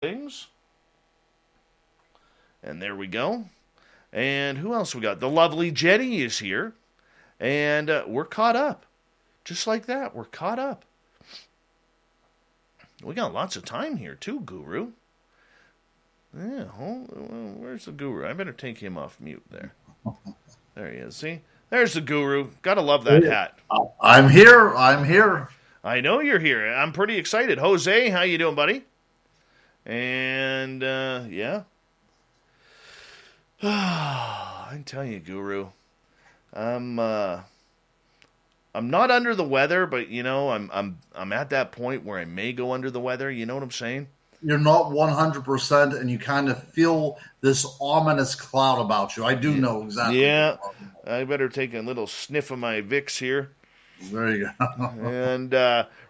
things. And there we go. And who else we got? The lovely Jenny is here. And we're caught up. Just like that, we're caught up. We got lots of time here, too, Guru. Yeah, where's the Guru? I better take him off mute there. There he is. See? There's the Guru. Gotta love that hat. I'm here. I know you're here. I'm pretty excited. Jose, how you doing, buddy? And, yeah. I tell you, Guru, I'm not under the weather, but I'm at that point where I may go under the weather. You know what I'm saying? You're not 100%, and you kind of feel this ominous cloud about you. I do know exactly. Yeah, I better take a little sniff of my Vicks here. There you go. And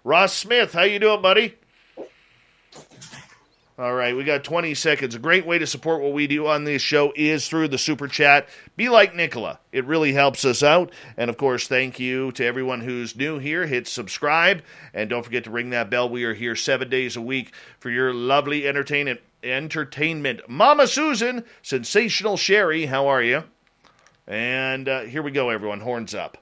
Ross Smith, how you doing, buddy? All right, we got 20 seconds. A great way to support what we do on this show is through the Super Chat. Be like Nicola. It really helps us out. And, of course, thank you to everyone who's new here. Hit subscribe. And don't forget to ring that bell. We are here 7 days a week for your lovely entertainment. Mama Susan, Sensational Sherry, how are you? And here we go, everyone. Horns up.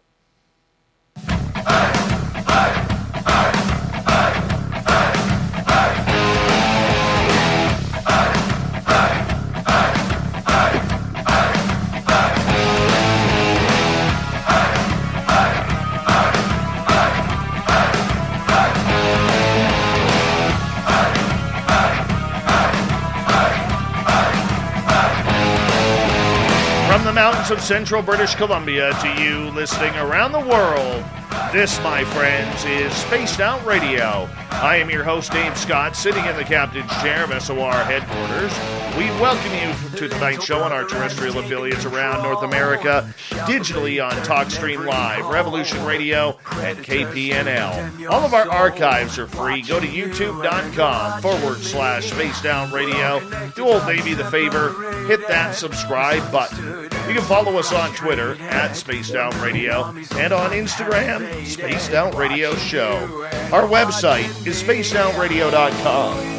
From the mountains of central British Columbia to you listening around the world, this, my friends, is Spaced Out Radio. I am your host, Dave Scott, sitting in the captain's chair of SOR headquarters. We welcome you to tonight's show on our terrestrial affiliates around North America, digitally on TalkStream Live, Revolution Radio, and KPNL. All of our archives are free. Go to youtube.com/Spaced Out Radio. Do old Davey the favor, hit that subscribe button. You can follow us on Twitter @Spaced Out Radio and on Instagram, Spaced Out Radio Show. Our website is spacedoutradio.com.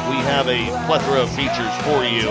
We have a plethora of features for you,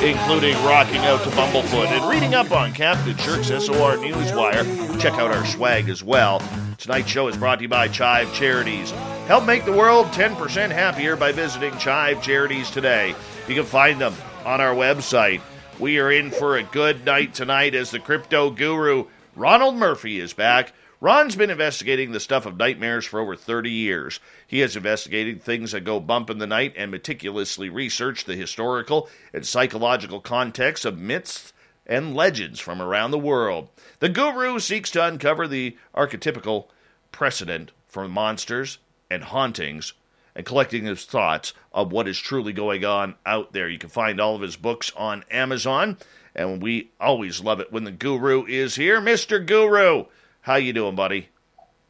including rocking out to Bumblefoot and reading up on Captain Shirk's SOR Newswire. Check out our swag as well. Tonight's show is brought to you by Chive Charities. Help make the world 10% happier by visiting Chive Charities today. You can find them on our website. We are in for a good night tonight as the crypto guru, Ronald Murphy, is back. Ron's been investigating the stuff of nightmares for over 30 years. He has investigated things that go bump in the night and meticulously researched the historical and psychological context of myths and legends from around the world. The guru seeks to uncover the archetypal precedent for monsters and hauntings and collecting his thoughts of what is truly going on out there. You can find all of his books on Amazon, and we always love it when the guru is here. Mr. Guru, how you doing, buddy?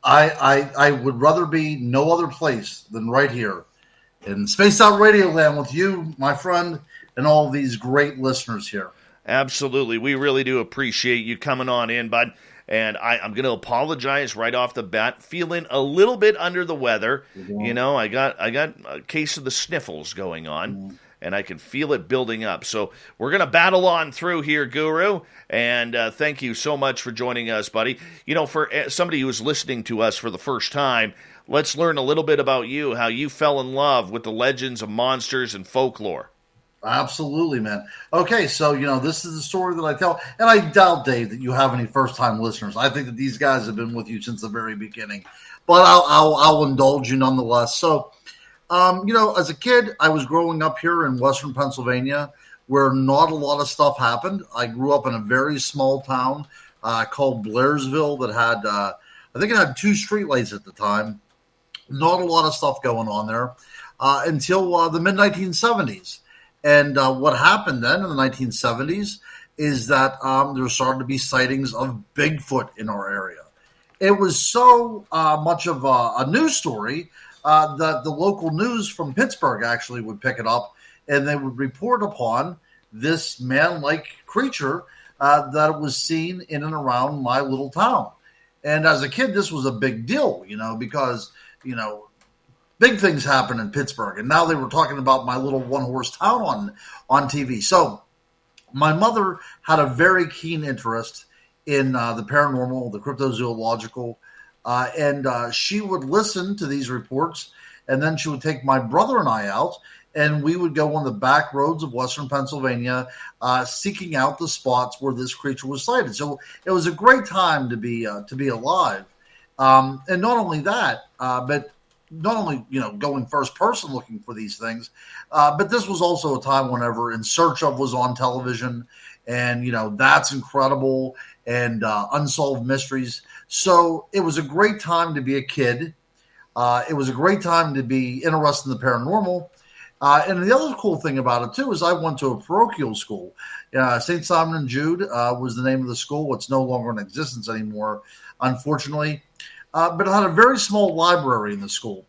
I would rather be no other place than right here in Spaced Out Radio Land with you, my friend, and all these great listeners here. Absolutely. We really do appreciate you coming on in, bud. And I'm going to apologize right off the bat. Feeling a little bit under the weather. Mm-hmm. You know, I got a case of the sniffles going on. Mm-hmm. And I can feel it building up. So we're going to battle on through here, Guru. And thank you so much for joining us, buddy. You know, for somebody who's listening to us for the first time, let's learn a little bit about you, how you fell in love with the legends of monsters and folklore. Absolutely, man. Okay, so, this is the story that I tell. And I doubt, Dave, that you have any first-time listeners. I think that these guys have been with you since the very beginning. But I'll indulge you nonetheless. So, as a kid, I was growing up here in Western Pennsylvania where not a lot of stuff happened. I grew up in a very small town called Blairsville that had, I think it had 2 streetlights at the time. Not a lot of stuff going on there until the mid-1970s. And what happened then in the 1970s is that there started to be sightings of Bigfoot in our area. It was so much of a news story that the local news from Pittsburgh actually would pick it up, and they would report upon this man-like creature that was seen in and around my little town. And as a kid, this was a big deal, because, big things happen in Pittsburgh. And now they were talking about my little one-horse town on TV. So my mother had a very keen interest in the paranormal, the cryptozoological, and she would listen to these reports, and then she would take my brother and I out, and we would go on the back roads of Western Pennsylvania, seeking out the spots where this creature was sighted. So it was a great time to be alive. And not only that, but not only, going first person looking for these things, but this was also a time whenever In Search Of was on television, and, That's Incredible and Unsolved Mysteries. So it was a great time to be a kid. It was a great time to be interested in the paranormal. And the other cool thing about it, too, is I went to a parochial school. St. Simon and Jude was the name of the school. It's no longer in existence anymore, unfortunately. But it had a very small library in the school.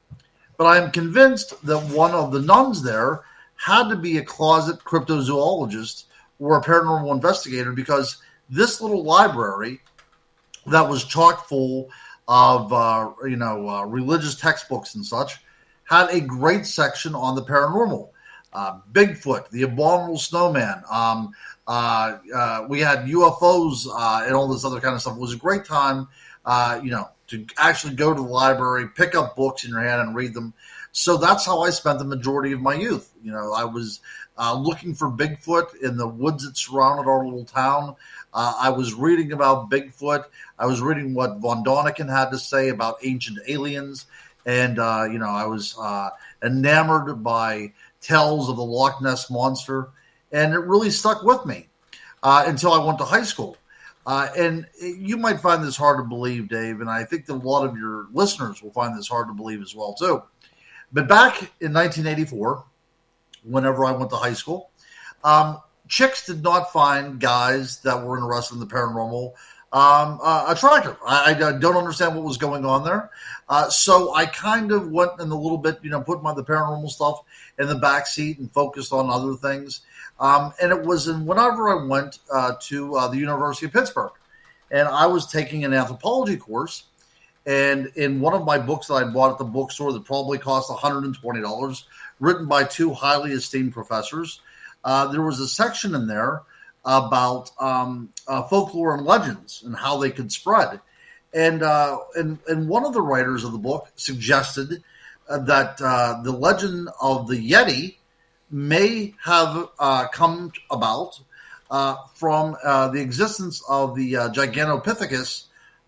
But I am convinced that one of the nuns there had to be a closet cryptozoologist or a paranormal investigator, because this little library that was chock full of, religious textbooks and such had a great section on the paranormal. Bigfoot, the abominable snowman. We had UFOs and all this other kind of stuff. It was a great time, to actually go to the library, pick up books in your hand and read them. So that's how I spent the majority of my youth. I was looking for Bigfoot in the woods that surrounded our little town. I was reading about Bigfoot. I was reading what Von Däniken had to say about ancient aliens. And, I was enamored by tales of the Loch Ness Monster. And it really stuck with me until I went to high school. And you might find this hard to believe, Dave, and I think that a lot of your listeners will find this hard to believe as well, too. But back in 1984, whenever I went to high school, chicks did not find guys that were interested in the paranormal attractive. I don't understand what was going on there. So I kind of went in a little bit, put the paranormal stuff in the back seat and focused on other things. And it was whenever I went to the University of Pittsburgh, and I was taking an anthropology course. And in one of my books that I bought at the bookstore that probably cost $120, written by two highly esteemed professors, there was a section in there about folklore and legends and how they could spread. And one of the writers of the book suggested that the legend of the Yeti may have come about from the existence of the Gigantopithecus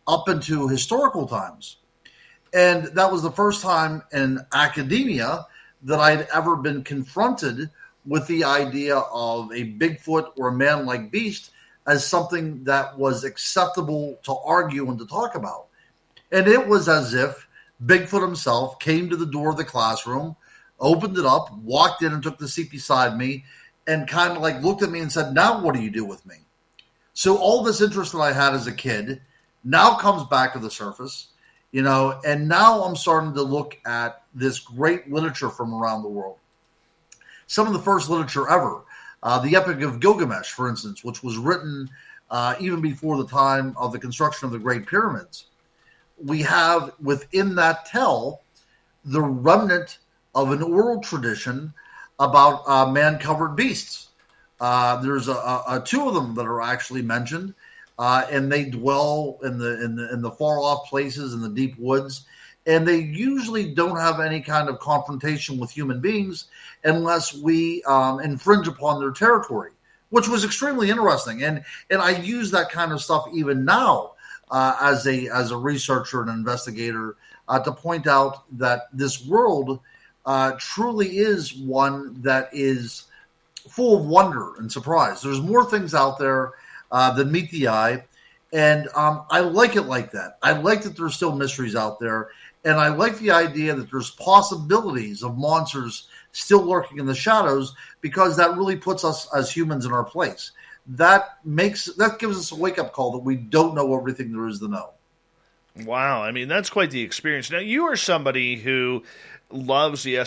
up into historical times. And that was the first time in academia that I'd ever been confronted with the idea of a Bigfoot or a man-like beast as something that was acceptable to argue and to talk about. And it was as if Bigfoot himself came to the door of the classroom, opened it up, walked in and took the seat beside me, and kind of looked at me and said, "Now what do you do with me?" So all this interest that I had as a kid now comes back to the surface, and now I'm starting to look at this great literature from around the world. Some of the first literature ever, the Epic of Gilgamesh, for instance, which was written even before the time of the construction of the Great Pyramids. We have within that tell the remnant of an oral tradition about man-covered beasts. There's two of them that are actually mentioned, and they dwell in the far-off places in the deep woods, and they usually don't have any kind of confrontation with human beings unless we infringe upon their territory, which was extremely interesting. And I use that kind of stuff even now as a researcher and investigator to point out that this world truly is one that is full of wonder and surprise. There's more things out there than meet the eye, and I like it like that. I like that there's still mysteries out there, and I like the idea that there's possibilities of monsters still lurking in the shadows, because that really puts us as humans in our place. That gives us a wake-up call that we don't know everything there is to know. Wow, I mean, that's quite the experience. Now, you are somebody who loves the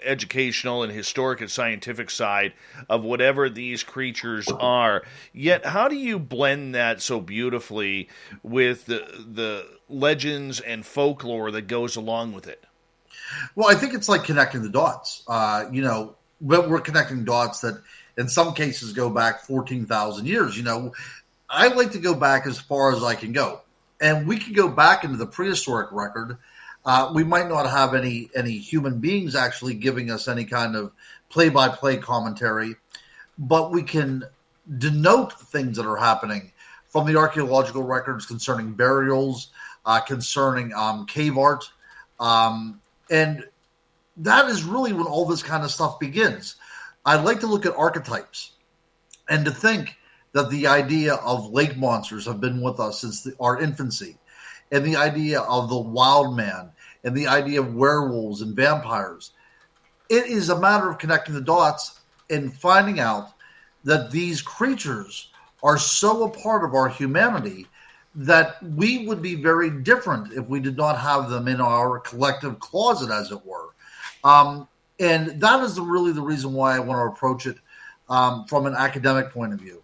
educational and historic and scientific side of whatever these creatures are. Yet, how do you blend that so beautifully with the legends and folklore that goes along with it? Well, I think it's like connecting the dots. But we're connecting dots that in some cases go back 14,000 years. I like to go back as far as I can go. And we can go back into the prehistoric record. We might not have any human beings actually giving us any kind of play-by-play commentary, but we can denote things that are happening from the archaeological records concerning burials, concerning cave art. And that is really when all this kind of stuff begins. I like to look at archetypes and to think that the idea of lake monsters have been with us since our infancy, and the idea of the wild man, and the idea of werewolves and vampires. It is a matter of connecting the dots and finding out that these creatures are so a part of our humanity that we would be very different if we did not have them in our collective closet, as it were. And that is really the reason why I want to approach it from an academic point of view.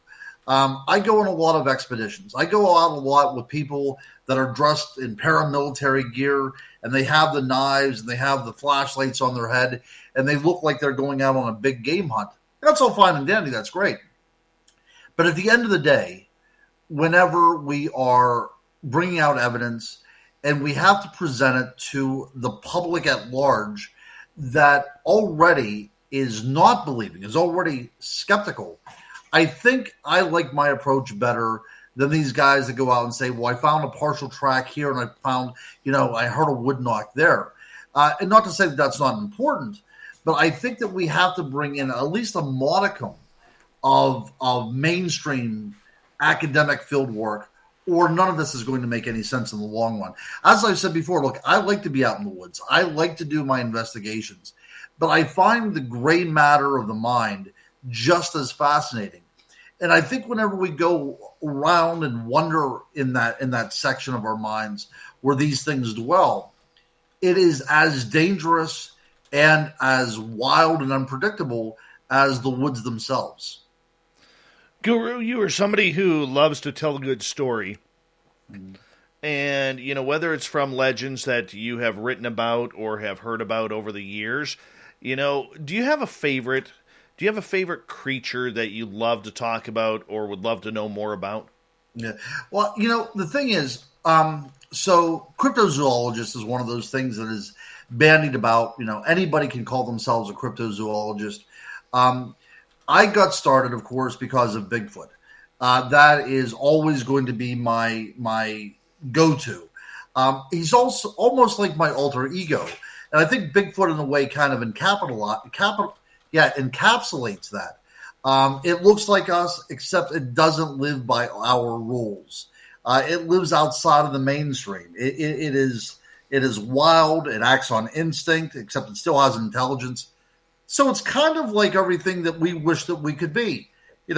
I go on a lot of expeditions. I go out a lot with people that are dressed in paramilitary gear, and they have the knives and they have the flashlights on their head, and they look like they're going out on a big game hunt. That's all fine and dandy. That's great. But at the end of the day, whenever we are bringing out evidence and we have to present it to the public at large that already is not believing, is already skeptical, I think I like my approach better than these guys that go out and say, well, I found a partial track here and I found, I heard a wood knock there. And not to say that that's not important, but I think that we have to bring in at least a modicum of mainstream academic field work, or none of this is going to make any sense in the long run. As I've said before, look, I like to be out in the woods. I like to do my investigations, but I find the gray matter of the mind just as fascinating. And I think whenever we go around and wonder in that section of our minds where these things dwell, it is as dangerous and as wild and unpredictable as the woods themselves. Guru, you are somebody who loves to tell a good story. And, whether it's from legends that you have written about or have heard about over the years, do you have a favorite? Do you have a favorite creature that you love to talk about or would love to know more about? Yeah. Well, the thing is, so cryptozoologist is one of those things that is bandied about. Anybody can call themselves a cryptozoologist. I got started, of course, because of Bigfoot. That is always going to be my go-to. He's also almost like my alter ego. And I think Bigfoot, in a way, kind of encapsulates that. It looks like us, except it doesn't live by our rules. It lives outside of the mainstream. It is wild. It acts on instinct, except it still has intelligence. So it's kind of like everything that we wish that we could be.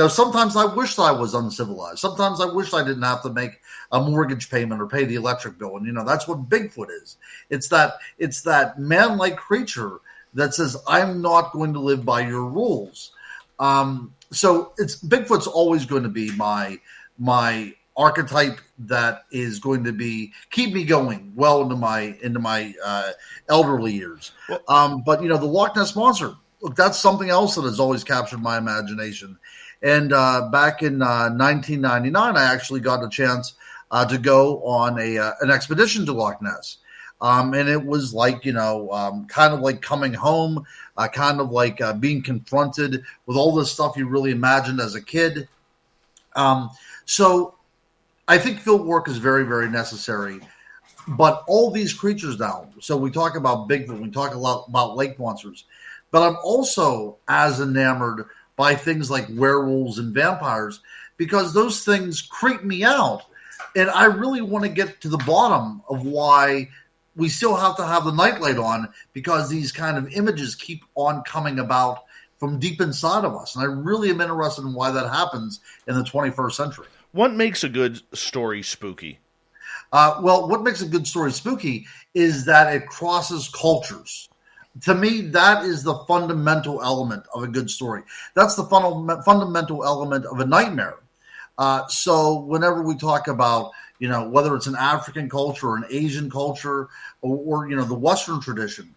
Sometimes I wish I was uncivilized. Sometimes I wish I didn't have to make a mortgage payment or pay the electric bill. And, that's what Bigfoot is. It's that man-like creature that says, I'm not going to live by your rules. So Bigfoot's always going to be my archetype that is going to keep me going well into my elderly years. But the Loch Ness Monster, look, that's something else that has always captured my imagination. And back in 1999, I actually got a chance to go on an expedition to Loch Ness. And it was like, kind of like coming home, kind of like being confronted with all this stuff you really imagined as a kid. So I think field work is very, very necessary. But all these creatures now, so we talk about Bigfoot, we talk a lot about lake monsters, but I'm also as enamored by things like werewolves and vampires because those things creep me out. And I really want to get to the bottom of why we still have to have the nightlight on, because these kind of images keep on coming about from deep inside of us. And I really am interested in why that happens in the 21st century. What makes a good story spooky? Well, what makes a good story spooky is that it crosses cultures. To me, that is the fundamental element of a good story. That's the fundamental element of a nightmare. So whenever we talk about, whether it's an African culture or an Asian culture or the Western tradition,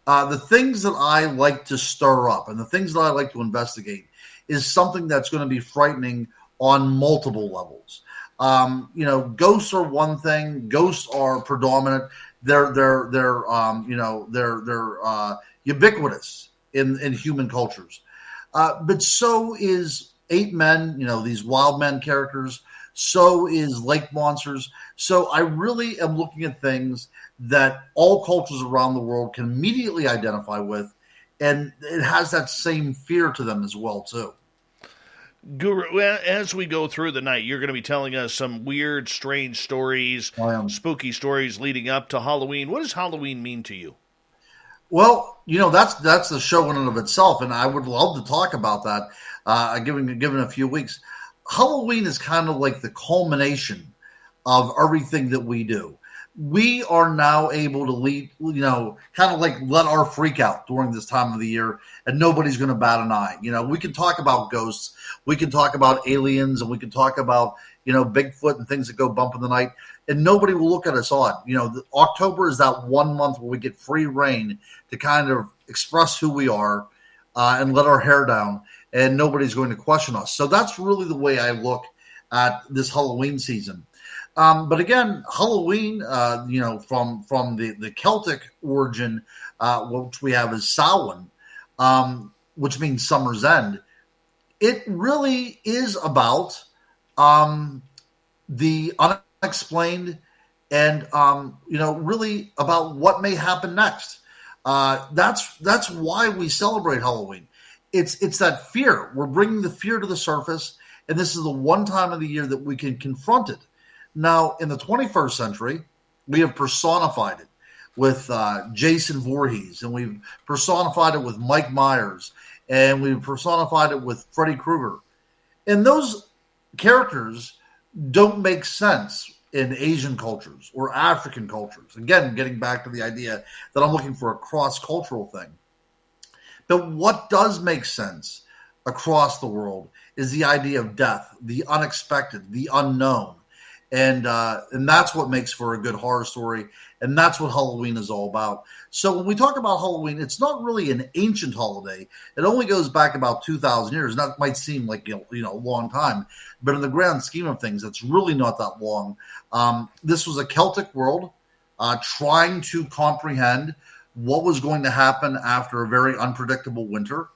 The things that I like to stir up and the things that I like to investigate is something that's going to be frightening on multiple levels. Ghosts are one thing. Ghosts are predominant. They're ubiquitous in human cultures. But so is ape men, these wild men characters. So is lake monsters. So I really am looking at things that all cultures around the world can immediately identify with, and it has that same fear to them as well, too. Guru, as we go through the night, you're going to be telling us some weird, strange stories, spooky stories leading up to Halloween. What does Halloween mean to you? Well, that's the show in and of itself, and I would love to talk about that. Given a few weeks, Halloween is kind of like the culmination of everything that we do. We are now able to lead, kind of like let our freak out during this time of the year, and nobody's going to bat an eye. We can talk about ghosts, we can talk about aliens, and we can talk about, Bigfoot and things that go bump in the night, and nobody will look at us odd. October is that 1 month where we get free reign to kind of express who we are and let our hair down, and nobody's going to question us. So that's really the way I look at this Halloween season. But again, Halloween, from the Celtic origin, which we have is Samhain, which means summer's end. It really is about the unexplained and, really about what may happen next. That's why we celebrate Halloween. It's that fear. We're bringing the fear to the surface, and this is the one time of the year that we can confront it. Now, in the 21st century, we have personified it with Jason Voorhees, and we've personified it with Mike Myers, and we've personified it with Freddy Krueger. And those characters don't make sense in Asian cultures or African cultures. Again, getting back to the idea that I'm looking for a cross-cultural thing. But what does make sense across the world is the idea of death, the unexpected, the unknown. And that's what makes for a good horror story, and that's what Halloween is all about. So when we talk about Halloween, it's not really an ancient holiday. It only goes back about 2,000 years. That might seem like a long time, but in the grand scheme of things, it's really not that long. This was a Celtic world trying to comprehend what was going to happen after a very unpredictable winter,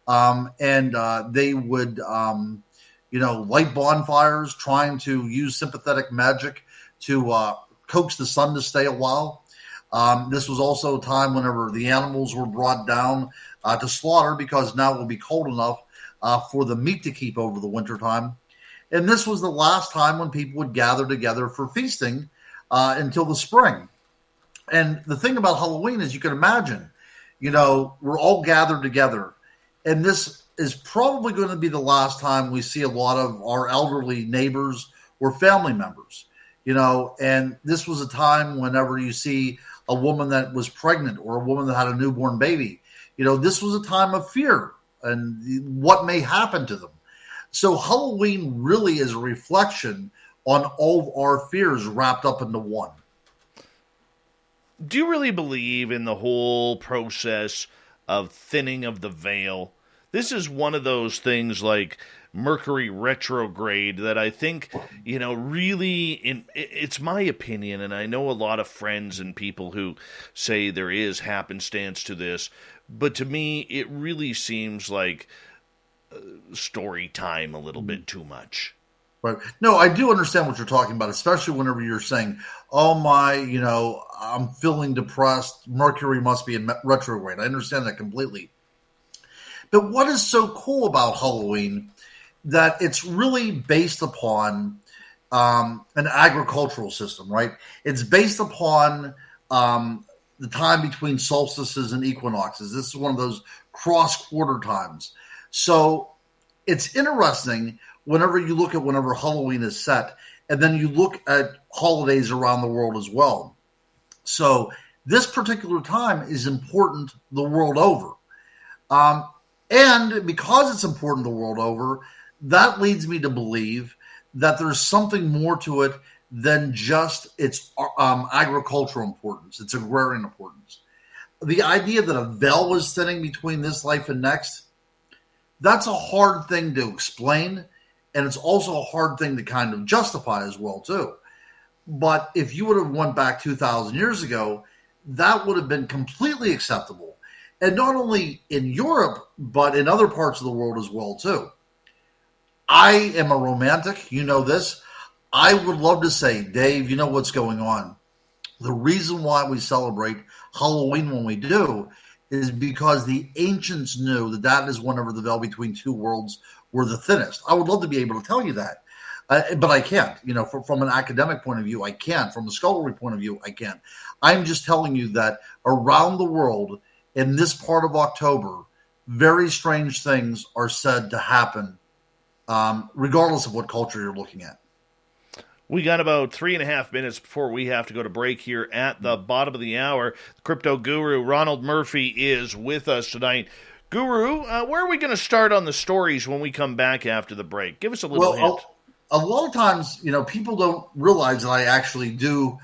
and they would. Light bonfires, trying to use sympathetic magic to coax the sun to stay a while. This was also a time whenever the animals were brought down to slaughter because now it will be cold enough for the meat to keep over the wintertime. And this was the last time when people would gather together for feasting until the spring. And the thing about Halloween is you can imagine, we're all gathered together. And this is probably going to be the last time we see a lot of our elderly neighbors or family members, and this was a time whenever you see a woman that was pregnant or a woman that had a newborn baby, this was a time of fear and what may happen to them. So Halloween really is a reflection on all of our fears wrapped up into one. Do you really believe in the whole process of thinning of the veil? This is one of those things like Mercury retrograde that I think, really, it's my opinion, and I know a lot of friends and people who say there is happenstance to this, but to me, it really seems like story time a little bit too much. Right. No, I do understand what you're talking about, especially whenever you're saying, oh my, I'm feeling depressed. Mercury must be in retrograde. I understand that completely. But what is so cool about Halloween that it's really based upon an agricultural system, right? It's based upon the time between solstices and equinoxes. This is one of those cross-quarter times. So it's interesting whenever you look at whenever Halloween is set, and then you look at holidays around the world as well. So this particular time is important the world over. And because it's important the world over, that leads me to believe that there's something more to it than just its agricultural importance, its agrarian importance. the idea that a veil was thinning between this life and next, that's a hard thing to explain. And it's also a hard thing to kind of justify as well, too. But if you would have went back 2,000 years ago, that would have been completely acceptable. And not only in Europe, but in other parts of the world as well, too. I am a romantic. You know this. I would love to say, Dave, you know what's going on. The reason why we celebrate Halloween when we do is because the ancients knew that that is whenever the veil between two worlds were the thinnest. I would love to be able to tell you that. But I can't, from an academic point of view, I can't. From a scholarly point of view, I can't. I'm just telling you that around the world in this part of October, very strange things are said to happen, regardless of what culture you're looking at. We got about 3.5 minutes before we have to go to break here at the bottom of the hour. Crypto guru Ronald Murphy is with us tonight. Guru, where are we going to start on the stories when we come back after the break? Give us a little hint. A lot of times, people don't realize that I actually do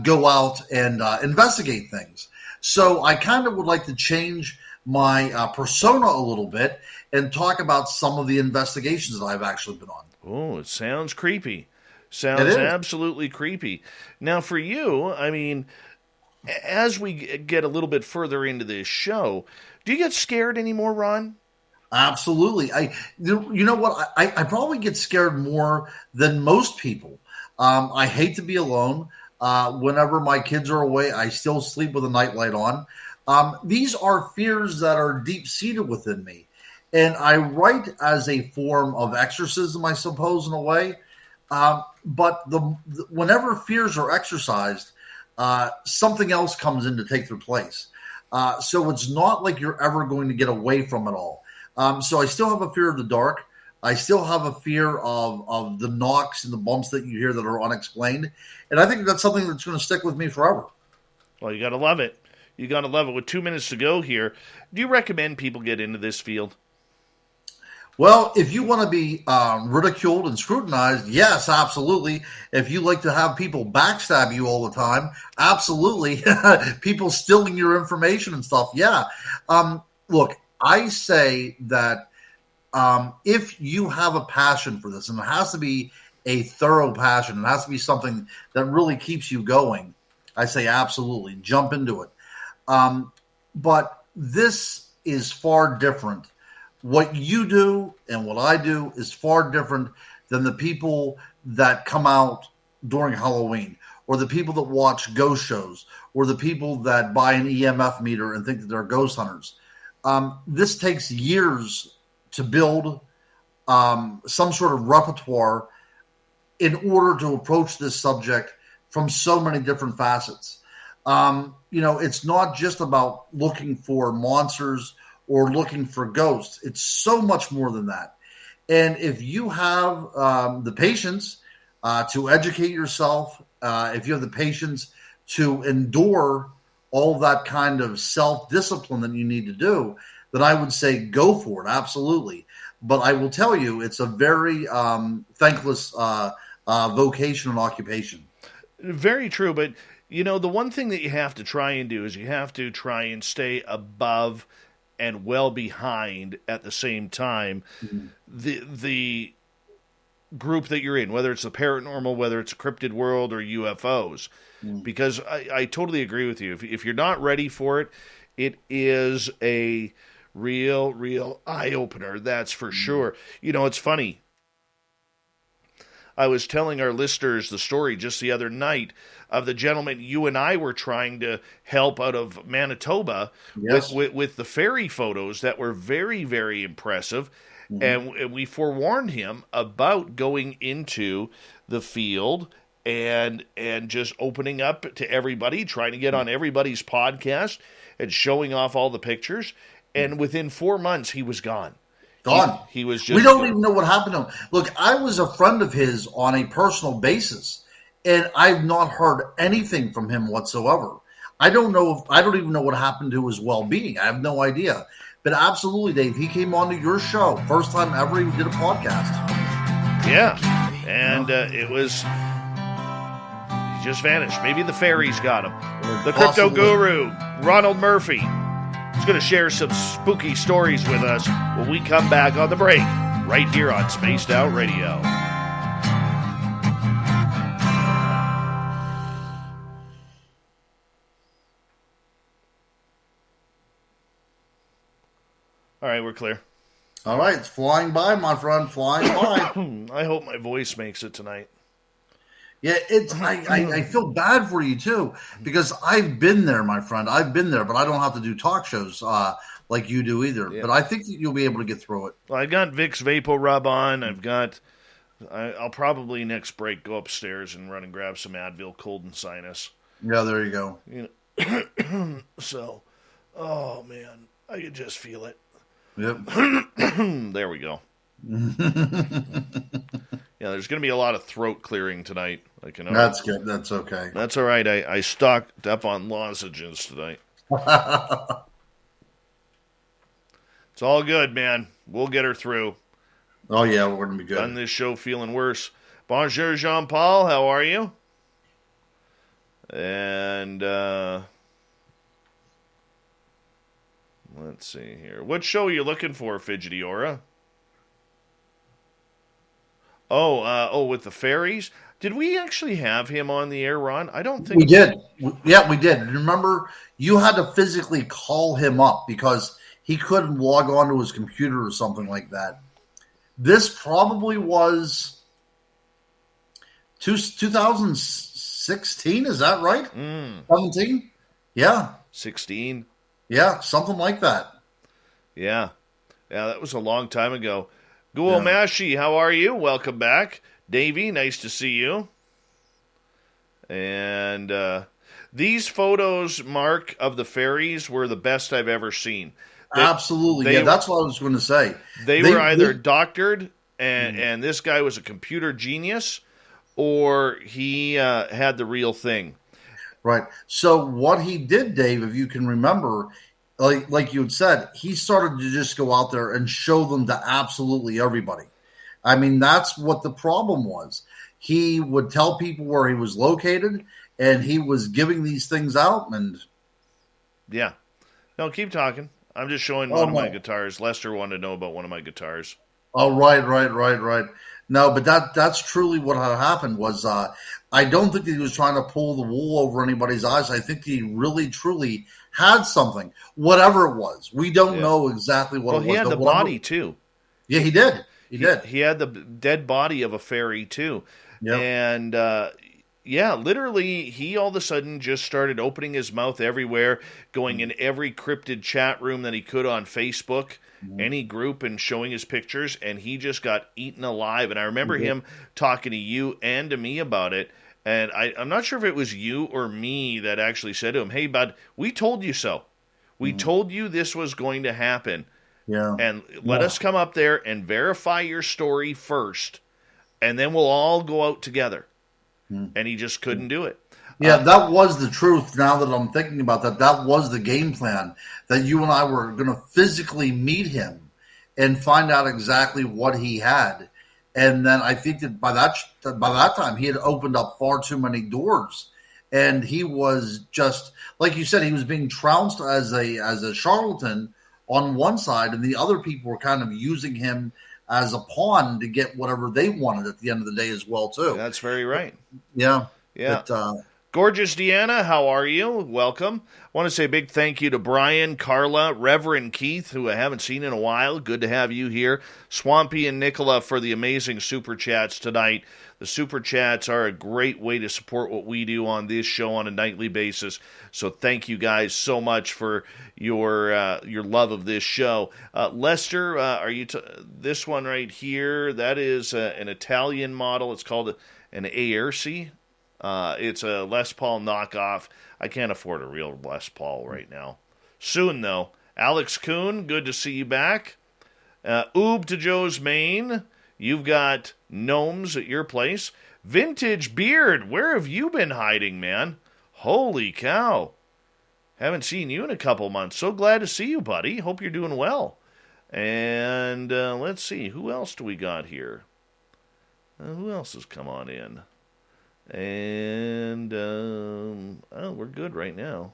go out and investigate things. So I kind of would like to change my persona a little bit and talk about some of the investigations that I've actually been on. Oh, it sounds creepy. Sounds absolutely creepy. Now, for you, I mean, as we get a little bit further into this show, do you get scared anymore, Ron? Absolutely. You know what? I probably get scared more than most people. I hate to be alone. Whenever my kids are away, I still sleep with a nightlight on. These are fears that are deep-seated within me. And I write as a form of exorcism, I suppose, in a way. But whenever fears are exercised, something else comes in to take their place. So it's not like you're ever going to get away from it all. So I still have a fear of the dark. I still have a fear of the knocks and the bumps that you hear that are unexplained. And I think that's something that's going to stick with me forever. Well, you got to love it. You got to love it. With 2 minutes to go here, do you recommend people get into this field? Well, if you want to be ridiculed and scrutinized, yes, absolutely. If you like to have people backstab you all the time, absolutely. People stealing your information and stuff, yeah. Look, I say that if you have a passion for this, and it has to be a thorough passion, it has to be something that really keeps you going, I say absolutely, jump into it. But this is far different. What you do and what I do is far different than the people that come out during Halloween, or the people that watch ghost shows, or the people that buy an EMF meter and think that they're ghost hunters. This takes years to build some sort of repertoire in order to approach this subject from so many different facets. It's not just about looking for monsters or looking for ghosts. It's so much more than that. And if you have the patience to educate yourself, if you have the patience to endure all that kind of self-discipline that you need to do, then I would say go for it, absolutely. But I will tell you, it's a very thankless vocation and occupation. Very true, but the one thing that you have to try and do is you have to try and stay above and well behind at the same time the group that you're in, whether it's the paranormal, whether it's a cryptid world or UFOs. Because I totally agree with you. If you're not ready for it, it is a real eye-opener, that's for sure. It's funny. I was telling our listeners the story just the other night of the gentleman you and I were trying to help out of Manitoba with the fairy photos that were very, very impressive. And we forewarned him about going into the field and just opening up to everybody, trying to get on everybody's podcast and showing off all the pictures. And within 4 months, he was gone. He was just. We don't even know what happened to him. Look, I was a friend of his on a personal basis, and I've not heard anything from him whatsoever. I don't even know what happened to his well-being. I have no idea. But absolutely, Dave, he came onto your show first time ever he did a podcast. Yeah, and it was. He just vanished. Maybe the fairies got him. The crypto guru, Ronald Murphy, is going to share some spooky stories with us when we come back on the break, right here on Spaced Out Radio. All right, we're clear. All right, it's flying by, my friend, flying by. I hope my voice makes it tonight. Yeah, I feel bad for you, too, because I've been there, my friend. I've been there, but I don't have to do talk shows like you do either. Yeah. But I think that you'll be able to get through it. Well, I got Vicks Vapor Rub on. I'll probably next break go upstairs and run and grab some Advil, cold and sinus. Yeah, there you go. So, oh, man, I could just feel it. Yep. There we go. Yeah, there's going to be a lot of throat clearing tonight. That's good. That's okay. That's all right. I stocked up on lozenges tonight. It's all good, man. We'll get her through. Oh, yeah, we're going to be good. Done this show feeling worse. Bonjour, Jean-Paul. How are you? And, let's see here. What show are you looking for, Fidgety Aura? Oh, with the fairies? Did we actually have him on the air, Ron? I don't think we did. Yeah, we did. Remember, you had to physically call him up because he couldn't log onto his computer or something like that. This probably was 2016, is that right? 17? Yeah. 16? Yeah, something like that. Yeah. Yeah, that was a long time ago. Guomashi, how are you? Welcome back. Davey, nice to see you. And these photos, Mark, of the fairies were the best I've ever seen. Absolutely. That's what I was going to say. They were either doctored, and this guy was a computer genius, or he had the real thing. Right. So what he did, Dave, if you can remember, like you had said, he started to just go out there and show them to absolutely everybody. I mean, that's what the problem was. He would tell people where he was located, and he was giving these things out. And yeah. No, keep talking. I'm just showing one of my guitars. Lester wanted to know about one of my guitars. Oh, right. No, but that's truly what had happened was I don't think that he was trying to pull the wool over anybody's eyes. I think he really, truly had something, whatever it was. We don't know exactly what it was. Well, he had the body, too. Yeah, he did. He did. He had the dead body of a fairy, too. Yep. And, literally, he all of a sudden just started opening his mouth everywhere, going in every cryptid chat room that he could on Facebook, any group, and showing his pictures, and he just got eaten alive. And I remember him talking to you and to me about it, and I'm not sure if it was you or me that actually said to him, "Hey, bud, we told you so. We told you this was going to happen. Yeah. And let us come up there and verify your story first, and then we'll all go out together." And he just couldn't do it. Yeah, that was the truth. Now that I'm thinking about that, that was the game plan, that you and I were going to physically meet him and find out exactly what he had. And then I think that by that time, he had opened up far too many doors. And he was just, like you said, he was being trounced as a charlatan on one side, and the other people were kind of using him as a pawn to get whatever they wanted at the end of the day as well, too. That's very right. Yeah. Yeah. But, Gorgeous Deanna, how are you? Welcome. I want to say a big thank you to Brian, Carla, Reverend Keith, who I haven't seen in a while. Good to have you here. Swampy and Nicola for the amazing Super Chats tonight. The Super Chats are a great way to support what we do on this show on a nightly basis. So thank you guys so much for your love of this show. Lester, are you this one right here? That is an Italian model. It's called an Aerci. It's a Les Paul knockoff. I can't afford a real Les Paul right now. Soon, though. Alex Kuhn, good to see you back. Oob to Joe's Maine. You've got gnomes at your place. Vintage Beard, where have you been hiding, man? Holy cow. Haven't seen you in a couple months. So glad to see you, buddy. Hope you're doing well. And let's see. Who else do we got here? Who else has come on in? And we're good right now.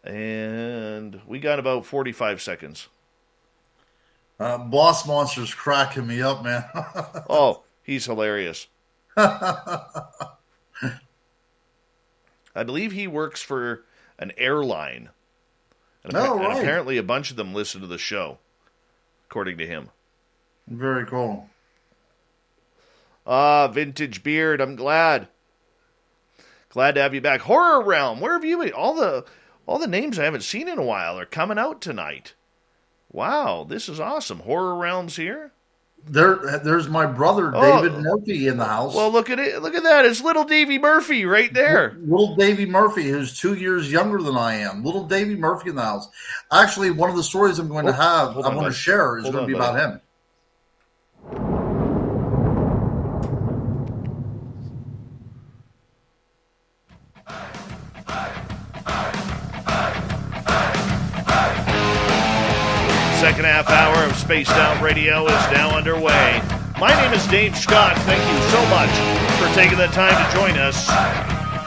And we got about 45 seconds. Boss Monster's cracking me up, man. Oh, he's hilarious. I believe he works for an airline. And apparently a bunch of them listen to the show, according to him. Very cool. Vintage Beard, I'm glad. Glad to have you back. Horror Realm, where have you been? All the names I haven't seen in a while are coming out tonight. Wow, this is awesome. Horror Realm's here. There's my brother David Murphy in the house. Well, look at it. Look at that. It's little Davy Murphy right there. Little Davy Murphy, who's 2 years younger than I am. Little Davy Murphy in the house. Actually, one of the stories I'm going to share is going to be about him. Second half hour of Spaced Out Radio is now underway. My name is Dave Scott. Thank you so much for taking the time to join us.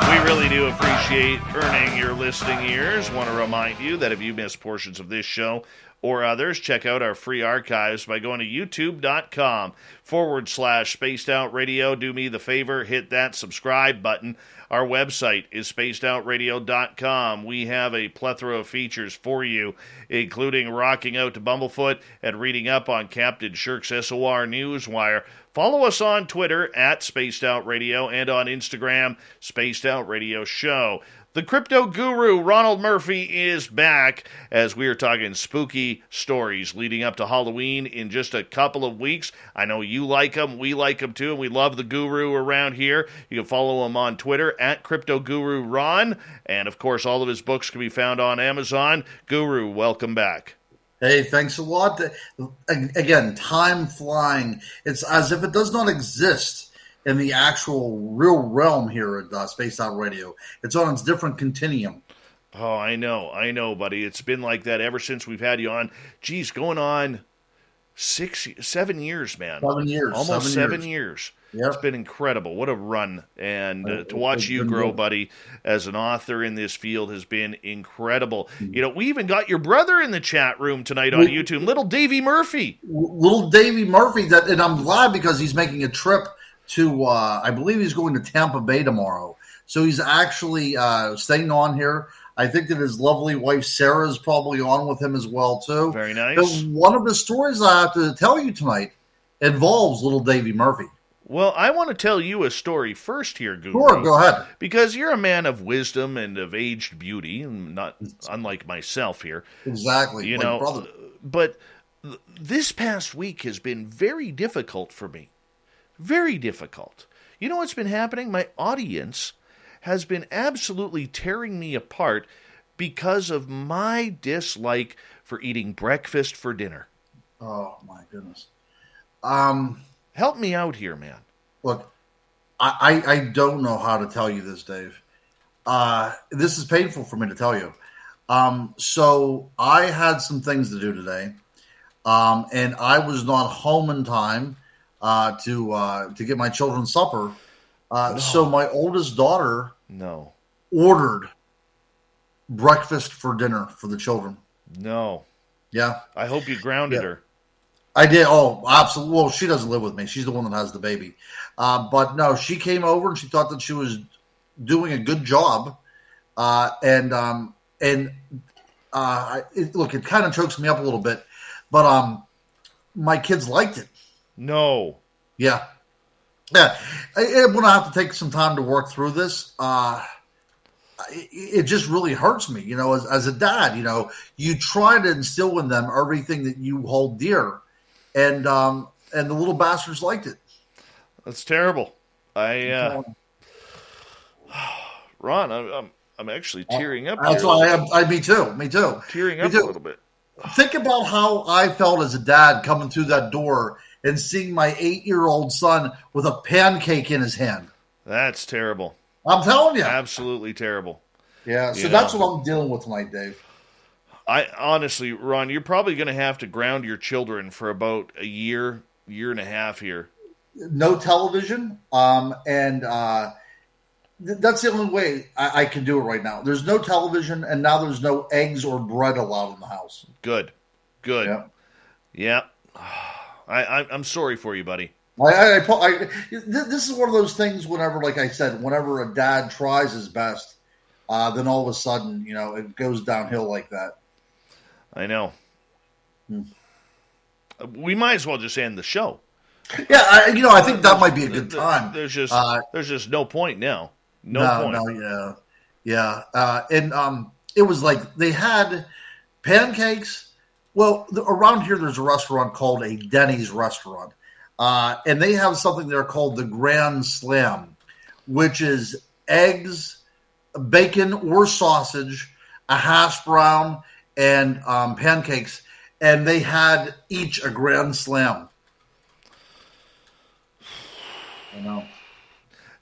We really do appreciate earning your listening ears. Want to remind you that if you missed portions of this show or others, check out our free archives by going to youtube.com/Spaced Out Radio. Do me the favor, hit that subscribe button. Our website is spacedoutradio.com. We have a plethora of features for you, including rocking out to Bumblefoot and reading up on Captain Shirk's SOR Newswire. Follow us on Twitter at Spaced Out Radio and on Instagram, Spaced Out Radio Show. The crypto guru, Ronald Murphy, is back as we are talking spooky stories leading up to Halloween in just a couple of weeks. I know you like them. We like them too, and we love the guru around here. You can follow him on Twitter at Crypto Guru Ron. And, of course, all of his books can be found on Amazon. Guru, welcome back. Hey, thanks a lot. Again, time flying. It's as if it does not exist in the actual real realm here at Spaced Out Radio. It's on its different continuum. Oh, I know, buddy. It's been like that ever since we've had you on. Geez, going on 7 years, man. 7 years. Almost 7 years. Yep. It's been incredible. What a run. And to watch you grow, good, buddy, as an author in this field has been incredible. You know, we even got your brother in the chat room tonight on YouTube, little Davy Murphy. Little Davy Murphy, and I'm glad because he's making a trip to, I believe he's going to Tampa Bay tomorrow. So he's actually staying on here. I think that his lovely wife, Sarah, is probably on with him as well, too. Very nice. But one of the stories I have to tell you tonight involves little Davy Murphy. Well, I want to tell you a story first here, Guru. Sure, go ahead. Because you're a man of wisdom and of aged beauty, not unlike myself here. Exactly. You know, brother. But this past week has been very difficult for me. Very difficult. You know what's been happening? My audience has been absolutely tearing me apart because of my dislike for eating breakfast for dinner. Oh, my goodness. Help me out here, man. Look, I don't know how to tell you this, Dave. This is painful for me to tell you. So I had some things to do today, and I was not home in time to get my children's supper. So my oldest daughter ordered breakfast for dinner for the children. No. Yeah. I hope you grounded her. I did. Oh, absolutely. Well, she doesn't live with me. She's the one that has the baby. But no, she came over and she thought that she was doing a good job. Look, it kind of chokes me up a little bit, but my kids liked it. No. Yeah. Yeah. When I have to take some time to work through this, it just really hurts me, you know, as a dad. You know, you try to instill in them everything that you hold dear. And the little bastards liked it. That's terrible. Ron, I'm actually tearing up. That's why I am. Me too. Tearing up a little bit. Think about how I felt as a dad coming through that door and seeing my 8-year-old son with a pancake in his hand. That's terrible. I'm telling you, absolutely terrible. Yeah. So that's what I'm dealing with tonight, Dave. I honestly, Ron, you're probably going to have to ground your children for about a year and a half here. no television, and that's the only way I can do it right now. There's no television, and now there's no eggs or bread allowed in the house. Good. Yeah. I'm sorry for you, buddy. This is one of those things. Whenever, like I said, whenever a dad tries his best, then all of a sudden, it goes downhill like that. I know. We might as well just end the show. Yeah, I think that might be a good time. There's just no point now. No point. No, yeah. And it was like they had pancakes. Well, around here, there's a restaurant called a Denny's restaurant. And they have something there called the Grand Slam, which is eggs, bacon or sausage, a hash brown, and pancakes. And they had each a Grand Slam. I know.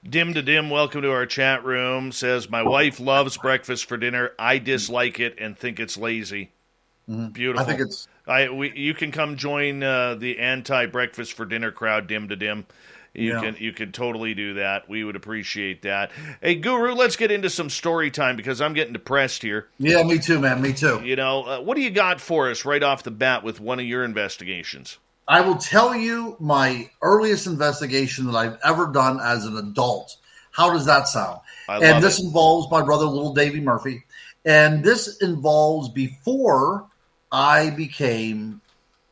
Dim to Dim, welcome to our chat room. Says, my wife loves breakfast for dinner. I dislike it and think it's lazy. Mm-hmm. Beautiful. I think it's... you can come join the anti-breakfast for dinner crowd, Dim to Dim. You can totally do that. We would appreciate that. Hey, Guru, let's get into some story time because I'm getting depressed here. Yeah, me too, man. Me too. What do you got for us right off the bat with one of your investigations? I will tell you my earliest investigation that I've ever done as an adult. How does that sound? This involves my brother, little Davy Murphy. And this involves before I became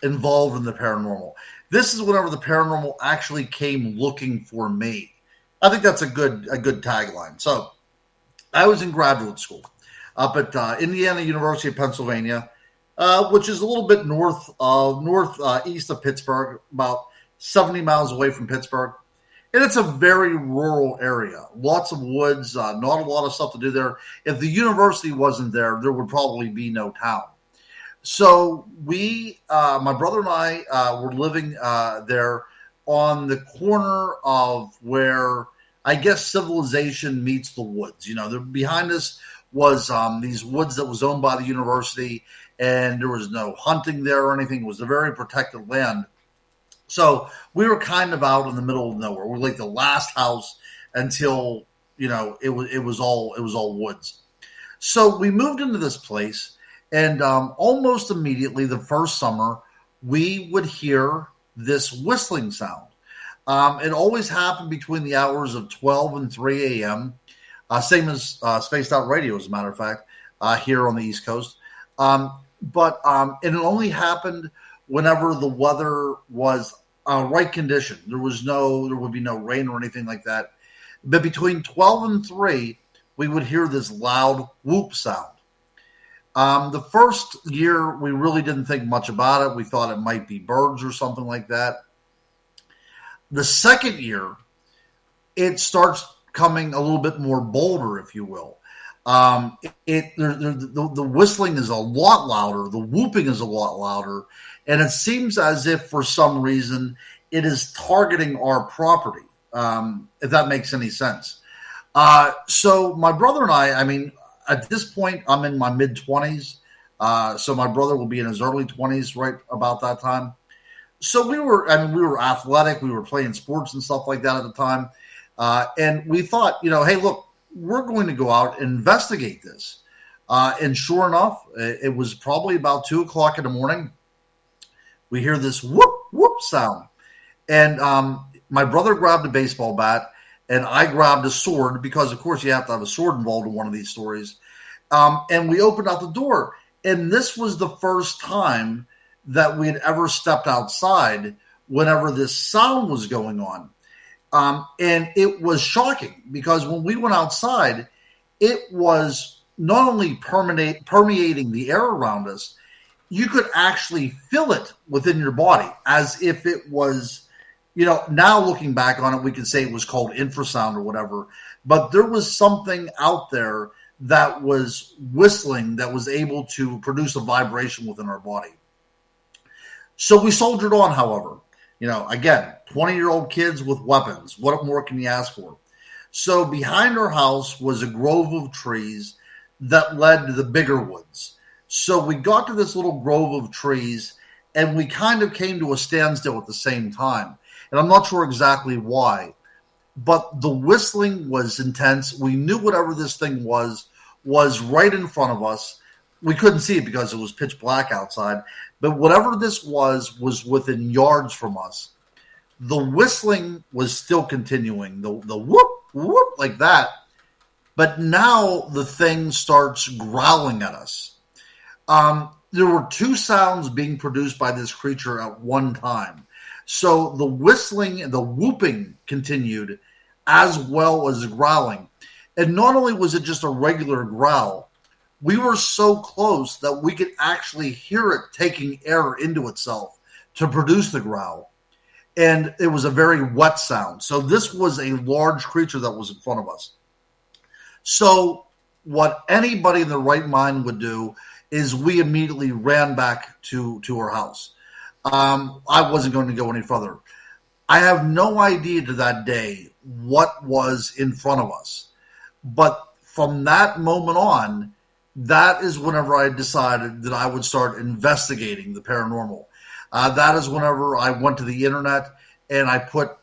involved in the paranormal. This is whenever the paranormal actually came looking for me. I think that's a good tagline. So I was in graduate school up at Indiana University of Pennsylvania, which is a little bit northeast of Pittsburgh, about 70 miles away from Pittsburgh. And it's a very rural area. Lots of woods, not a lot of stuff to do there. If the university wasn't there, there would probably be no town. So my brother and I were living there on the corner of where I guess civilization meets the woods. Behind us was these woods that was owned by the university, and there was no hunting there or anything. It was a very protected land. So we were kind of out in the middle of nowhere. We were like the last house until, it was all woods. So we moved into this place, and almost immediately the first summer, we would hear this whistling sound. It always happened between the hours of 12 and 3 a.m., same as Spaced Out Radio, as a matter of fact, here on the East Coast. But it only happened whenever the weather was right condition. There would be no rain or anything like that. But between 12 and 3, we would hear this loud whoop sound. The first year, we really didn't think much about it. We thought it might be birds or something like that. The second year, it starts coming a little bit more bolder, if you will. The whistling is a lot louder. The whooping is a lot louder. And it seems as if, for some reason, it is targeting our property, if that makes any sense. So my brother and I at this point, I'm in my mid-20s. So my brother will be in his early 20s right about that time. So we were athletic. We were playing sports and stuff like that at the time. And we thought, hey, look, we're going to go out and investigate this. And sure enough, it was probably about 2 o'clock in the morning. We hear this whoop, whoop sound. And my brother grabbed a baseball bat, and I grabbed a sword because, of course, you have to have a sword involved in one of these stories. And we opened out the door. And this was the first time that we had ever stepped outside whenever this sound was going on. And it was shocking because when we went outside, it was not only permeating the air around us, you could actually feel it within your body as if it was, now looking back on it, we can say it was called infrasound or whatever, but there was something out there that was whistling that was able to produce a vibration within our body. So we soldiered on, however. Again, 20-year-old kids with weapons. What more can you ask for? So behind our house was a grove of trees that led to the bigger woods. So we got to this little grove of trees, and we kind of came to a standstill at the same time. and I'm not sure exactly why, but the whistling was intense. We knew whatever this thing was right in front of us. We couldn't see it because it was pitch black outside, but whatever this was within yards from us. The whistling was still continuing, the whoop, whoop, like that. But now the thing starts growling at us. There were two sounds being produced by this creature at one time. So the whistling and the whooping continued as well as the growling. And not only was it just a regular growl, we were so close that we could actually hear it taking air into itself to produce the growl. And it was a very wet sound. So this was a large creature that was in front of us. So what anybody in the right mind would do is we immediately ran back to our house. I wasn't going to go any further. I have no idea to that day what was in front of us. But from that moment on, that is whenever I decided that I would start investigating the paranormal. That is whenever I went to the internet and I put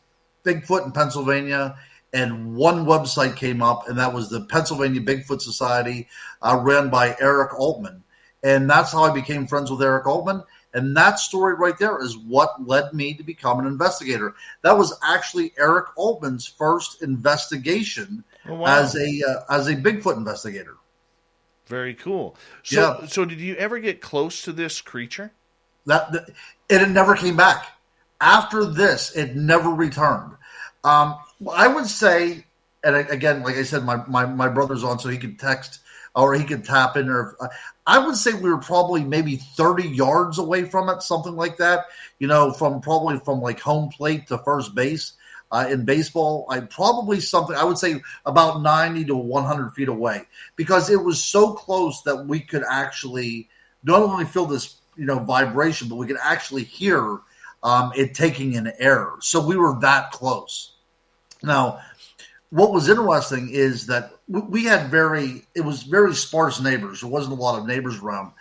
Bigfoot in Pennsylvania, and one website came up, and that was the Pennsylvania Bigfoot Society, ran by Eric Altman. And that's how I became friends with Eric Altman. And that story right there is what led me to become an investigator. That was actually Eric Altman's first investigation as a Bigfoot investigator. Very cool. So did you ever get close to this creature? It never came back. After this, it never returned. I would say, and again, like I said, my brother's on, so he could text or he could tap in. Or I would say we were probably maybe 30 yards away from it, something like that. From like home plate to first base in baseball. I would say about 90 to 100 feet away, because it was so close that we could actually not only feel this vibration, but we could actually hear it taking in air. So we were that close. Now, what was interesting is that it was very sparse neighbors. There wasn't a lot of neighbors around.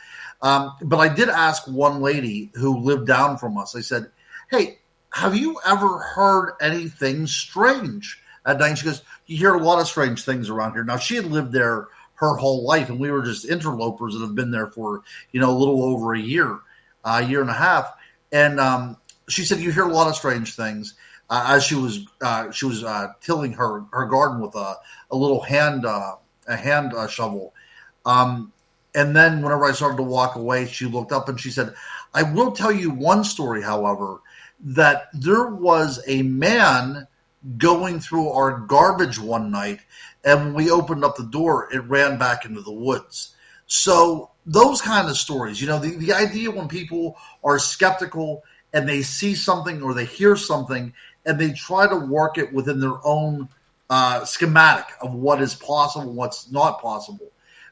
But I did ask one lady who lived down from us. I said, hey, have you ever heard anything strange at night? She goes, you hear a lot of strange things around here. Now, she had lived there her whole life, and we were just interlopers that have been there for, a little over a year and a half. And she said, you hear a lot of strange things. As she was tilling her garden with a little hand shovel, and then whenever I started to walk away, she looked up and she said, "I will tell you one story, however, that there was a man going through our garbage one night, and when we opened up the door, it ran back into the woods." So those kind of stories, the idea when people are skeptical and they see something or they hear something, and they try to work it within their own schematic of what is possible, what's not possible.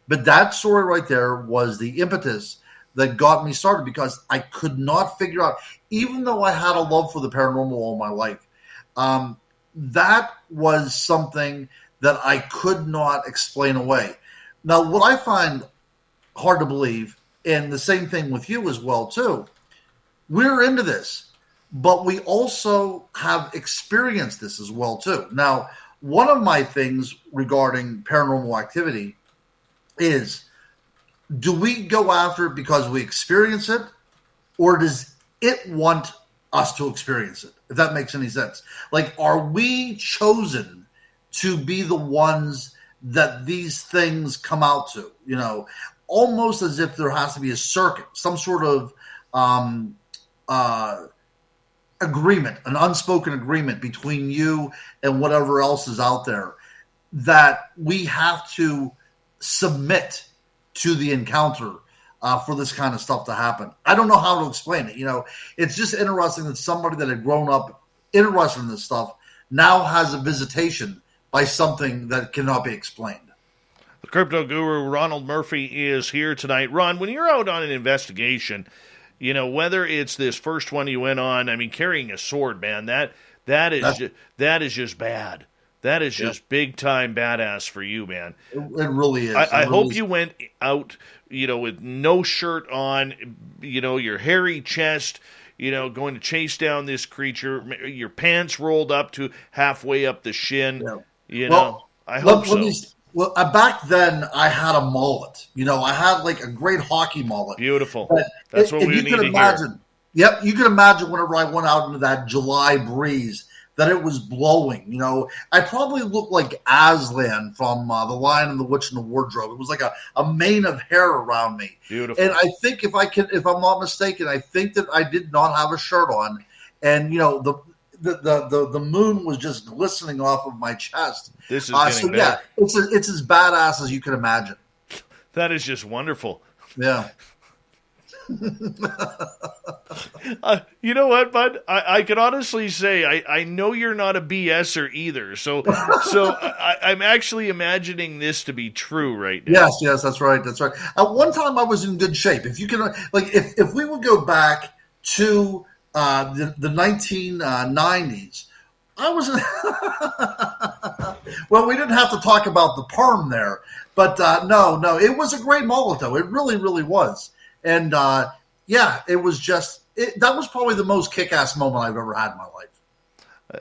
But that story right there was the impetus that got me started, because I could not figure out, even though I had a love for the paranormal all my life, that was something that I could not explain away. Now, what I find hard to believe, and the same thing with you as well, too, we're into this, but we also have experienced this as well, too. Now, one of my things regarding paranormal activity is, do we go after it because we experience it, or does it want us to experience it? If that makes any sense. Like, are we chosen to be the ones that these things come out to? Almost as if there has to be a circuit, some sort of agreement, an unspoken agreement between you and whatever else is out there, that we have to submit to the encounter for this kind of stuff to happen. I don't know how to explain it. It's just interesting that somebody that had grown up interested in this stuff now has a visitation by something that cannot be explained. The crypto guru Ronald Murphy is here tonight. Ron, when you're out on an investigation, whether it's this first one you went on, carrying a sword, man, that is just bad. That is just big time badass for you, man. It really is. I hope you went out, with no shirt on, your hairy chest, going to chase down this creature, your pants rolled up to halfway up the shin. Yeah. I hope so. Back then I had a mullet. I had like a great hockey mullet. Beautiful. That's what we need to hear. Yep, you can imagine whenever I went out into that July breeze that it was blowing. I probably looked like Aslan from The Lion and the Witch and the Wardrobe. It was like a mane of hair around me. Beautiful. And I think if I'm not mistaken, I think that I did not have a shirt on, and the moon was just glistening off of my chest. This is getting better. Yeah, it's as badass as you can imagine. That is just wonderful. Yeah. You know what, bud? I can honestly say I know you're not a BSer either. So I'm actually imagining this to be true right now. Yes, that's right. At one time, I was in good shape. If you can, if we would go back to the 1990s, I was. Well, we didn't have to talk about the perm there, but no, it was a great mullet though. It really, really was. And it was that was probably the most kick-ass moment I've ever had in my life.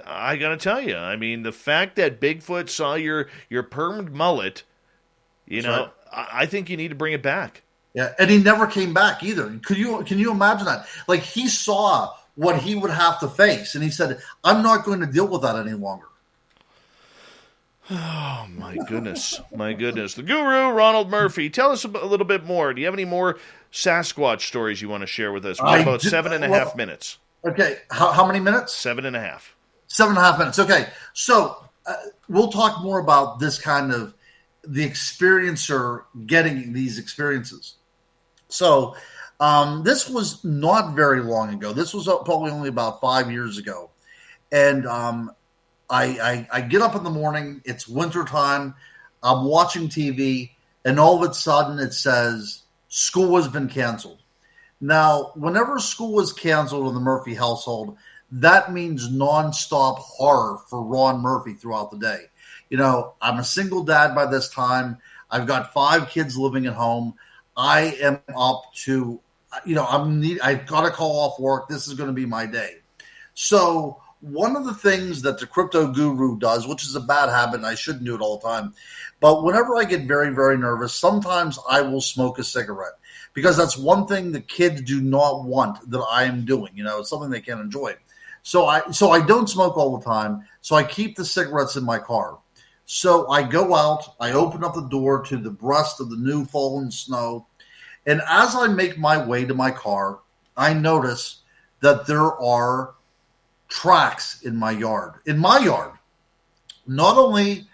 I got to tell you, I mean, the fact that Bigfoot saw your permed mullet, right. I think you need to bring it back. Yeah, and he never came back either. Can you imagine that? Like, he saw what he would have to face, and he said, "I'm not going to deal with that any longer." Oh, my goodness. My goodness. The guru, Ronald Murphy. Tell us a little bit more. Do you have any more Sasquatch stories you want to share with us? We have about 7.5 minutes. Okay. How many minutes? 7.5. 7.5 minutes. Okay. So we'll talk more about this kind of the experiencer getting these experiences. So this was not very long ago. This was probably only about 5 years ago. And I get up in the morning. It's wintertime. I'm watching TV, and all of a sudden it says school has been canceled. Now, whenever school is canceled in the Murphy household, that means nonstop horror for Ron Murphy throughout the day. I'm a single dad by this time. I've got 5 kids living at home. I am up to, I've got to call off work. This is going to be my day. So one of the things that the crypto guru does, which is a bad habit, and I shouldn't do it all the time, but whenever I get very, very nervous, sometimes I will smoke a cigarette because that's one thing the kids do not want that I am doing. It's something they can't enjoy. So I don't smoke all the time. So I keep the cigarettes in my car. So I go out, I open up the door to the breast of the new fallen snow. And as I make my way to my car, I notice that there are tracks in my yard. Not only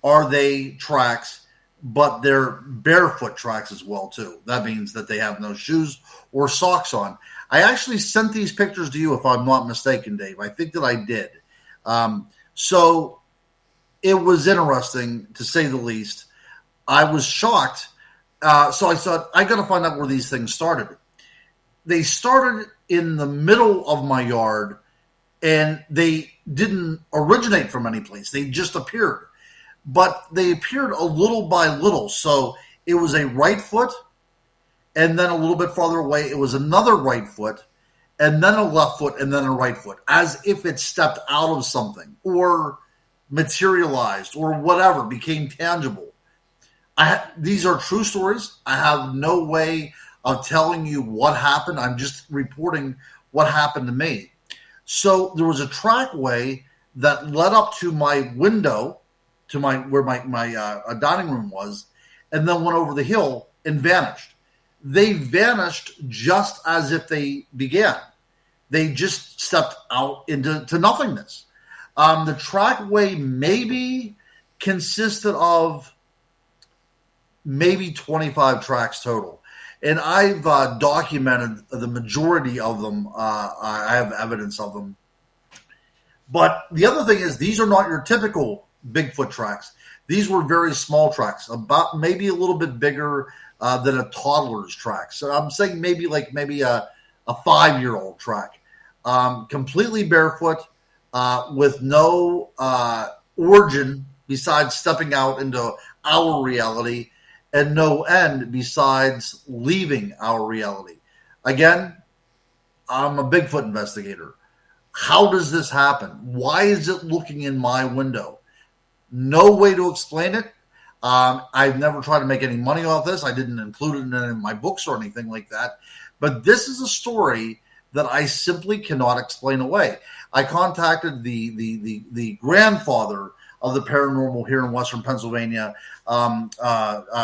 are they tracks, but they're barefoot tracks as well too. That means that they have no shoes or socks on. I actually sent these pictures to you, if I'm not mistaken, Dave. I think that I did. So it was interesting, to say the least. I was shocked. So I thought, I got to find out where these things started. They started in the middle of my yard, and they didn't originate from any place. They just appeared. But they appeared a little by little. So it was a right foot, and then a little bit farther away, it was another right foot, and then a left foot, and then a right foot, as if it stepped out of something or materialized or whatever, became tangible. These are true stories. I have no way of telling you what happened. I'm just reporting what happened to me. So there was a trackway that led up to my window, to where my dining room was, and then went over the hill and vanished. They vanished just as if they began. They just stepped out into nothingness. The trackway maybe consisted of maybe 25 tracks total. And I've documented the majority of them. I have evidence of them. But the other thing is, these are not your typical Bigfoot tracks. These were very small tracks, about maybe a little bit bigger than a toddler's track. So I'm saying maybe a 5-year-old track. Completely barefoot, with no origin besides stepping out into our reality, and no end besides leaving our reality. Again, I'm a Bigfoot investigator. How does this happen? Why is it looking in my window? No way to explain it. I've never tried to make any money off this. I didn't include it in any of my books or anything like that. But this is a story that I simply cannot explain away. I contacted the grandfather of the paranormal here in Western Pennsylvania,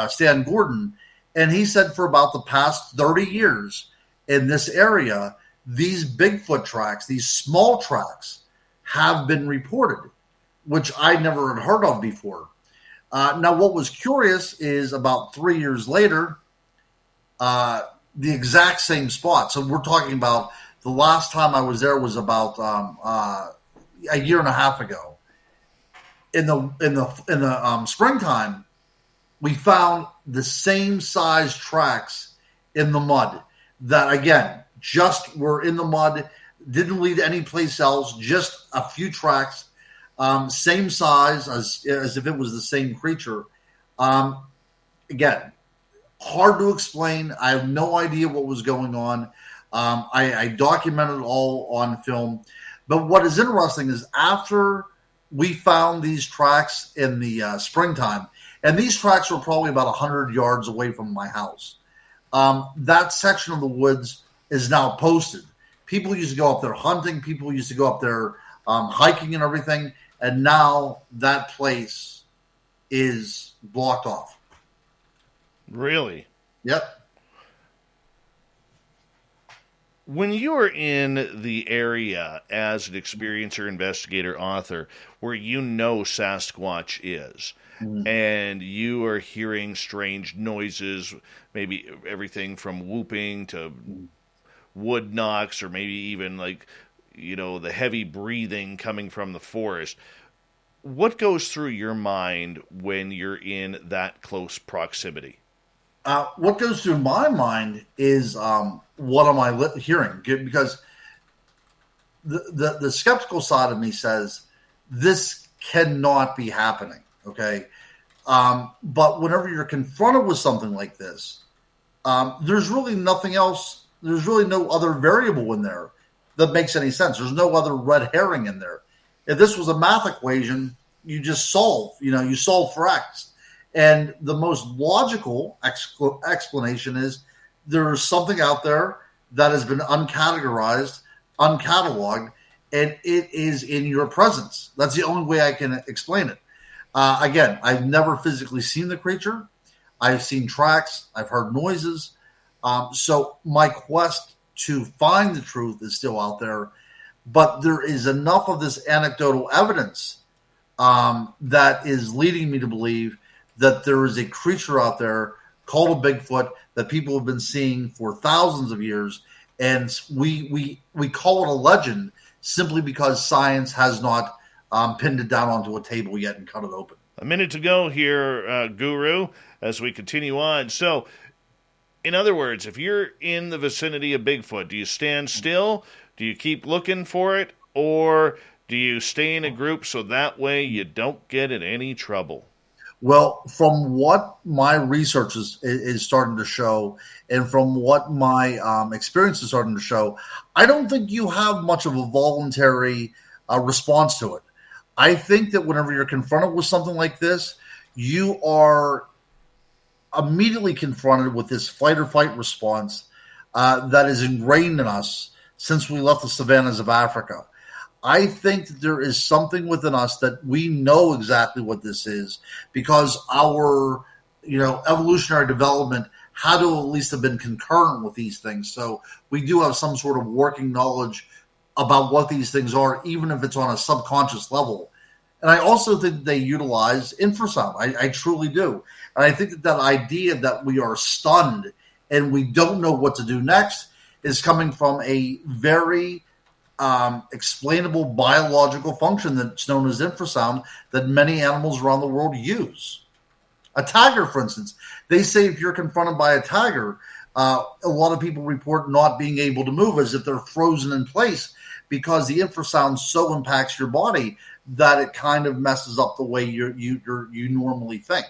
Stan Gordon, and he said for about the past 30 years in this area, these Bigfoot tracks, these small tracks, have been reported, which I never had heard of before. Now, what was curious is about 3 years later, the exact same spot. So we're talking about the last time I was there was about a year and a half ago. In the springtime, we found the same size tracks in the mud that, again, just were in the mud, didn't lead any place else, just a few tracks, same size as if it was the same creature. Again, hard to explain. I have no idea what was going on. I documented it all on film. But what is interesting is after we found these tracks in the springtime, and these tracks were probably about 100 yards away from my house, that section of the woods is now posted. People used to go up there hunting. People used to go up there hiking and everything. And now that place is blocked off. Really? Yep. When you are in the area as an experiencer, investigator, author, where you know Sasquatch is, and you are hearing strange noises, maybe everything from whooping to wood knocks, or maybe even the heavy breathing coming from the forest, what goes through your mind when you're in that close proximity? What goes through my mind is what am I hearing? Because the skeptical side of me says this cannot be happening. Okay, but whenever you're confronted with something like this, there's really nothing else. There's really no other variable in there that makes any sense. There's no other red herring in there. If this was a math equation, you just solve. You solve for X. And the most logical explanation is there's something out there that has been uncategorized, uncataloged, and it is in your presence. That's the only way I can explain it. Again, I've never physically seen the creature. I've seen tracks. I've heard noises. So my quest to find the truth is still out there. But there is enough of this anecdotal evidence that is leading me to believe that there is a creature out there called a Bigfoot that people have been seeing for thousands of years, and we call it a legend simply because science has not pinned it down onto a table yet and cut it open. A minute to go here, Guru, as we continue on. So, in other words, if you're in the vicinity of Bigfoot, do you stand still? Do you keep looking for it? Or do you stay in a group so that way you don't get in any trouble? Well, from what my research is starting to show, and from what my experience is starting to show, I don't think you have much of a voluntary response to it. I think that whenever you're confronted with something like this, you are immediately confronted with this fight or flight response that is ingrained in us since we left the savannas of Africa. I think that there is something within us that we know exactly what this is because our, evolutionary development had to at least have been concurrent with these things. So we do have some sort of working knowledge about what these things are, even if it's on a subconscious level. And I also think that they utilize infrasound. I truly do. And I think that idea that we are stunned and we don't know what to do next is coming from a very explainable biological function that's known as infrasound that many animals around the world use. A tiger, for instance, they say if you're confronted by a tiger, a lot of people report not being able to move as if they're frozen in place because the infrasound so impacts your body that it kind of messes up the way you normally think.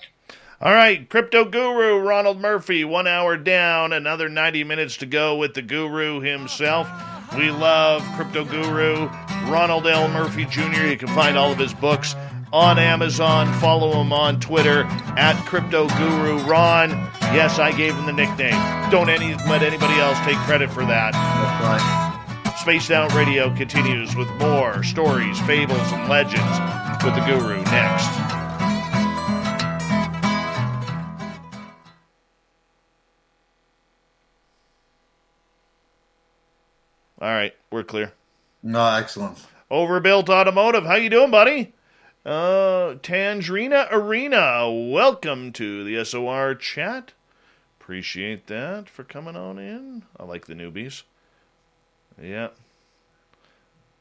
All right, Crypto Guru Ronald Murphy, 1 hour down, another 90 minutes to go with the Guru himself. We love Crypto Guru Ronald L. Murphy Jr. You can find all of his books on Amazon. Follow him on Twitter at Crypto Guru Ron. Yes, I gave him the nickname. Don't let anybody else take credit for that. That's right. Spaced Out Radio continues with more stories, fables, and legends with the Guru next. All right, we're clear. No, excellent. Overbuilt Automotive, how you doing, buddy? Tangerina Arena, welcome to the SOR chat. Appreciate that for coming on in. I like the newbies. Yeah.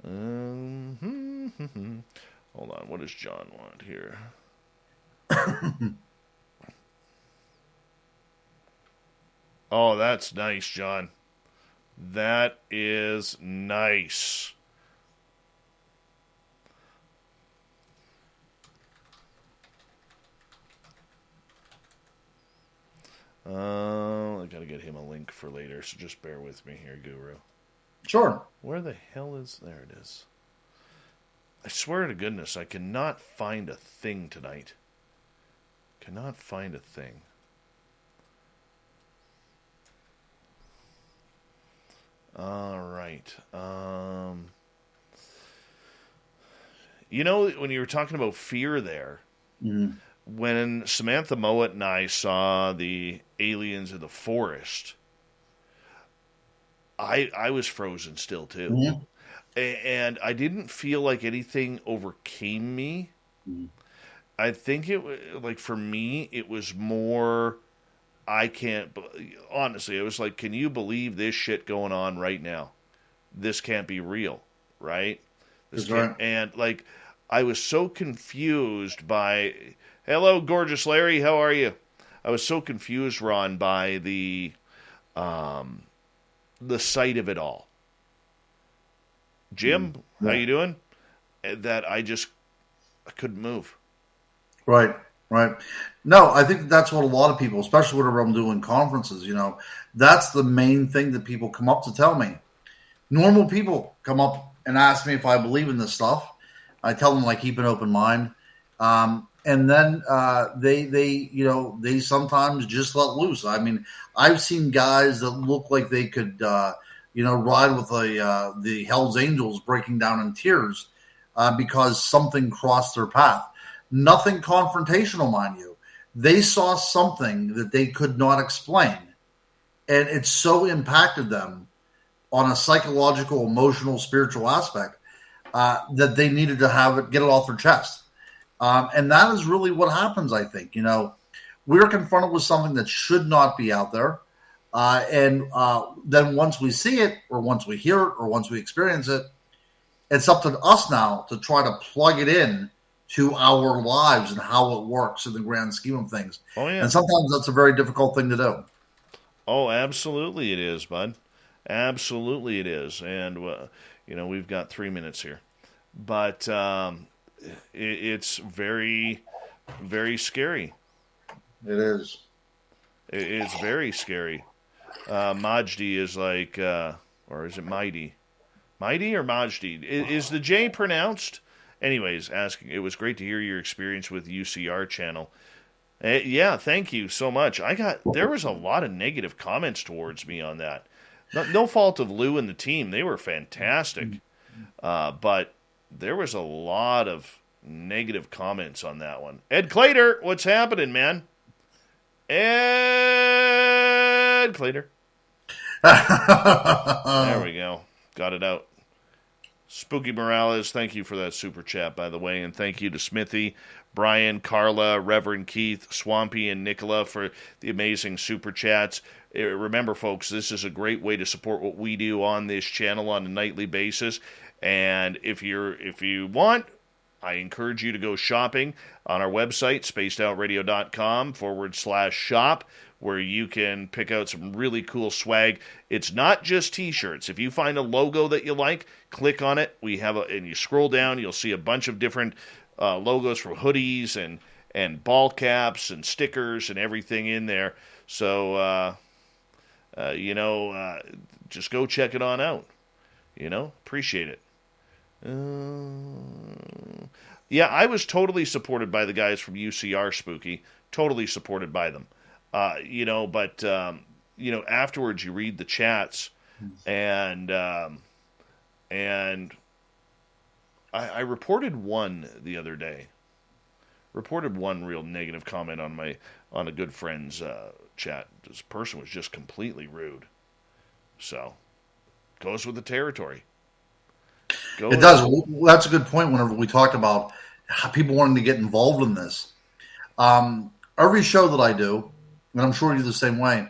Hold on, what does John want here? Oh, that's nice, John. That is nice. I gotta get him a link for later, so just bear with me here, Guru. Sure. Where the hell is... There it is. I swear to goodness, I cannot find a thing tonight. Cannot find a thing. All right. You know, when you were talking about fear there, when Samantha Mowat and I saw the aliens in the forest, I was frozen still, too. Mm-hmm. And I didn't feel like anything overcame me. I think for me, it was more... honestly, it was like, can you believe this shit going on right now? This can't be real, right? Right. And I was so confused by, hello, gorgeous Larry, how are you? I was so confused, Ron, by the sight of it all. Jim, how you doing? That I couldn't move. Right. No, I think that's what a lot of people, especially whenever I'm doing conferences, that's the main thing that people come up to tell me. Normal people come up and ask me if I believe in this stuff. I tell them I keep an open mind. And then they sometimes just let loose. I mean, I've seen guys that look like they could, ride with the Hell's Angels breaking down in tears because something crossed their path. Nothing confrontational, mind you. They saw something that they could not explain, and it so impacted them on a psychological, emotional, spiritual aspect that they needed to get it off their chest. And that is really what happens, I think. We're confronted with something that should not be out there. And then once we see it, or once we hear it, or once we experience it, it's up to us now to try to plug it in to our lives and how it works in the grand scheme of things. Oh, yeah. And sometimes that's a very difficult thing to do. Oh, absolutely it is, bud. Absolutely it is. And, we've got 3 minutes here. But it's very, very scary. It is. It's very scary. Majdi is like, or is it Mighty? Mighty or Majdi? Is the J pronounced? Anyways, asking, it was great to hear your experience with UCR channel. Yeah, thank you so much. There was a lot of negative comments towards me on that. No fault of Lou and the team. They were fantastic. But there was a lot of negative comments on that one. Ed Clater, what's happening, man? Ed Clater. There we go. Got it out. Spooky Morales, thank you for that super chat, by the way, and thank you to Smithy, Brian, Carla, Reverend Keith, Swampy, and Nicola for the amazing super chats. Remember, folks, this is a great way to support what we do on this channel on a nightly basis, and if you want, I encourage you to go shopping on our website, spacedoutradio.com/shop, where you can pick out some really cool swag. It's not just t-shirts. If you find a logo that you like, click on it. And you scroll down, you'll see a bunch of different logos for hoodies and ball caps and stickers and everything in there. So, just go check it on out. Appreciate it. Yeah, I was totally supported by the guys from UCR Spooky. Totally supported by them. But afterwards you read the chats, and I reported one the other day. Reported one real negative comment on a good friend's chat. This person was just completely rude. So, goes with the territory. It does. Well, that's a good point. Whenever we talked about people wanting to get involved in this, every show that I do, and I'm sure you're the same way,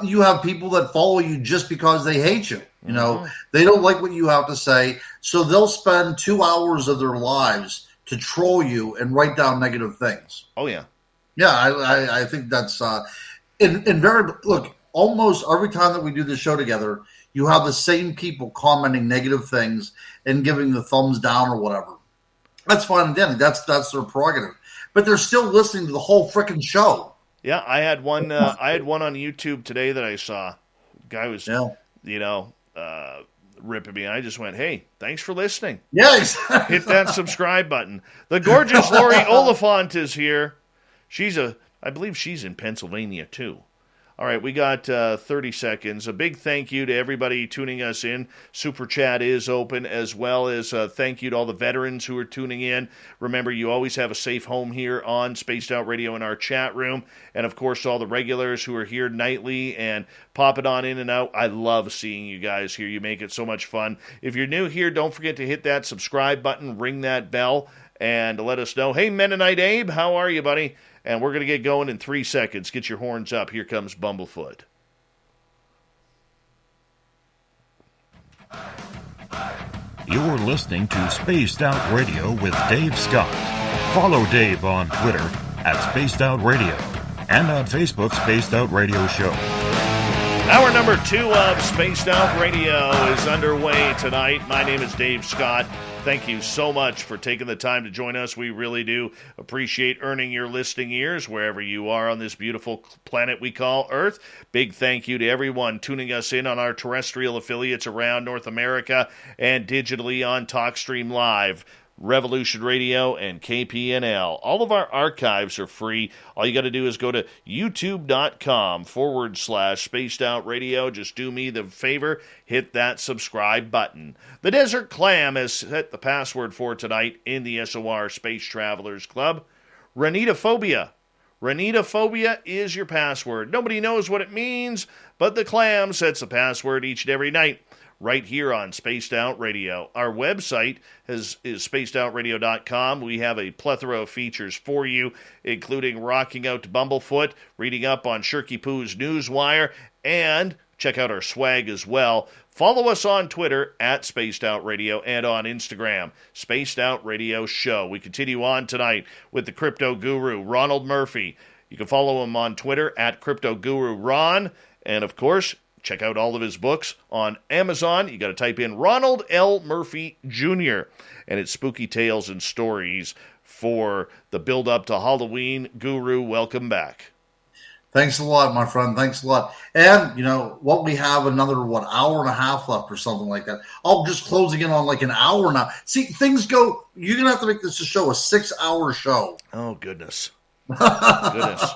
you have people that follow you just because they hate you. They don't like what you have to say, so they'll spend 2 hours of their lives to troll you and write down negative things. Oh yeah, yeah. I think that's look. Almost every time that we do this show together, you have the same people commenting negative things and giving the thumbs down or whatever. That's fine and dandy. That's their prerogative. But they're still listening to the whole freaking show. Yeah, I had one. I had one on YouTube today that I saw. Guy was, ripping me. I just went, "Hey, thanks for listening." Yeah, exactly. Hit that subscribe button. The gorgeous Lori Oliphant is here. I believe she's in Pennsylvania too. All right, we got 30 seconds. A big thank you to everybody tuning us in. Super Chat is open, as well as thank you to all the veterans who are tuning in. Remember, you always have a safe home here on Spaced Out Radio in our chat room. And, of course, all the regulars who are here nightly and popping on in and out. I love seeing you guys here. You make it so much fun. If you're new here, don't forget to hit that subscribe button, ring that bell, and let us know. Hey, Mennonite Abe, how are you, buddy? And we're going to get going in 3 seconds. Get your horns up. Here comes Bumblefoot. You're listening to Spaced Out Radio with Dave Scott. Follow Dave on Twitter at Spaced Out Radio and on Facebook, Spaced Out Radio Show. Hour number 2 of Spaced Out Radio is underway tonight. My name is Dave Scott. Thank you so much for taking the time to join us. We really do appreciate earning your listening ears wherever you are on this beautiful planet we call Earth. Big thank you to everyone tuning us in on our terrestrial affiliates around North America and digitally on TalkStream Live, Revolution Radio, and KPNL. All of our archives are free. All you got to do is go to youtube.com/Spaced Out Radio. Just do me the favor, hit that subscribe button. The Desert Clam has set the password for tonight in the SOR Space Travelers Club. Ranitophobia. Ranitophobia is your password. Nobody knows what it means, but the Clam sets the password each and every night, right here on Spaced Out Radio. Our website is spacedoutradio.com. We have a plethora of features for you, including rocking out to Bumblefoot, reading up on Shirky Poo's Newswire, and check out our swag as well. Follow us on Twitter at Spaced Out Radio and on Instagram, Spaced Out Radio Show. We continue on tonight with the crypto guru, Ronald Murphy. You can follow him on Twitter at Crypto Guru Ron, and of course, check out all of his books on Amazon. You got to type in Ronald L. Murphy Jr., and it's spooky tales and stories for the build-up to Halloween. Guru, welcome back. Thanks a lot, my friend. Thanks a lot. And, what we have another, hour and a half left or something like that. I'm just closing in on like an hour now. See, things go, you're going to have to make this a 6-hour show. Oh, goodness. Goodness.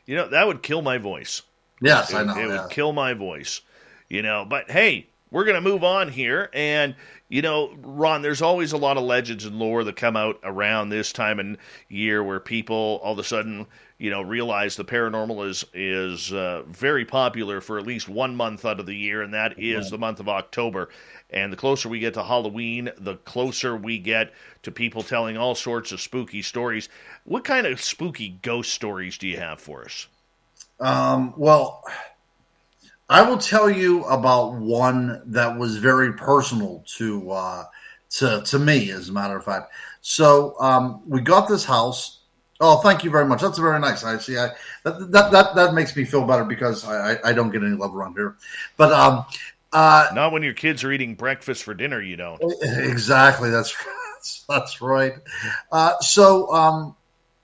That would kill my voice. Yes, I know. It would kill my voice, But hey, we're going to move on here. And, Ron, there's always a lot of legends and lore that come out around this time of year where people all of a sudden, realize the paranormal is very popular for at least 1 month out of the year, and that is the month of October. And the closer we get to Halloween, the closer we get to people telling all sorts of spooky stories. What kind of spooky ghost stories do you have for us? Well, I will tell you about one that was very personal to me, as a matter of fact. So, we got this house. Oh, thank you very much. That's very nice. I see. That makes me feel better because I don't get any love around here. But, not when your kids are eating breakfast for dinner, you don't. Exactly. That's right. So,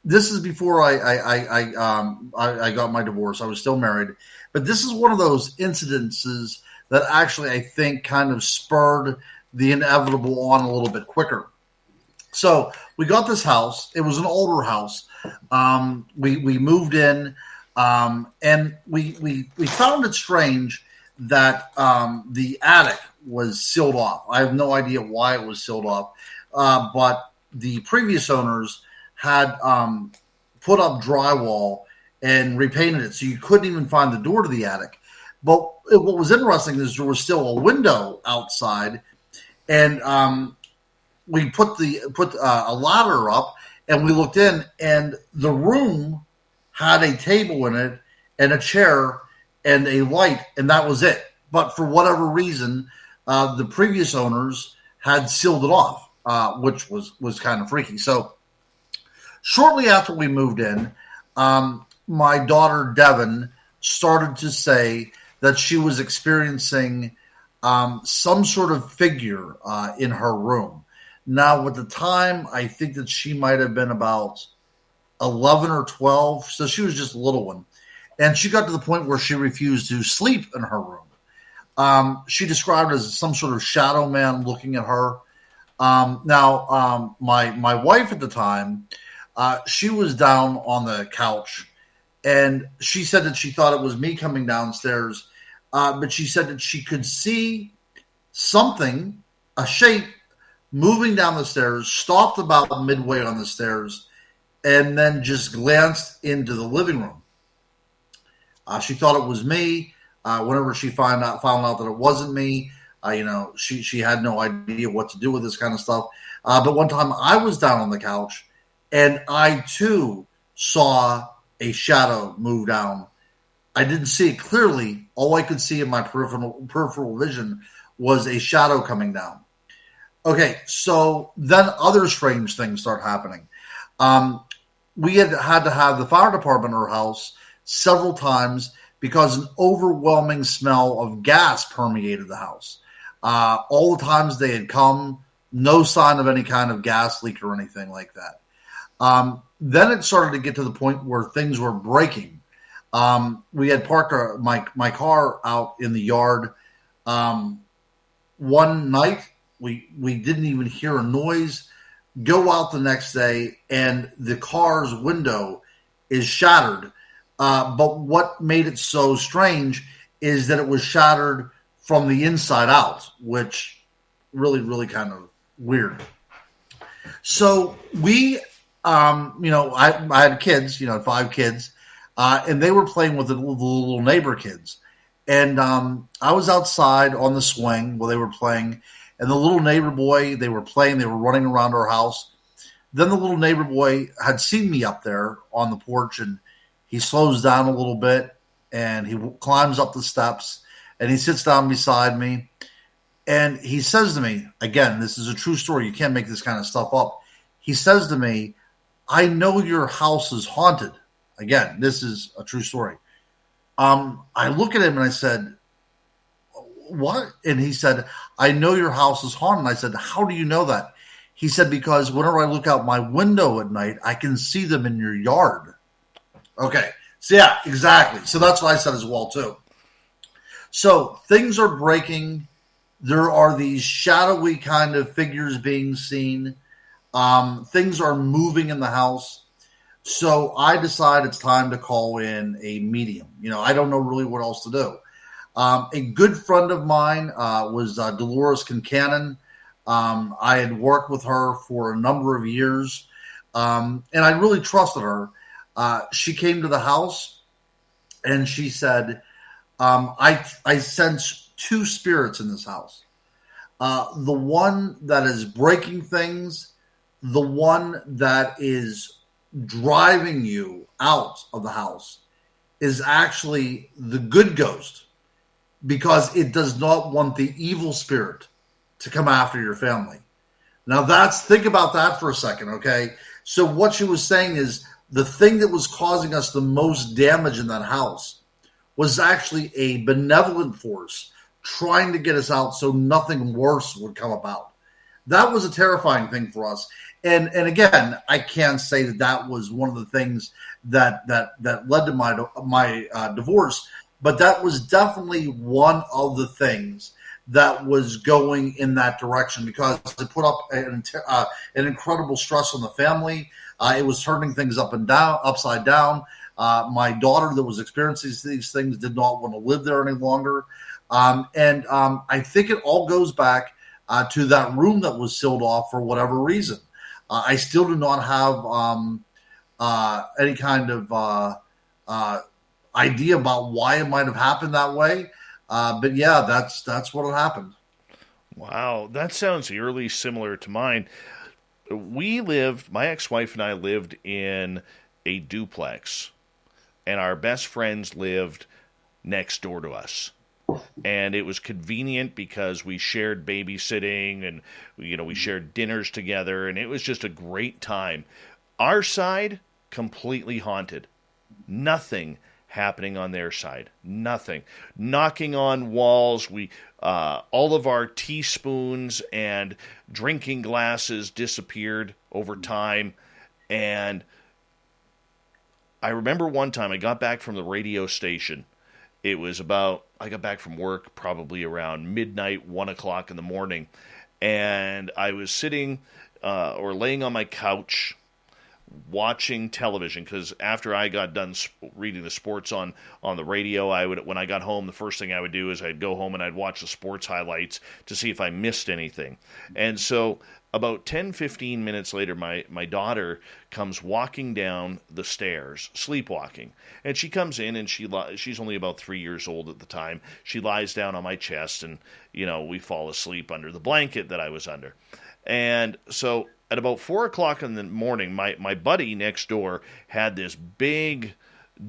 this is before I got my divorce. I was still married, but this is one of those incidences that actually I think kind of spurred the inevitable on a little bit quicker. So we got this house. It was an older house. We moved in, and we found it strange that the attic was sealed off. I have no idea why it was sealed off, but the previous owners had put up drywall and repainted it, so you couldn't even find the door to the attic. But what was interesting is there was still a window outside, and we put a ladder up, and we looked in, and the room had a table in it and a chair and a light, and that was it. But for whatever reason, the previous owners had sealed it off, which was kind of freaky. So shortly after we moved in, my daughter Devin started to say that she was experiencing some sort of figure in her room. Now, at the time, I think that she might have been about 11 or 12, so she was just a little one. And she got to the point where she refused to sleep in her room. She described it as some sort of shadow man looking at her. My wife at the time, she was down on the couch, and she said that she thought it was me coming downstairs, but she said that she could see something, a shape, moving down the stairs, stopped about midway on the stairs, and then just glanced into the living room. She thought it was me. Whenever she found out that it wasn't me, she had no idea what to do with this kind of stuff. But one time I was down on the couch, and I too saw a shadow move down. I didn't see it clearly. All I could see in my peripheral vision was a shadow coming down. Okay, so then other strange things start happening. We had to have the fire department in our house several times because an overwhelming smell of gas permeated the house. All the times they had come, no sign of any kind of gas leak or anything like that. Then it started to get to the point where things were breaking. We had parked my car out in the yard. One night, we didn't even hear a noise. Go out the next day, and the car's window is shattered. But what made it so strange is that it was shattered from the inside out, which really, really kind of weird. So we, I had kids, 5 kids, and they were playing with the little neighbor kids. And I was outside on the swing while they were playing, and the little neighbor boy, they were running around our house. Then the little neighbor boy had seen me up there on the porch, and he slows down a little bit, and he climbs up the steps, and he sits down beside me, and he says to me, again, this is a true story. You can't make this kind of stuff up. He says to me, "I know your house is haunted." Again, this is a true story. I look at him and I said, "What?" And he said, "I know your house is haunted." And I said, "How do you know that?" He said, "Because whenever I look out my window at night, I can see them in your yard." Okay. So yeah, exactly. So that's what I said as well too. So things are breaking. There are these shadowy kind of figures being seen. Things are moving in the house. So I decide it's time to call in a medium. I don't know really what else to do. A good friend of mine was Dolores Kincannon. I had worked with her for a number of years, and I really trusted her. She came to the house, and she said, I sense 2 spirits in this house. The one that is breaking things, the one that is driving you out of the house is actually the good ghost, because it does not want the evil spirit to come after your family. Now think about that for a second, okay? So what she was saying is the thing that was causing us the most damage in that house was actually a benevolent force trying to get us out so nothing worse would come about. That was a terrifying thing for us. And again, I can say that was one of the things that led to my divorce. But that was definitely one of the things that was going in that direction, because it put up an incredible stress on the family. It was turning things upside down. My daughter that was experiencing these things did not want to live there any longer. I think it all goes back to that room that was sealed off for whatever reason. I still do not have any kind of idea about why it might have happened that way. But yeah, that's what happened. Wow, that sounds eerily similar to mine. My ex-wife and I lived in a duplex, and our best friends lived next door to us. And it was convenient because we shared babysitting, and we shared dinners together, and it was just a great time. Our side, completely haunted. Nothing happening on their side. Nothing. Knocking on walls. All of our teaspoons and drinking glasses disappeared over time. And I remember one time I got back from the radio station. I got back from work probably around midnight, 1 o'clock in the morning. And I was sitting or laying on my couch watching television, because after I got done reading the sports on the radio, when I got home, the first thing I would do is I'd go home and I'd watch the sports highlights to see if I missed anything. And so about 10-15 minutes later, my daughter comes walking down the stairs, sleepwalking. And she comes in, and she's only about 3 years old at the time. She lies down on my chest, and we fall asleep under the blanket that I was under. And so at about 4 o'clock in the morning, my buddy next door had this big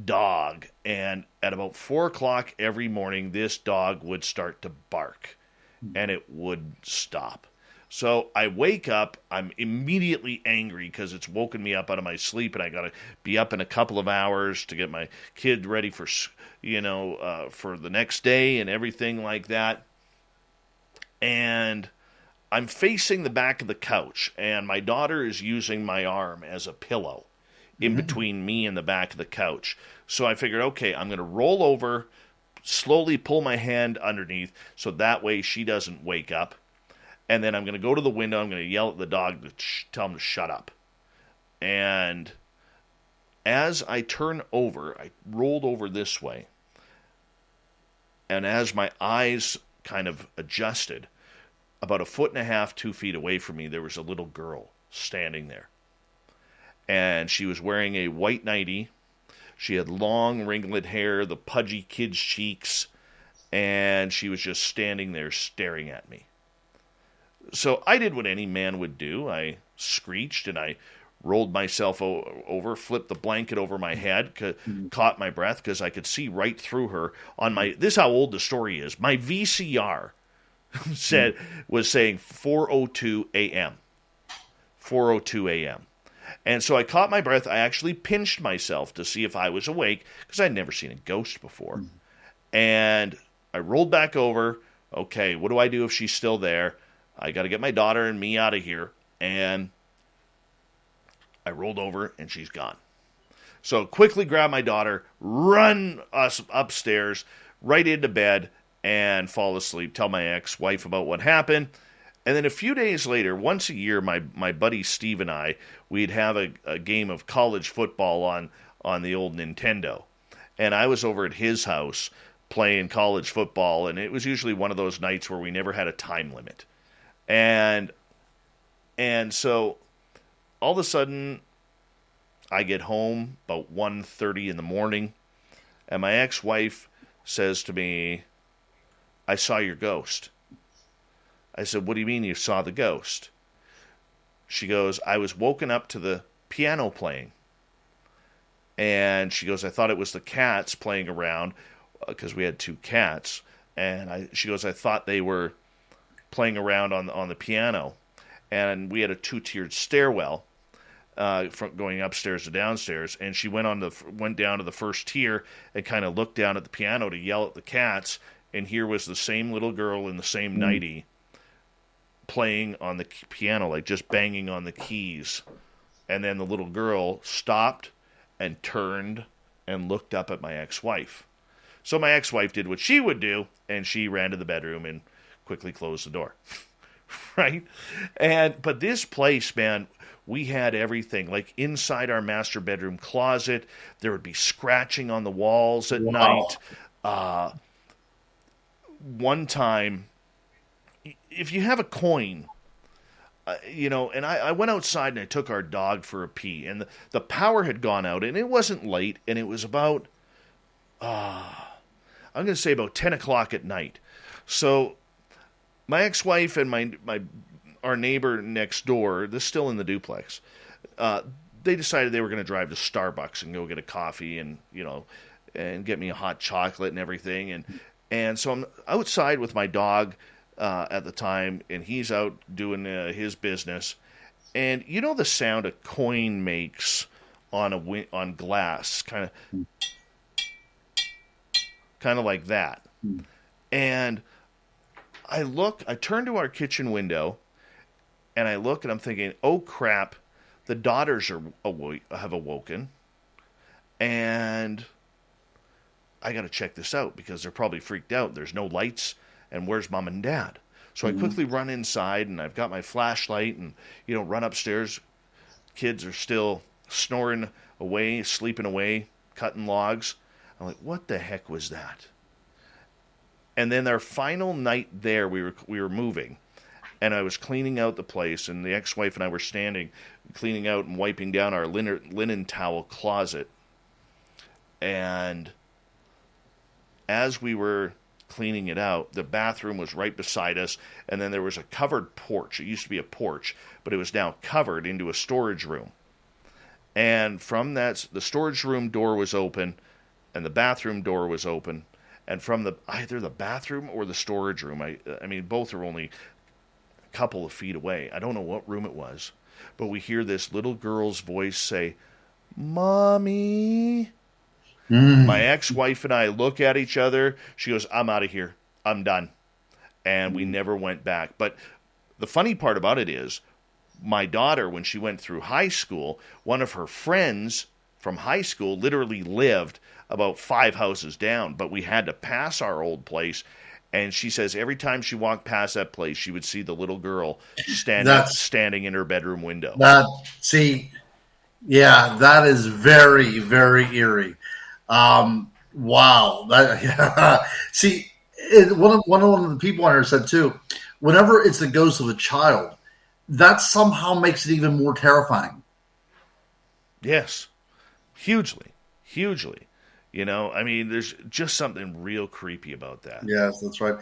dog, and at about 4 o'clock every morning, this dog would start to bark, and it would stop. So I wake up, I'm immediately angry because it's woken me up out of my sleep, and I got to be up in a couple of hours to get my kid ready for the next day and everything like that. And I'm facing the back of the couch, and my daughter is using my arm as a pillow in between me and the back of the couch. So I figured, okay, I'm going to roll over, slowly pull my hand underneath so that way she doesn't wake up. And then I'm going to go to the window, I'm going to yell at the dog to tell him to shut up. And as I turn over, I rolled over this way. And as my eyes kind of adjusted, about 1.5 feet, 2 feet away from me, there was a little girl standing there. And she was wearing a white nightie. She had long ringlet hair, the pudgy kid's cheeks, and she was just standing there staring at me. So I did what any man would do. I screeched, and I rolled myself over, flipped the blanket over my head, caught my breath because I could see right through her. This is how old the story is. My VCR was saying 4:02 a.m. 4:02 a.m. And so I caught my breath. I actually pinched myself to see if I was awake, because I'd never seen a ghost before. And I rolled back over. Okay, what do I do if she's still there? I got to get my daughter and me out of here. And I rolled over, and she's gone. So quickly grab my daughter, run us upstairs, right into bed, and fall asleep, tell my ex-wife about what happened. And then a few days later, once a year, my buddy Steve and I, we'd have a game of college football on the old Nintendo. And I was over at his house playing college football, and it was usually one of those nights where we never had a time limit. And so all of a sudden, I get home about 1:30 in the morning, and my ex-wife says to me, "I saw your ghost." I said, "What do you mean you saw the ghost?" She goes, "I was woken up to the piano playing." And she goes, "I thought it was the cats playing around," because we had 2 cats. And she goes, "I thought they were playing around on the piano." And we had a 2-tiered stairwell from going upstairs to downstairs. And she went down to the first tier and kind of looked down at the piano to yell at the cats. And here was the same little girl in the same nightie playing on the piano, like just banging on the keys. And then the little girl stopped and turned and looked up at my ex-wife. So my ex-wife did what she would do, and she ran to the bedroom and quickly closed the door. Right? But this place, man, we had everything. Like inside our master bedroom closet, there would be scratching on the walls at night. One time, if you have a coin, and I went outside and I took our dog for a pee, and the power had gone out, and it wasn't late, and it was about, I'm going to say about 10 o'clock at night. So my ex-wife and our neighbor next door, this is still in the duplex, they decided they were going to drive to Starbucks and go get a coffee and get me a hot chocolate and everything. And so I'm outside with my dog at the time, and he's out doing his business. And you know the sound a coin makes on glass, kind of like that. And I turn to our kitchen window, and I look, and I'm thinking, oh crap, the daughters have awoken, and I got to check this out because they're probably freaked out. There's no lights, and where's mom and dad? So I quickly run inside, and I've got my flashlight, and run upstairs. Kids are still snoring away, sleeping away, cutting logs. I'm like, what the heck was that? And then our final night there, we were moving, and I was cleaning out the place, and the ex-wife and I were standing, cleaning out and wiping down our linen towel closet. And as we were cleaning it out, the bathroom was right beside us, and then there was a covered porch. It used to be a porch, but it was now covered into a storage room. And from that, the storage room door was open, and the bathroom door was open. And from either the bathroom or the storage room, I mean, both are only a couple of feet away. I don't know what room it was, but we hear this little girl's voice say, "Mommy." My ex-wife and I look at each other. She goes, "I'm out of here. I'm done." And we never went back. But the funny part about it is, my daughter, when she went through high school, one of her friends from high school literally lived about 5 houses down, but we had to pass our old place. And she says every time she walked past that place, she would see the little girl standing in her bedroom window. That is very, very eerie. Wow. See, one of the people on here said too, whenever it's the ghost of a child, that somehow makes it even more terrifying. Yes, hugely. I mean, there's just something real creepy about that. Yes, that's right.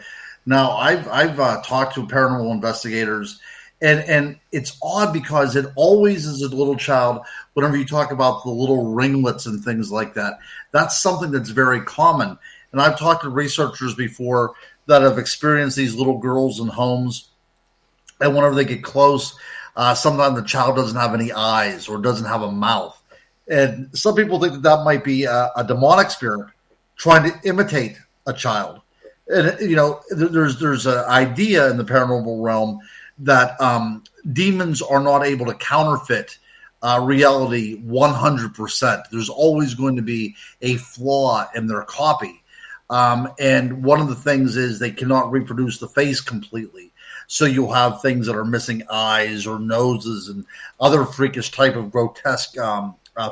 Now, I've talked to paranormal investigators, and it's odd because it always is a little child. Whenever you talk about the little ringlets and things like that, that's something that's very common. And I've talked to researchers before that have experienced these little girls in homes, and whenever they get close, sometimes the child doesn't have any eyes or doesn't have a mouth. And some people think that might be a demonic spirit trying to imitate a child. And, there's an idea in the paranormal realm that demons are not able to counterfeit reality 100%. There's always going to be a flaw in their copy. And one of the things is they cannot reproduce the face completely. So you'll have things that are missing eyes or noses and other freakish type of grotesque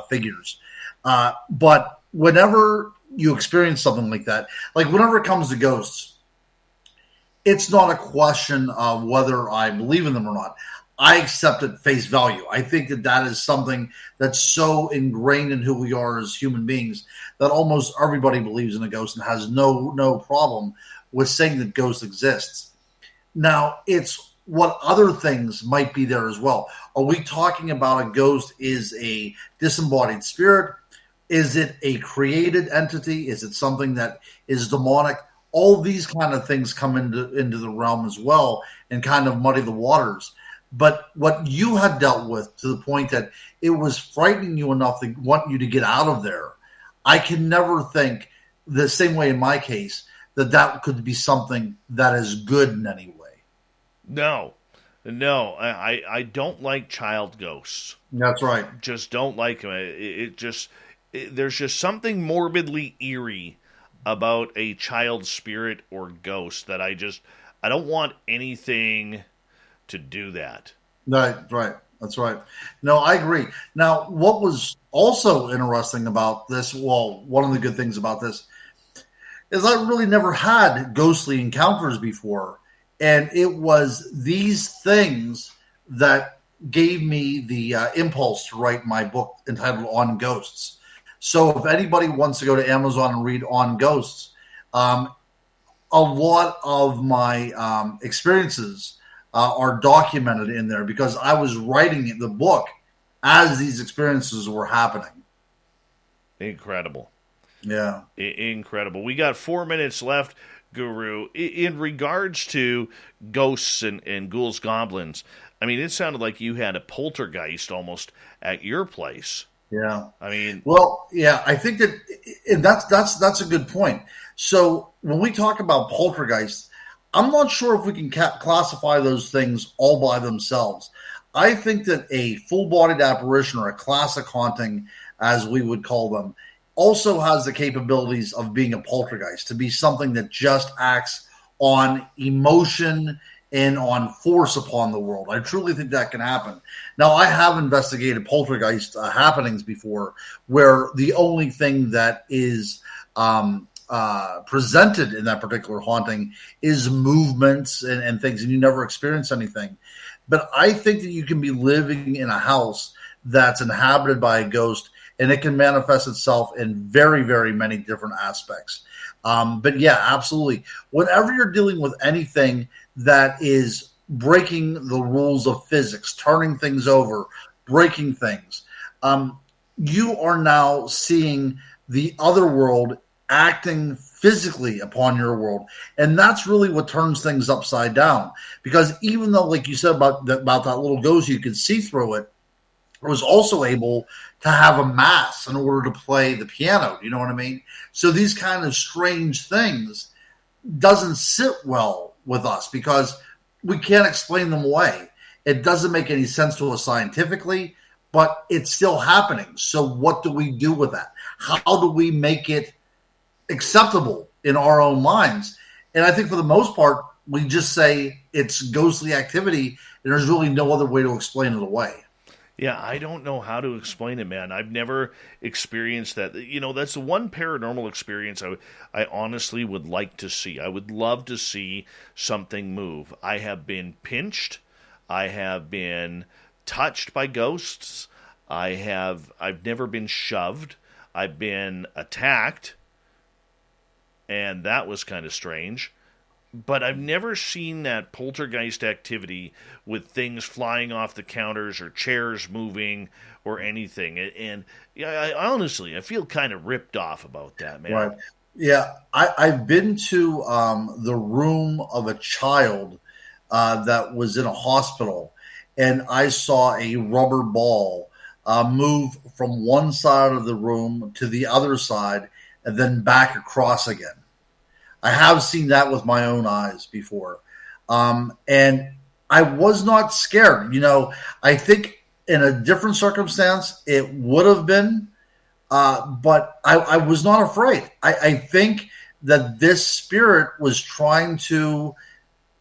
figures. But whenever you experience something like that, like whenever it comes to ghosts, it's not a question of whether I believe in them or not. I accept it face value. I think that is something that's so ingrained in who we are as human beings that almost everybody believes in a ghost and has no problem with saying that ghosts exists. Now, it's what other things might be there as well. Are we talking about a ghost is a disembodied spirit? Is it a created entity? Is it something that is demonic? All these kind of things come into the realm as well and kind of muddy the waters. But what you had dealt with to the point that it was frightening you enough to want you to get out of there, I can never think the same way in my case that could be something that is good in any way. No, No, I don't like child ghosts. That's right. Just don't like them. There's just something morbidly eerie about a child spirit or ghost that I don't want anything to do that. Right. That's right. No, I agree. Now, what was also interesting about this, well, one of the good things about this is I really never had ghostly encounters before. And it was these things that gave me the impulse to write my book entitled On Ghosts. So if anybody wants to go to Amazon and read On Ghosts, a lot of my experiences are documented in there because I was writing the book as these experiences were happening. Incredible. Yeah. Incredible. We got 4 minutes left, Guru. In regards to ghosts and ghouls, goblins, I mean, it sounded like you had a poltergeist almost at your place. Yeah. I mean, well, yeah, I think that, and that's a good point. So when we talk about poltergeists, I'm not sure if we can classify those things all by themselves. I think that a full-bodied apparition or a classic haunting, as we would call them, also has the capabilities of being a poltergeist, to be something that just acts on emotion and on force upon the world. I truly think that can happen. Now, I have investigated poltergeist happenings before where the only thing that is presented in that particular haunting is movements and things, and you never experience anything. But I think that you can be living in a house that's inhabited by a ghost, and it can manifest itself in very, very many different aspects. But yeah, absolutely. Whenever you're dealing with anything that is breaking the rules of physics, turning things over, breaking things, you are now seeing the other world acting physically upon your world. And that's really what turns things upside down. Because even though, like you said about that little ghost, you could see through it, it was also able to have a mass in order to play the piano. You know what I mean? So these kind of strange things doesn't sit well with us because we can't explain them away. It doesn't make any sense to us scientifically, but it's still happening. So what do we do with that? How do we make it acceptable in our own minds? And I think for the most part, we just say it's ghostly activity, and there's really no other way to explain it away. Yeah, I don't know how to explain it, man. I've never experienced that. You know, that's the one paranormal experience I honestly would like to see. I would love to see something move. I have been pinched. I have been touched by ghosts. I've never been shoved. I've been attacked, and that was kind of strange. But I've never seen that poltergeist activity with things flying off the counters or chairs moving or anything. And yeah, I feel kind of ripped off about that, man. Right. Yeah, I've been to the room of a child that was in a hospital, and I saw a rubber ball move from one side of the room to the other side and then back across again. I have seen that with my own eyes before. And I was not scared. You know, I think in a different circumstance, it would have been, but I was not afraid. I think that this spirit was trying to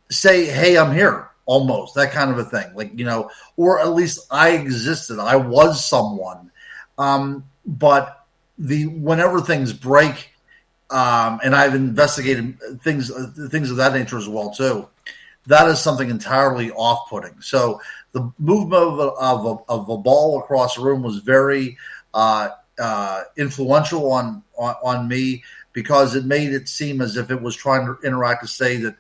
say, hey, I'm here, almost, that kind of a thing. Like, you know, or at least I existed. I was someone. But whenever things break, and I've investigated things of that nature as well too, that is something entirely off-putting. So the movement of a ball across the room was very influential on me because it made it seem as if it was trying to interact to say that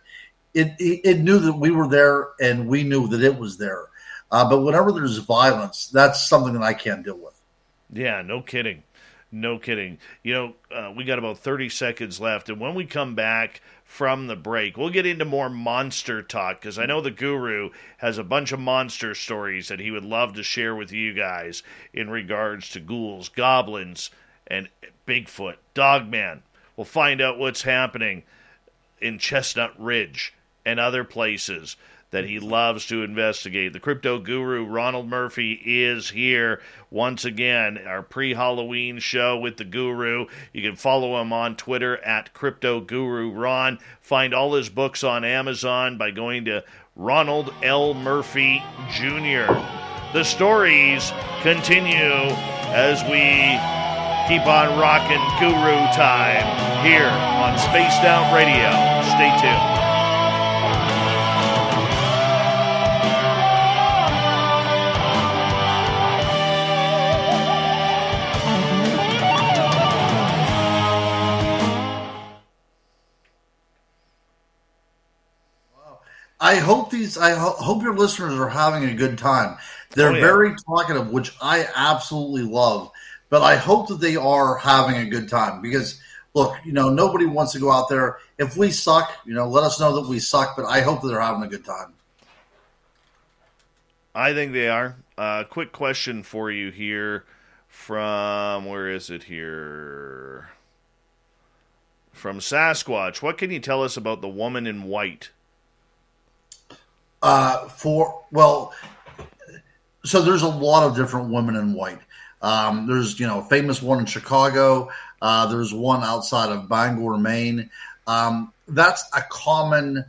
it knew that we were there and we knew that it was there. But whenever there's violence, that's something that I can't deal with. Yeah, no kidding. No kidding. You know, we got about 30 seconds left, and when we come back from the break, we'll get into more monster talk, because I know the Guru has a bunch of monster stories that he would love to share with you guys in regards to ghouls, goblins, and Bigfoot, Dogman. We'll find out what's happening in Chestnut Ridge and other places that he loves to investigate. The crypto guru, Ronald Murphy, is here once again. Our pre-Halloween show with the guru. You can follow him on Twitter at Crypto Guru Ron. Find all his books on Amazon by going to Ronald L. Murphy Jr. The stories continue as we keep on rocking Guru time here on Spaced Out Radio. Stay tuned. I hope your listeners are having a good time. They're very talkative, which I absolutely love. But I hope that they are having a good time because, look, nobody wants to go out there. If we suck, let us know that we suck. But I hope that they're having a good time. I think they are. Quick question for you here from, where is it here? From Sasquatch. What can you tell us about the woman in white? So there's a lot of different women in white. There's, a famous one in Chicago. There's one outside of Bangor, Maine. That's a common,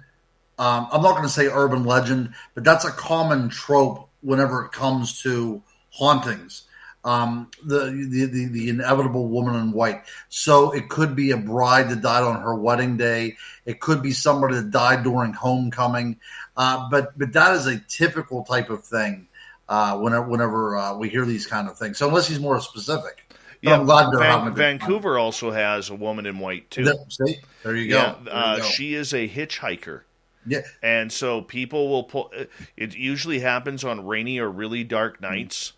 I'm not going to say urban legend, but that's a common trope whenever it comes to hauntings. The inevitable woman in white. So it could be a bride that died on her wedding day. It could be somebody that died during homecoming. But that is a typical type of thing. Whenever we hear these kind of things. So unless he's more specific. Yeah, I'm glad Vancouver also has a woman in white, too. See? There you go. Yeah, she is a hitchhiker. Yeah. And so people will pull. It usually happens on rainy or really dark nights.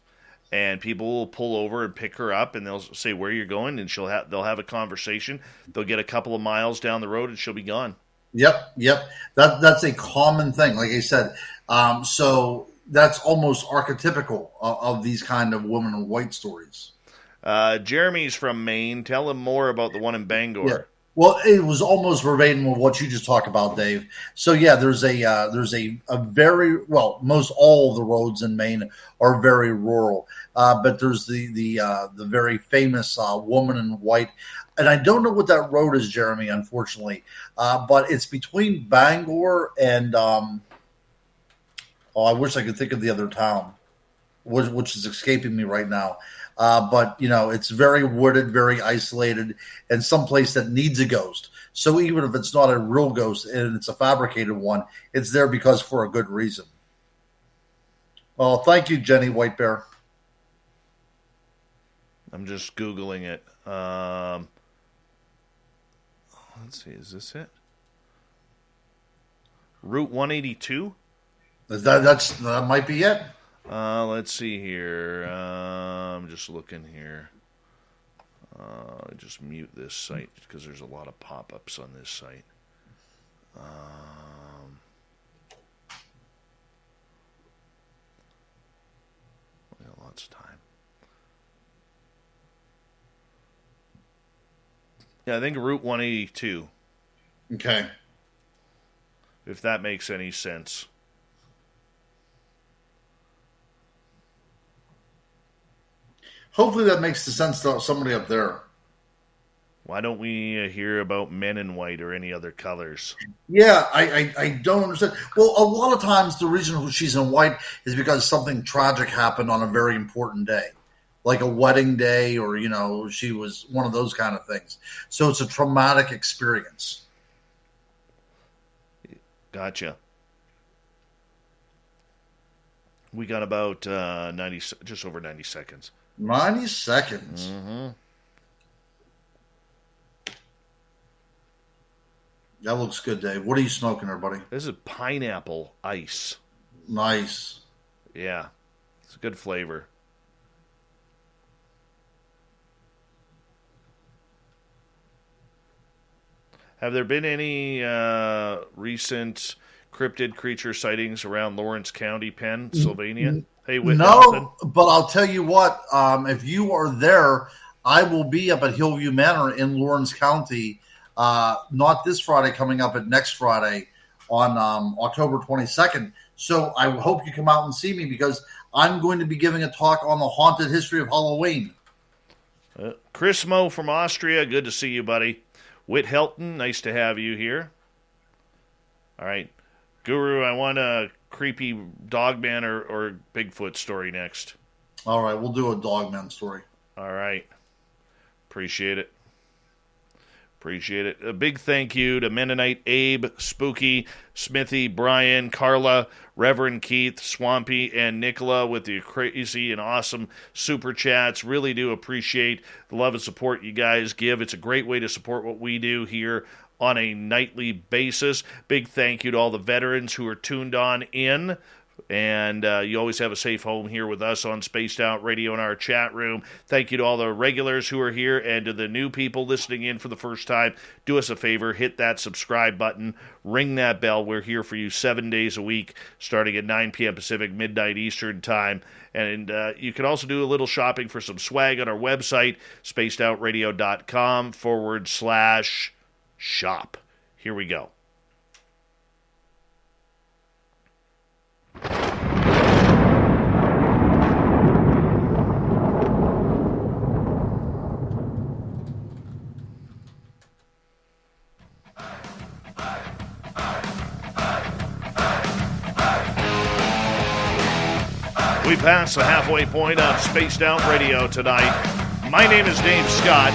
And people will pull over and pick her up, and they'll say where you're going, and they'll have a conversation. They'll get a couple of miles down the road, and she'll be gone. Yep. That's a common thing, like I said. So that's almost archetypical of these kind of women in white stories. Jeremy's from Maine. Tell him more about the one in Bangor. Yeah. Well, it was almost verbatim of what you just talked about, Dave. So yeah, there's a very, well, most all of the roads in Maine are very rural, but there's the very famous woman in white, and I don't know what that road is, Jeremy, unfortunately, but it's between Bangor and I wish I could think of the other town, which is escaping me right now. But, it's very wooded, very isolated, and someplace that needs a ghost. So even if it's not a real ghost and it's a fabricated one, it's there because for a good reason. Well, thank you, Jenny White Bear. I'm just Googling it. Let's see, is this it? Route 182? That might be it. Let's see here. I'm just looking here. Just mute this site because there's a lot of pop-ups on this site. We got lots of time. Yeah, I think Route 182. Okay. If that makes any sense. Hopefully that makes sense to somebody up there. Why don't we hear about men in white or any other colors? Yeah, I don't understand. Well, a lot of times the reason she's in white is because something tragic happened on a very important day, like a wedding day or, she was one of those kind of things. So it's a traumatic experience. Gotcha. We got about just over 90 seconds. 90 seconds. Mm-hmm. That looks good, Dave. What are you smoking there, buddy? This is pineapple ice. Nice. Yeah. It's a good flavor. Have there been any recent cryptid creature sightings around Lawrence County, Pennsylvania? Hey, with no, but I'll tell you what. If you are there, I will be up at Hillview Manor in Lawrence County. Not this Friday, coming up at next Friday. on October 22nd. So I hope you come out and see me, because I'm going to be giving a talk on the haunted history of Halloween. Chris Mo from Austria, good to see you, buddy. Whit Helton, nice to have you here. All right. Guru, I want a creepy Dogman or Bigfoot story next. All right, we'll do a Dogman story. All right. Appreciate it. Appreciate it. A big thank you to Mennonite Abe, Spooky, Smithy, Brian, Carla, Reverend Keith, Swampy, and Nicola with the crazy and awesome super chats. Really do appreciate the love and support you guys give. It's a great way to support what we do here on a nightly basis. Big thank you to all the veterans who are tuned on in. And you always have a safe home here with us on Spaced Out Radio in our chat room. Thank you to all the regulars who are here, and to the new people listening in for the first time. Do us a favor, hit that subscribe button, ring that bell. We're here for you 7 days a week, starting at 9 p.m. Pacific, midnight Eastern time. And you can also do a little shopping for some swag on our website, spacedoutradio.com/shop. Here we go. We passed the halfway point of Spaced Out Radio tonight. My name is Dave Scott.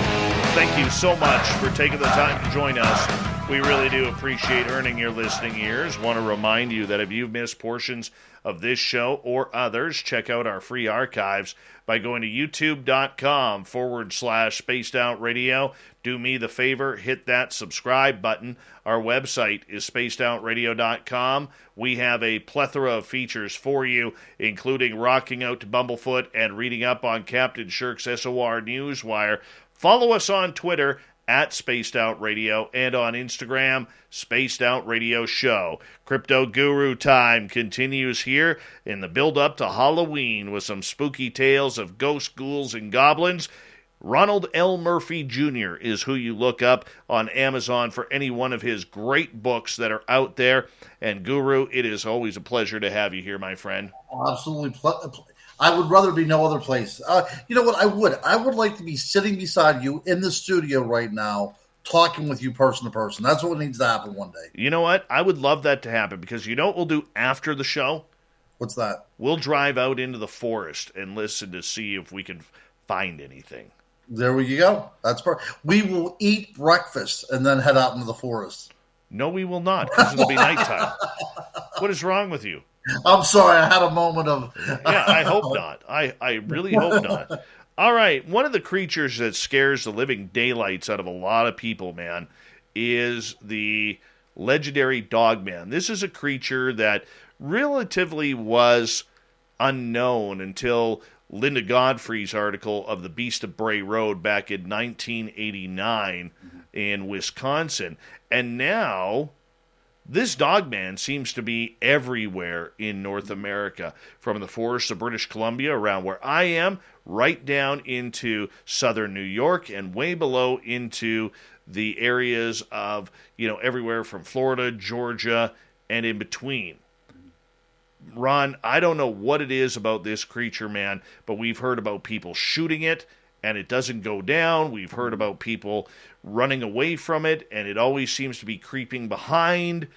Thank you so much for taking the time to join us. We really do appreciate earning your listening ears. Want to remind you that if you've missed portions of this show or others, check out our free archives by going to youtube.com/Spaced Out Radio. Do me the favor, hit that subscribe button. Our website is spacedoutradio.com. We have a plethora of features for you, including rocking out to Bumblefoot and reading up on Captain Shirk's SOR Newswire. Follow us on Twitter at Spaced Out Radio, and on Instagram, Spaced Out Radio Show. Crypto Guru time continues here in the build-up to Halloween with some spooky tales of ghosts, ghouls, and goblins. Ronald L. Murphy Jr. is who you look up on Amazon for any one of his great books that are out there. And Guru, it is always a pleasure to have you here, my friend. Absolutely. I would rather be no other place. You know what? I would like to be sitting beside you in the studio right now, talking with you person to person. That's what needs to happen one day. You know what? I would love that to happen, because you know what we'll do after the show? What's that? We'll drive out into the forest and listen to see if we can find anything. There you go. That's perfect. We will eat breakfast and then head out into the forest. No, we will not, because it'll be nighttime. What is wrong with you? I'm sorry, I had a moment of... Yeah, I hope not. I really hope not. All right, one of the creatures that scares the living daylights out of a lot of people, man, is the legendary Dogman. This is a creature that relatively was unknown until Linda Godfrey's article of the Beast of Bray Road back in 1989 in Wisconsin. And now this Dogman seems to be everywhere in North America, from the forests of British Columbia around where I am, right down into southern New York, and way below into the areas of, everywhere from Florida, Georgia, and in between. Ron, I don't know what it is about this creature, man, but we've heard about people shooting it, and it doesn't go down. We've heard about people running away from it, and it always seems to be creeping behind.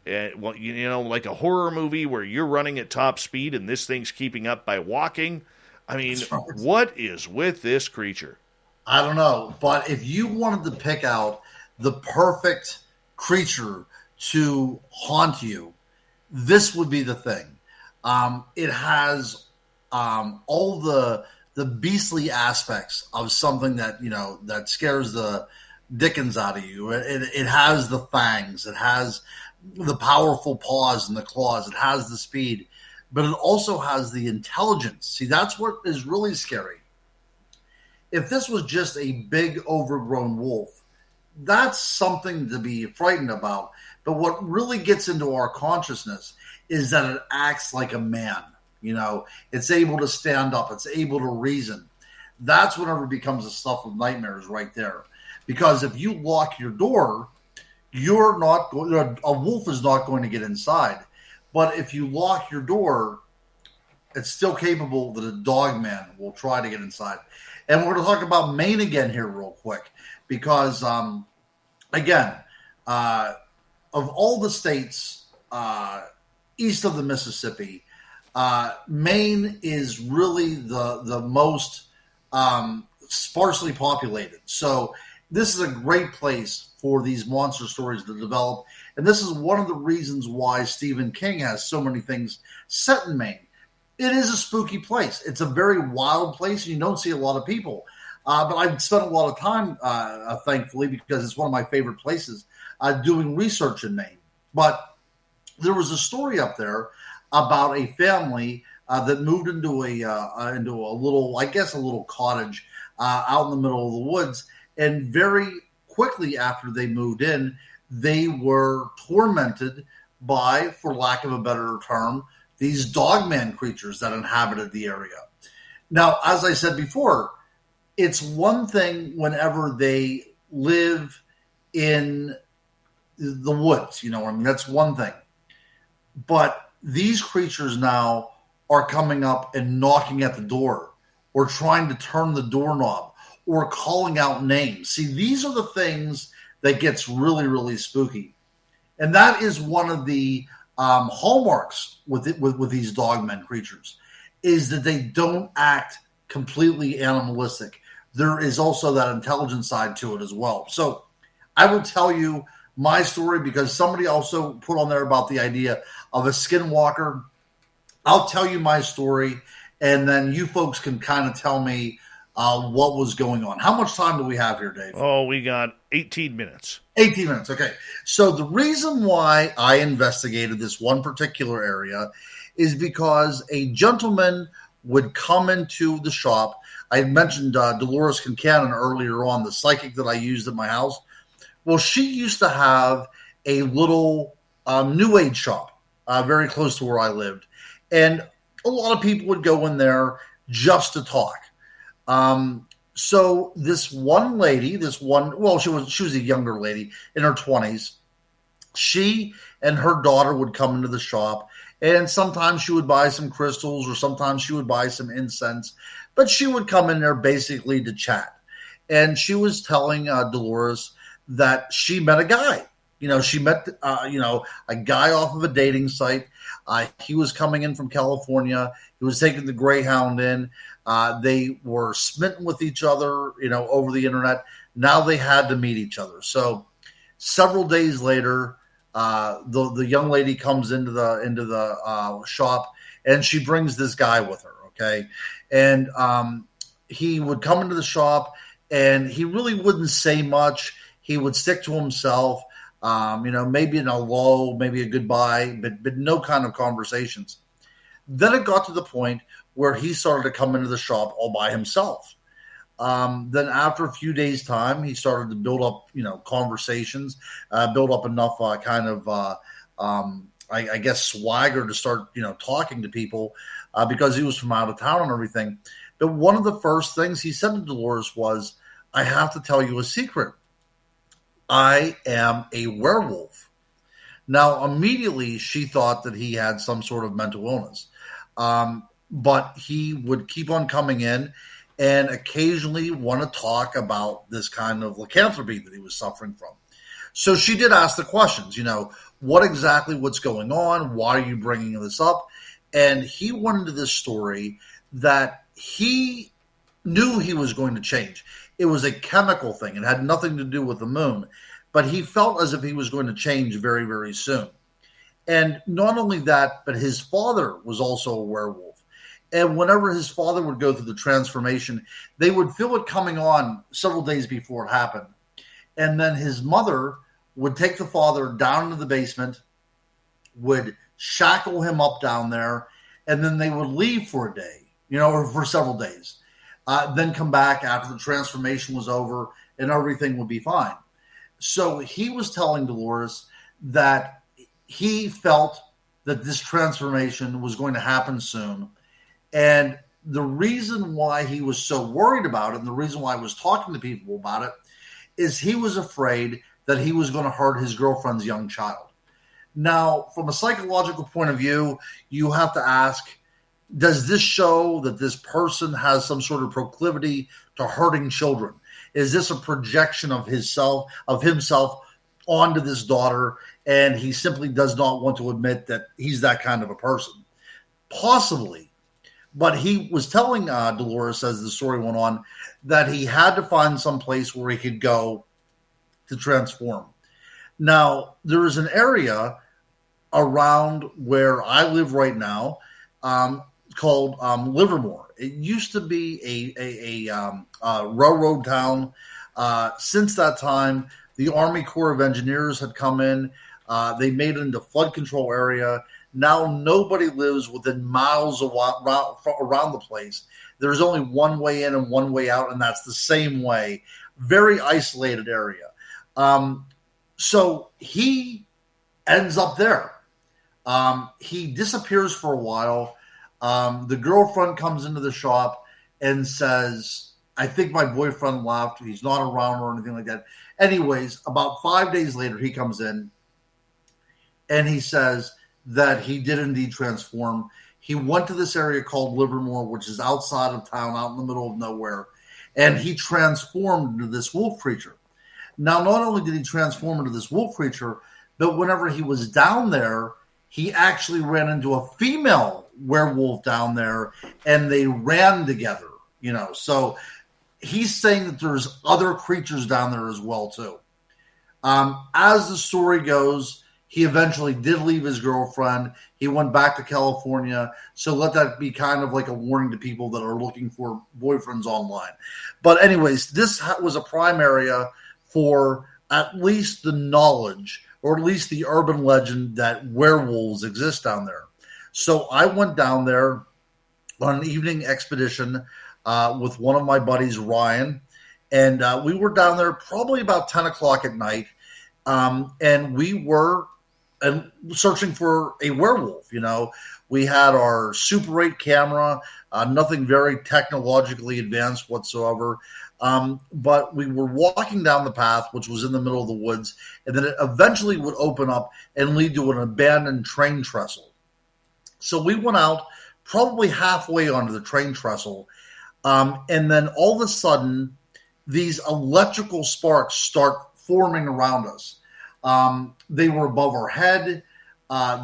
Well, like a horror movie where you're running at top speed and this thing's keeping up by walking. I mean, what is with this creature? I don't know, but if you wanted to pick out the perfect creature to haunt you, this would be the thing. It has all the beastly aspects of something that, that scares the dickens out of you. It has the fangs. It has the powerful paws and the claws. It has the speed, but it also has the intelligence. See, that's what is really scary. If this was just a big overgrown wolf, that's something to be frightened about. But what really gets into our consciousness is that it acts like a man. It's able to stand up. It's able to reason. That's whenever it becomes the stuff of nightmares right there. Because if you lock your door, you're not going. A wolf is not going to get inside, but if you lock your door, it's still capable that a dog man will try to get inside. And we're going to talk about Maine again here real quick because, again, of all the states east of the Mississippi, Maine is really the most sparsely populated. So this is a great place for these monster stories to develop. And this is one of the reasons why Stephen King has so many things set in Maine. It is a spooky place. It's a very wild place, and you don't see a lot of people. But I've spent a lot of time, thankfully, because it's one of my favorite places, doing research in Maine. But there was a story up there about a family that moved into a little, I guess, a little cottage out in the middle of the woods. And very quickly after they moved in, they were tormented by, for lack of a better term, these dogman creatures that inhabited the area. Now, as I said before, it's one thing whenever they live in the woods, I mean, that's one thing. But these creatures now are coming up and knocking at the door or trying to turn the doorknob or calling out names. See, these are the things that gets really, really spooky. And that is one of the hallmarks with these dogmen creatures, is that they don't act completely animalistic. There is also that intelligent side to it as well. So I will tell you my story because somebody also put on there about the idea of a skinwalker. I'll tell you my story, and then you folks can kind of tell me what was going on. How much time do we have here, Dave? Oh, we got 18 minutes. 18 minutes, okay. So the reason why I investigated this one particular area is because a gentleman would come into the shop. I had mentioned Dolores Kincannon earlier on, the psychic that I used at my house. Well, she used to have a little New Age shop very close to where I lived. And a lot of people would go in there just to talk. So this one lady, she was a younger lady in her 20s. She and her daughter would come into the shop, and sometimes she would buy some crystals or sometimes she would buy some incense, but she would come in there basically to chat. And she was telling Dolores that she met a guy. She met, a guy off of a dating site. He was coming in from California. He was taking the Greyhound in. They were smitten with each other, over the internet. Now they had to meet each other. So several days later, the young lady comes into the shop, and she brings this guy with her. Okay, and he would come into the shop, and he really wouldn't say much. He would stick to himself. Maybe an hello, maybe a goodbye, but no kind of conversations. Then it got to the point where he started to come into the shop all by himself. Then after a few days' time, he started to build up, conversations, build up enough I guess, swagger to start, talking to people because he was from out of town and everything. But one of the first things he said to Dolores was, "I have to tell you a secret. I am a werewolf." Now, immediately she thought that he had some sort of mental illness. But he would keep on coming in and occasionally want to talk about this kind of lycanthropy that he was suffering from. So she did ask the questions, what's going on? Why are you bringing this up? And he went into this story that he knew he was going to change. It was a chemical thing. It had nothing to do with the moon, but he felt as if he was going to change very, very soon. And not only that, but his father was also a werewolf. And whenever his father would go through the transformation, they would feel it coming on several days before it happened. And then his mother would take the father down into the basement, would shackle him up down there, and then they would leave for a day, or for several days. Then come back after the transformation was over and everything would be fine. So he was telling Dolores that he felt that this transformation was going to happen soon. And the reason why he was so worried about it, and the reason why I was talking to people about it, is he was afraid that he was going to hurt his girlfriend's young child. Now, from a psychological point of view, you have to ask, does this show that this person has some sort of proclivity to hurting children? Is this a projection of himself onto this daughter, and he simply does not want to admit that he's that kind of a person? Possibly. But he was telling Dolores, as the story went on, that he had to find some place where he could go to transform. Now, there is an area around where I live right now called Livermore. It used to be a railroad town. Since that time, the Army Corps of Engineers had come in. They made it into flood control area. Now nobody lives within miles around the place. There's only one way in and one way out, and that's the same way. Very isolated area. So he ends up there. He disappears for a while. The girlfriend comes into the shop and says, I think my boyfriend left. He's not around or anything like that. Anyways, about 5 days later, he comes in and he says that he did indeed transform. He went to this area called Livermore, which is outside of town, out in the middle of nowhere, and he transformed into this wolf creature. Now, not only did he transform into this wolf creature, but whenever he was down there, he actually ran into a female werewolf down there, and they ran together, So he's saying that there's other creatures down there as well, too. As the story goes, he eventually did leave his girlfriend. He went back to California. So let that be kind of like a warning to people that are looking for boyfriends online. But anyways, this was a prime area for at least the knowledge, or at least the urban legend, that werewolves exist down there. So I went down there on an evening expedition with one of my buddies, Ryan. And we were down there probably about 10 o'clock at night. And we were searching for a werewolf. We had our Super 8 camera, nothing very technologically advanced whatsoever. But we were walking down the path, which was in the middle of the woods, and then it eventually would open up and lead to an abandoned train trestle. So we went out probably halfway onto the train trestle, and then all of a sudden, these electrical sparks start forming around us. They were above our head.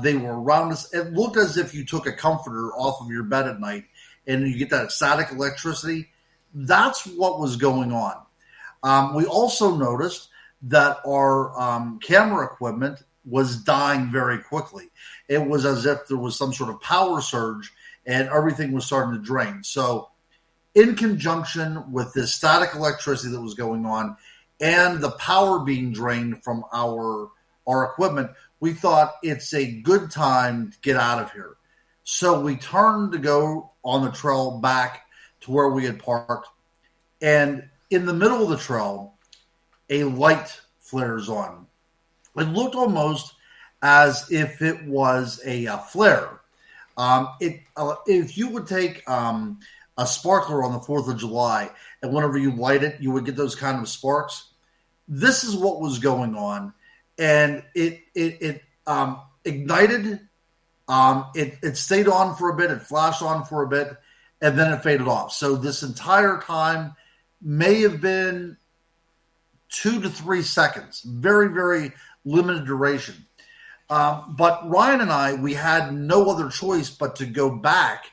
They were around us. It looked as if you took a comforter off of your bed at night and you get that static electricity. That's what was going on. We also noticed that our camera equipment was dying very quickly. It was as if there was some sort of power surge and everything was starting to drain. So in conjunction with this static electricity that was going on and the power being drained from our equipment, we thought it's a good time to get out of here. So we turned to go on the trail back to where we had parked. And in the middle of the trail, a light flares on. It looked almost as if it was a flare. If you would take a sparkler on the 4th of July, and whenever you light it, you would get those kind of sparks. This is what was going on. And it ignited. It stayed on for a bit. It flashed on for a bit, and then it faded off. So this entire time may have been 2 to 3 seconds. Very, very limited duration. But Ryan and I, we had no other choice but to go back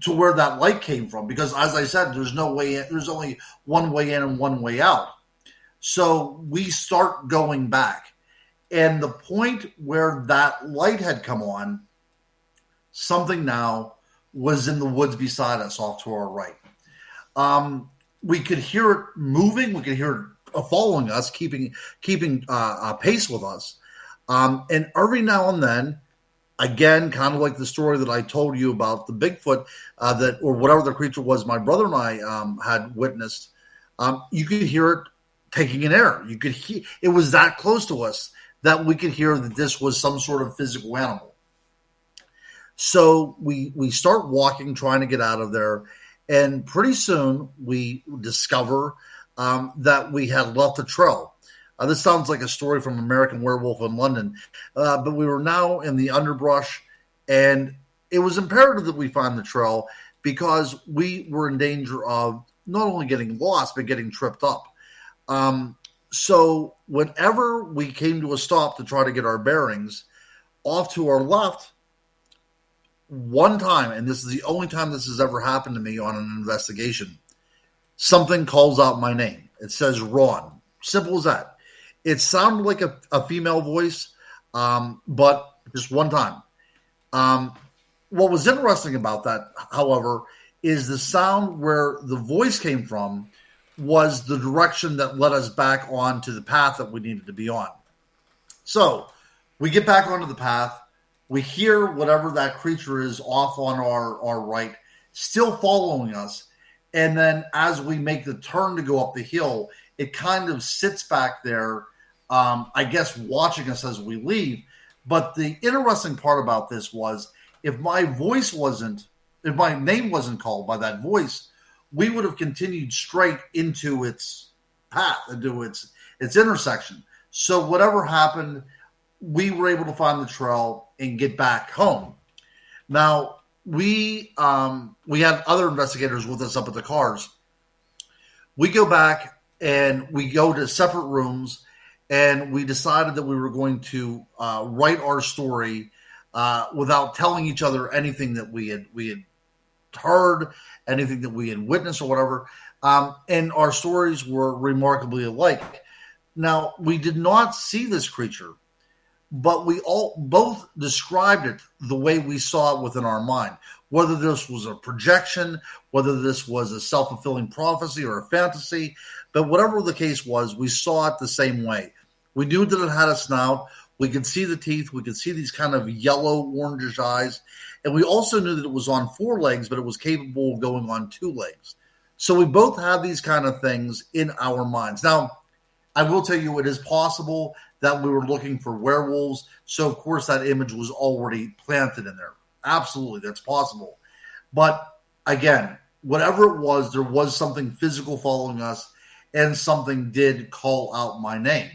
to where that light came from, because as I said, there's no way in, there's only one way in and one way out. So we start going back. And the point where that light had come on, something now was in the woods beside us off to our right. We could hear it moving. We could hear it following us, keeping pace with us. And every now and then, again, kind of like the story that I told you about the Bigfoot, or whatever the creature was my brother and I had witnessed, you could hear it taking an air. You could hear it was that close to us that we could hear that this was some sort of physical animal. So we start walking, trying to get out of there, and pretty soon we discover that we had left the trail. This sounds like a story from American Werewolf in London. But we were now in the underbrush, and it was imperative that we find the trail because we were in danger of not only getting lost, but getting tripped up. So whenever we came to a stop to try to get our bearings, off to our left, one time, and this is the only time this has ever happened to me on an investigation, something calls out my name. It says Ron. Simple as that. It sounded like a female voice, but just one time. What was interesting about that, however, is the sound where the voice came from was the direction that led us back onto the path that we needed to be on. So we get back onto the path. We hear whatever that creature is off on our right, still following us. And then as we make the turn to go up the hill, it kind of sits back there, I guess, watching us as we leave. But the interesting part about this was if my name wasn't called by that voice, we would have continued straight into its path, into its intersection. So whatever happened, we were able to find the trail and get back home. Now, we had other investigators with us up at the cars. We go back and we go to separate rooms, and we decided that we were going to write our story without telling each other anything that we had heard, anything that we had witnessed or whatever. And our stories were remarkably alike. Now, we did not see this creature, but we both described it the way we saw it within our mind. Whether this was a projection, whether this was a self-fulfilling prophecy or a fantasy, but whatever the case was, we saw it the same way. We knew that it had a snout. We could see the teeth. We could see these kind of yellow, orangish eyes. And we also knew that it was on 4 legs, but it was capable of going on 2 legs. So we both had these kind of things in our minds. Now, I will tell you, it is possible that we were looking for werewolves. So, of course, that image was already planted in there. Absolutely, that's possible. But, again, whatever it was, there was something physical following us, and something did call out my name.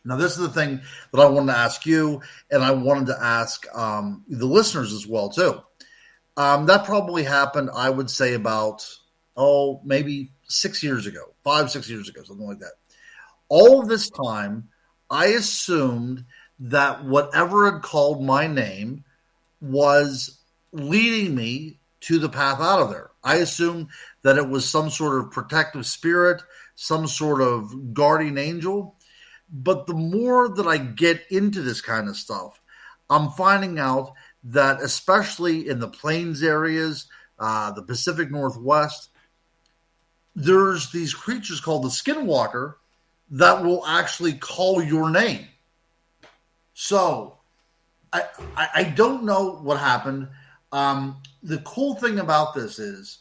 Now, this is the thing that I wanted to ask you, and I wanted to ask the listeners as well, too. That probably happened, I would say, about, maybe 6 years ago, 5-6 years ago, something like that. All of this time, I assumed that whatever had called my name was leading me to the path out of there. I assumed that it was some sort of protective spirit, some sort of guardian angel. But the more that I get into this kind of stuff, I'm finding out that especially in the plains areas, the Pacific Northwest, there's these creatures called the skinwalker that will actually call your name. So I don't know what happened. The cool thing about this is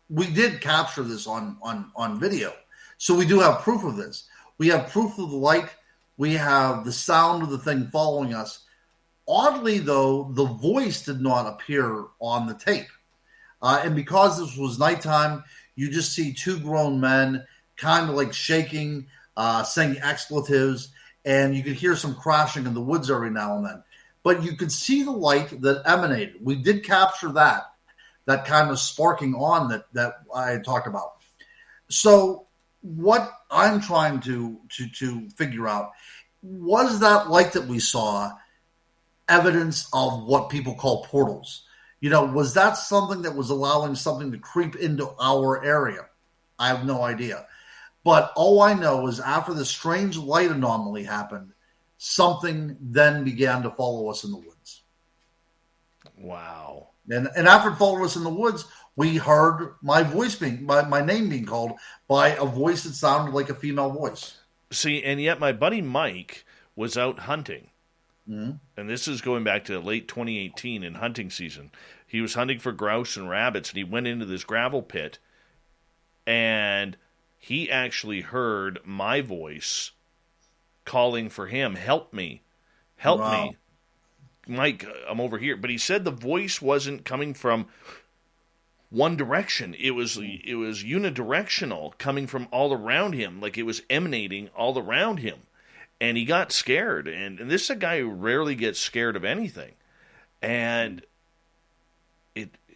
we did capture this on video. So we do have proof of this. We have proof of the light. We have the sound of the thing following us. Oddly, though, the voice did not appear on the tape. And because this was nighttime, you just see 2 grown men kind of like shaking, saying expletives, and you could hear some crashing in the woods every now and then. But you could see the light that emanated. We did capture that kind of sparking on that I had talked about. So what I'm trying to figure out, was that light that we saw evidence of what people call portals? Was that something that was allowing something to creep into our area? I have no idea. But all I know is after the strange light anomaly happened, something then began to follow us in the woods. Wow. And after it followed us in the woods, we heard my name being called by a voice that sounded like a female voice. See, and yet my buddy Mike was out hunting. Mm-hmm. And this is going back to late 2018 in hunting season. He was hunting for grouse and rabbits, and he went into this gravel pit, and he actually heard my voice calling for him, help me, Mike, I'm over here. But he said the voice wasn't coming from one direction. It was unidirectional, coming from all around him, like it was emanating all around him. And he got scared. And this is a guy who rarely gets scared of anything. And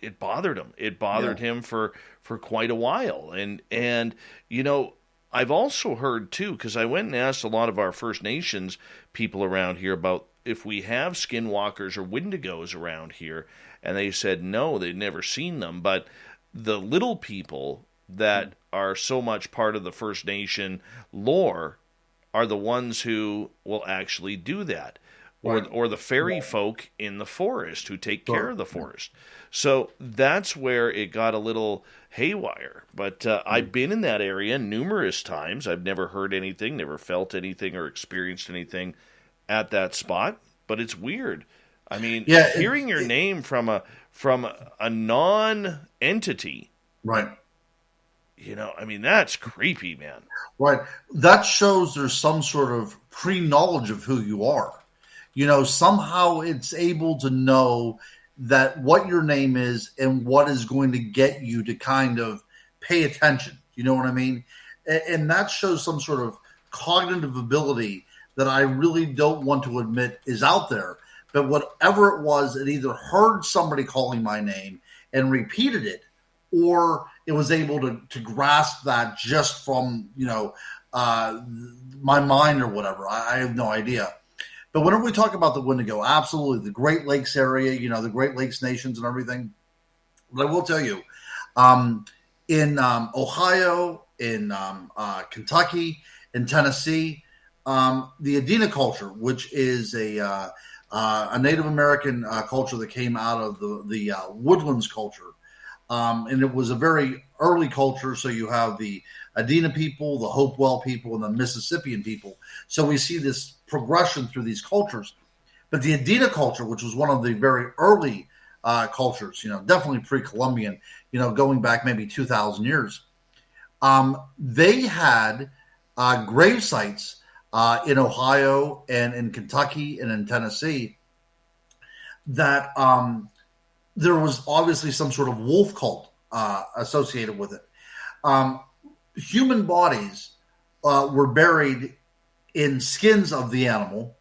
it bothered him. It bothered him for quite a while. And you know, I've also heard too, because I went and asked a lot of our First Nations people around here about if we have skinwalkers or wendigos around here, and they said no, they'd never seen them. But the little people that are so much part of the First Nation lore are the ones who will actually do that. Or the fairy folk in the forest who take care of the forest. So that's where it got a little haywire. But I've been in that area numerous times. I've never heard anything, never felt anything or experienced anything at that spot. But it's weird. I mean, hearing your name from a non-entity. Right. You know, I mean, that's creepy, man. Right. That shows there's some sort of pre-knowledge of who you are. You know, somehow it's able to know that what your name is and what is going to get you to kind of pay attention. You know what I mean? And that shows some sort of cognitive ability that I really don't want to admit is out there. But whatever it was, it either heard somebody calling my name and repeated it, or it was able to grasp that just from, you know, my mind or whatever. I have no idea. But whenever we talk about the Wendigo, absolutely, the Great Lakes area, you know, the Great Lakes nations and everything. But I will tell you, in Ohio, in Kentucky, in Tennessee, the Adena culture, which is a Native American culture that came out of the Woodlands culture, and it was a very early culture. So you have the Adena people, the Hopewell people, and the Mississippian people. So we see this progression through these cultures. But the Adena culture, which was one of the very early cultures, you know, definitely pre-Columbian, you know, going back maybe 2,000 years, they had grave sites in Ohio and in Kentucky and in Tennessee that there was obviously some sort of wolf cult associated with it. Human bodies were buried in skins of the animal.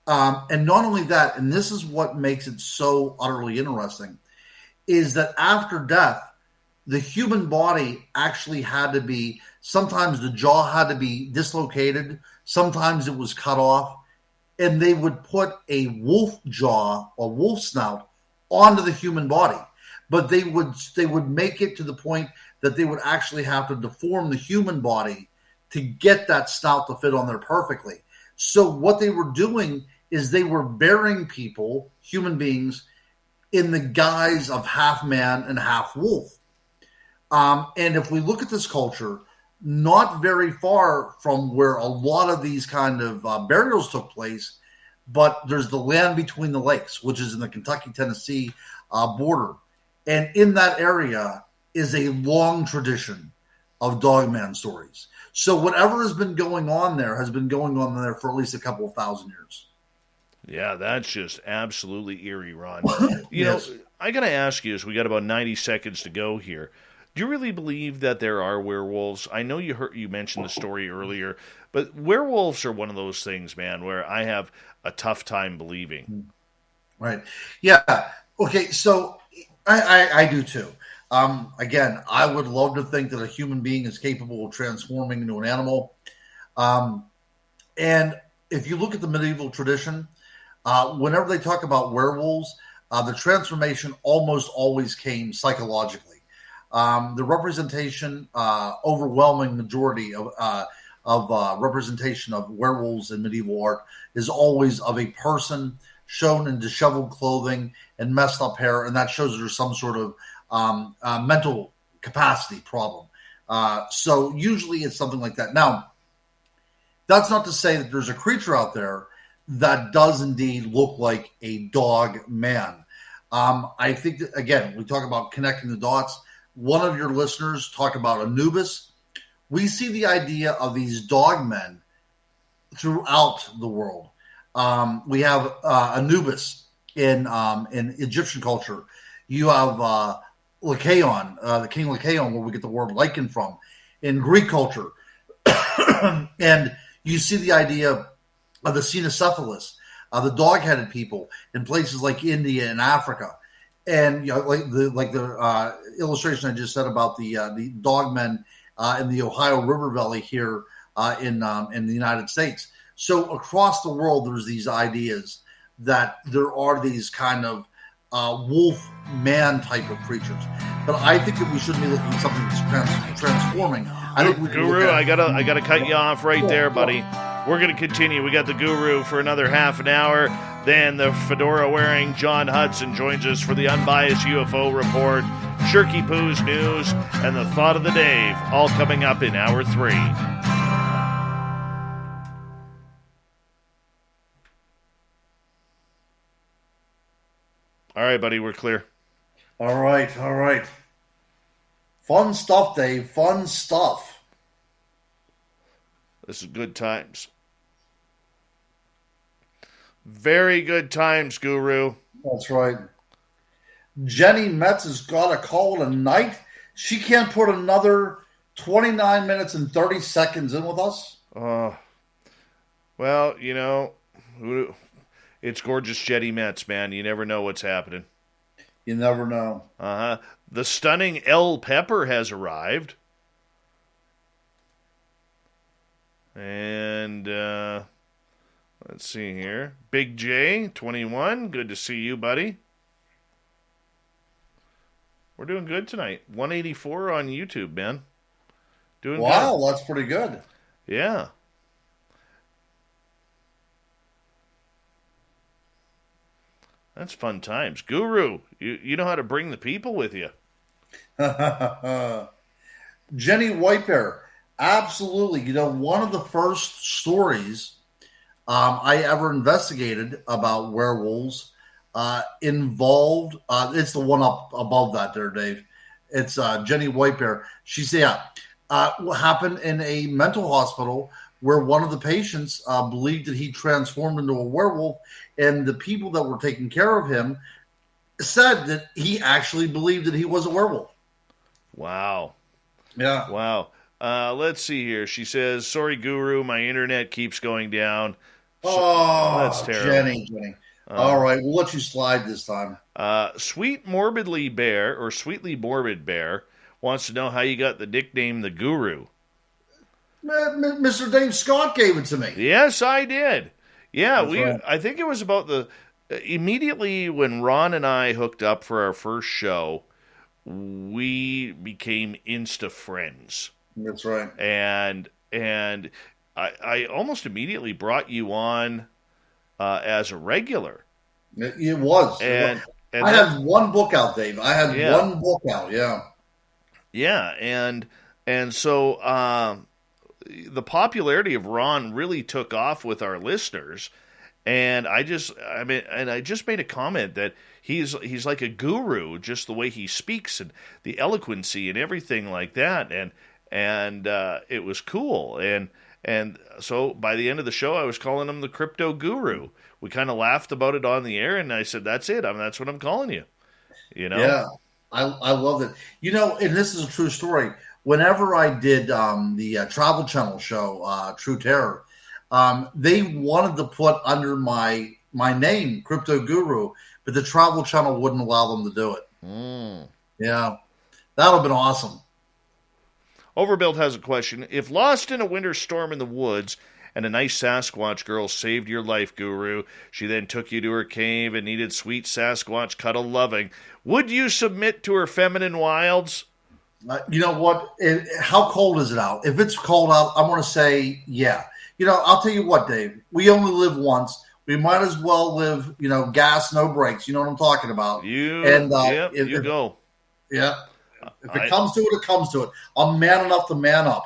And not only that, and this is what makes it so utterly interesting, is that after death, the human body actually had to be, sometimes the jaw had to be dislocated, sometimes it was cut off, and they would put a wolf jaw or wolf snout onto the human body. But they would make it to the point that they would actually have to deform the human body to get that snout to fit on there perfectly. So what they were doing is they were burying people, human beings, in the guise of half man and half wolf. And if we look at this culture, not very far from where a lot of these kind of burials took place, but there's the land between the lakes, which is in the Kentucky-Tennessee border. And in that area is a long tradition of dogman stories. So whatever has been going on there has been going on there for at least a couple of thousand years. Yeah, that's just absolutely eerie, Ron. You know, I got to ask you, as we got about 90 seconds to go here, do you really believe that there are werewolves? I know you mentioned the story earlier, but werewolves are one of those things, man, where I have a tough time believing. Right. Yeah. Okay, so I do too. Again, I would love to think that a human being is capable of transforming into an animal. And if you look at the medieval tradition, whenever they talk about werewolves, the transformation almost always came psychologically. The representation, overwhelming majority of representation of werewolves in medieval art is always of a person shown in disheveled clothing and messed up hair, and that shows there's some sort of mental capacity problem. So usually it's something like that. Now, that's not to say that there's a creature out there that does indeed look like a dog man. I think that, again, we talk about connecting the dots. One of your listeners talked about Anubis. We see the idea of these dog men throughout the world. We have Anubis in Egyptian culture. You have Lycaon, the king Lycaon, where we get the word lichen from, in Greek culture. And you see the idea of the cynocephalus, the dog-headed people in places like India and Africa. And like the illustration I just said about the dogmen in the Ohio River Valley here in the United States. So across the world, there's these ideas that there are these kind of wolf man type of creatures. But I think that we shouldn't be looking at something that's transforming. I think Guru, I gotta cut you off right there, buddy. We're gonna continue. We got the Guru for another half an hour. Then the fedora-wearing John Hudson joins us for the unbiased UFO report, Shirky Poo's news, and the thought of the day, all coming up in hour 3. All right, buddy, we're clear. All right. Fun stuff, Dave. Fun stuff. This is good times. Very good times, Guru. That's right. Jenny Metz has got to call it a night. She can't put another 29 minutes and 30 seconds in with us. Well, it's gorgeous Jenny Metz, man. You never know what's happening. You never know. The stunning L. Pepper has arrived. And let's see here. Big J, 21. Good to see you, buddy. We're doing good tonight. 184 on YouTube, man. Doing good. Wow, that's pretty good. Yeah. That's fun times. Guru, you know how to bring the people with you. Jenny Whitebear, absolutely. One of the first stories I ever investigated about werewolves involved, it's the one up above that there, Dave. It's Jenny Whitebear. She said, what happened in a mental hospital where one of the patients believed that he transformed into a werewolf, and the people that were taking care of him said that he actually believed that he was a werewolf. Wow. Yeah. Wow. Let's see here. She says, sorry, Guru, my internet keeps going down. That's terrible. Jenny. All right, we'll let you slide this time. Sweetly Morbid Bear wants to know how you got the nickname the Guru. Mr. Dave Scott gave it to me. Yes, I did. Yeah, right. I think it was about immediately when Ron and I hooked up for our first show, we became Insta friends. That's right. And I almost immediately brought you on as a regular. It was. And I had one book out, Dave. I had one book out, yeah. Yeah, and so the popularity of Ron really took off with our listeners, and I just made a comment that he's like a guru, just the way he speaks and the eloquency and everything like that, and it was cool, and so by the end of the show, I was calling him the Crypto Guru. We kind of laughed about it on the air, and I said, "That's it. That's what I'm calling you." Yeah, I love it. And this is a true story. Whenever I did the Travel Channel show, True Terror, they wanted to put under my name, Crypto Guru, but the Travel Channel wouldn't allow them to do it. Yeah, that would have been awesome. Overbuilt has a question. If lost in a winter storm in the woods and a nice Sasquatch girl saved your life, Guru, she then took you to her cave and needed sweet Sasquatch cuddle loving, would you submit to her feminine wilds? You know what? How cold is it out? If it's cold out, I'm going to say, yeah. I'll tell you what, Dave. We only live once. We might as well live, gas, no brakes. You know what I'm talking about? You go. Yeah. If it comes to it, it comes to it. I'm man enough to man up.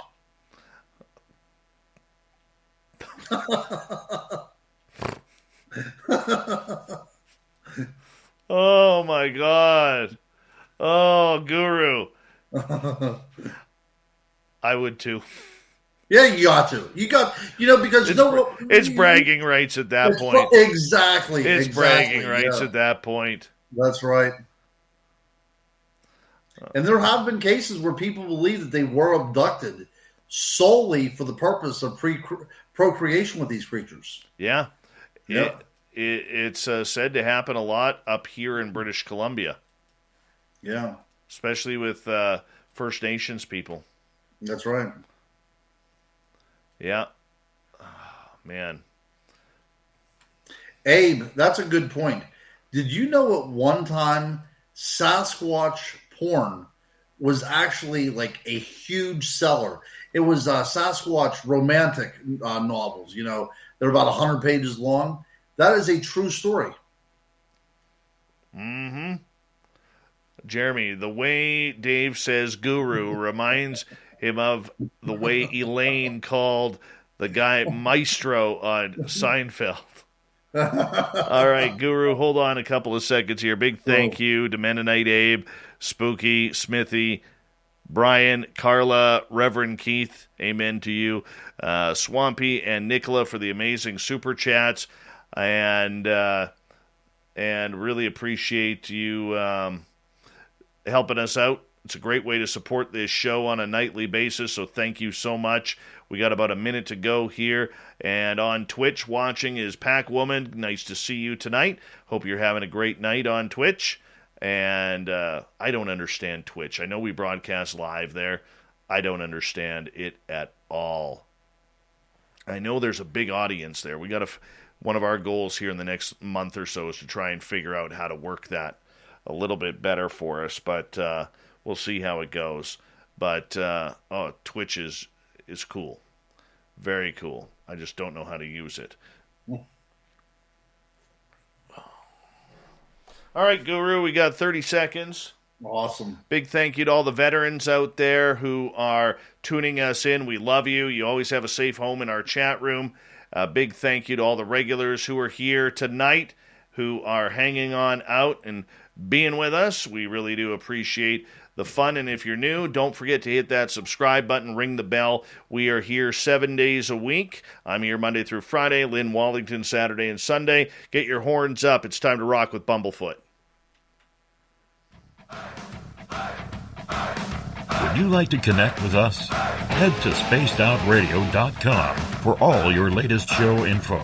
Oh, my God. Oh, Guru. I would too. Yeah, you got to. Because it's bragging rights at that point. Exactly. It's bragging rights at that point. That's right. And there have been cases where people believe that they were abducted solely for the purpose of procreation with these creatures. Yeah. Yeah. It's said to happen a lot up here in British Columbia. Yeah. Especially with First Nations people. That's right. Yeah. Oh, man. Abe, that's a good point. Did you know at one time Sasquatch porn was actually like a huge seller? It was Sasquatch romantic novels. They're about 100 pages long. That is a true story. Mm-hmm. Jeremy, the way Dave says guru reminds him of the way Elaine called the guy Maestro on Seinfeld. All right, Guru, hold on a couple of seconds here. Big thank you to Mennonite Abe, Spooky, Smithy, Brian, Carla, Reverend Keith, amen to you, Swampy, and Nicola for the amazing super chats, and really appreciate you helping us out. It's a great way to support this show on a nightly basis, so thank you so much. We got about a minute to go here, and on Twitch watching is Pac Woman. Nice to see you tonight. Hope you're having a great night on Twitch. And I don't understand Twitch. I know we broadcast live there. I don't understand it at all. I know there's a big audience there. We got one of our goals here in the next month or so is to try and figure out how to work that a little bit better for us, but we'll see how it goes. But Twitch is cool. Very cool. I just don't know how to use it. All right, Guru, we got 30 seconds. Awesome. Big thank you to all the veterans out there who are tuning us in. We love you. You always have a safe home in our chat room. Big thank you to all the regulars who are here tonight, who are hanging on out and being with us. We really do appreciate the fun. And if you're new, don't forget to hit that subscribe button, ring the bell. We are here 7 days a week. I'm here Monday through Friday, Lynn Wallington Saturday and Sunday. Get your horns up. It's time to rock with Bumblefoot. Would you like to connect with us? Head to spacedoutradio.com for all your latest show info.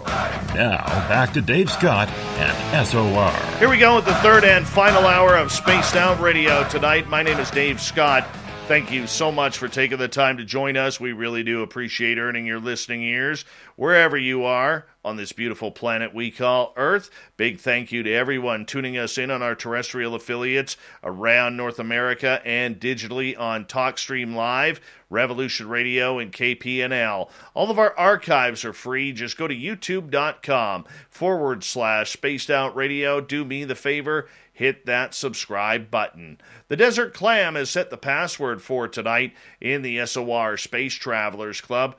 Now, back to Dave Scott and SOR. Here we go with the third and final hour of Spaced Out Radio tonight. My name is Dave Scott. Thank you so much for taking the time to join us. We really do appreciate earning your listening ears wherever you are on this beautiful planet we call Earth. Big thank you to everyone tuning us in on our terrestrial affiliates around North America and digitally on TalkStream Live, Revolution Radio, and KPNL. All of our archives are free. Just go to youtube.com/Spaced Out Radio. Do me the favor, hit that subscribe button. The Desert Clam has set the password for tonight in the SOR Space Travelers Club.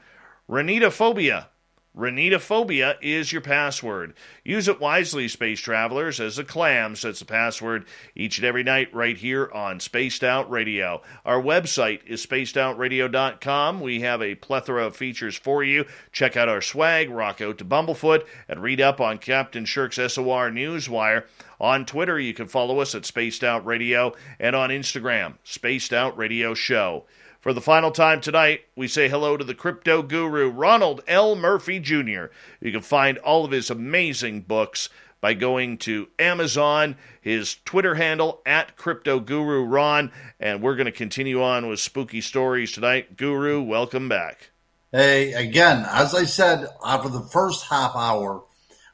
Ranitophobia. Ranitophobia is your password. Use it wisely, space travelers, as the clam sets the password each and every night right here on Spaced Out Radio. Our website is spacedoutradio.com. We have a plethora of features for you. Check out our swag, rock out to Bumblefoot, and read up on Captain Shirk's SOR Newswire. On Twitter, you can follow us at Spaced Out Radio, and on Instagram, Spaced Out Radio Show. For the final time tonight, we say hello to the crypto guru, Ronald L. Murphy Jr. You can find all of his amazing books by going to Amazon, his Twitter handle, at Crypto Guru Ron, and we're going to continue on with spooky stories tonight. Guru, welcome back. Hey, again, as I said, after the first half hour,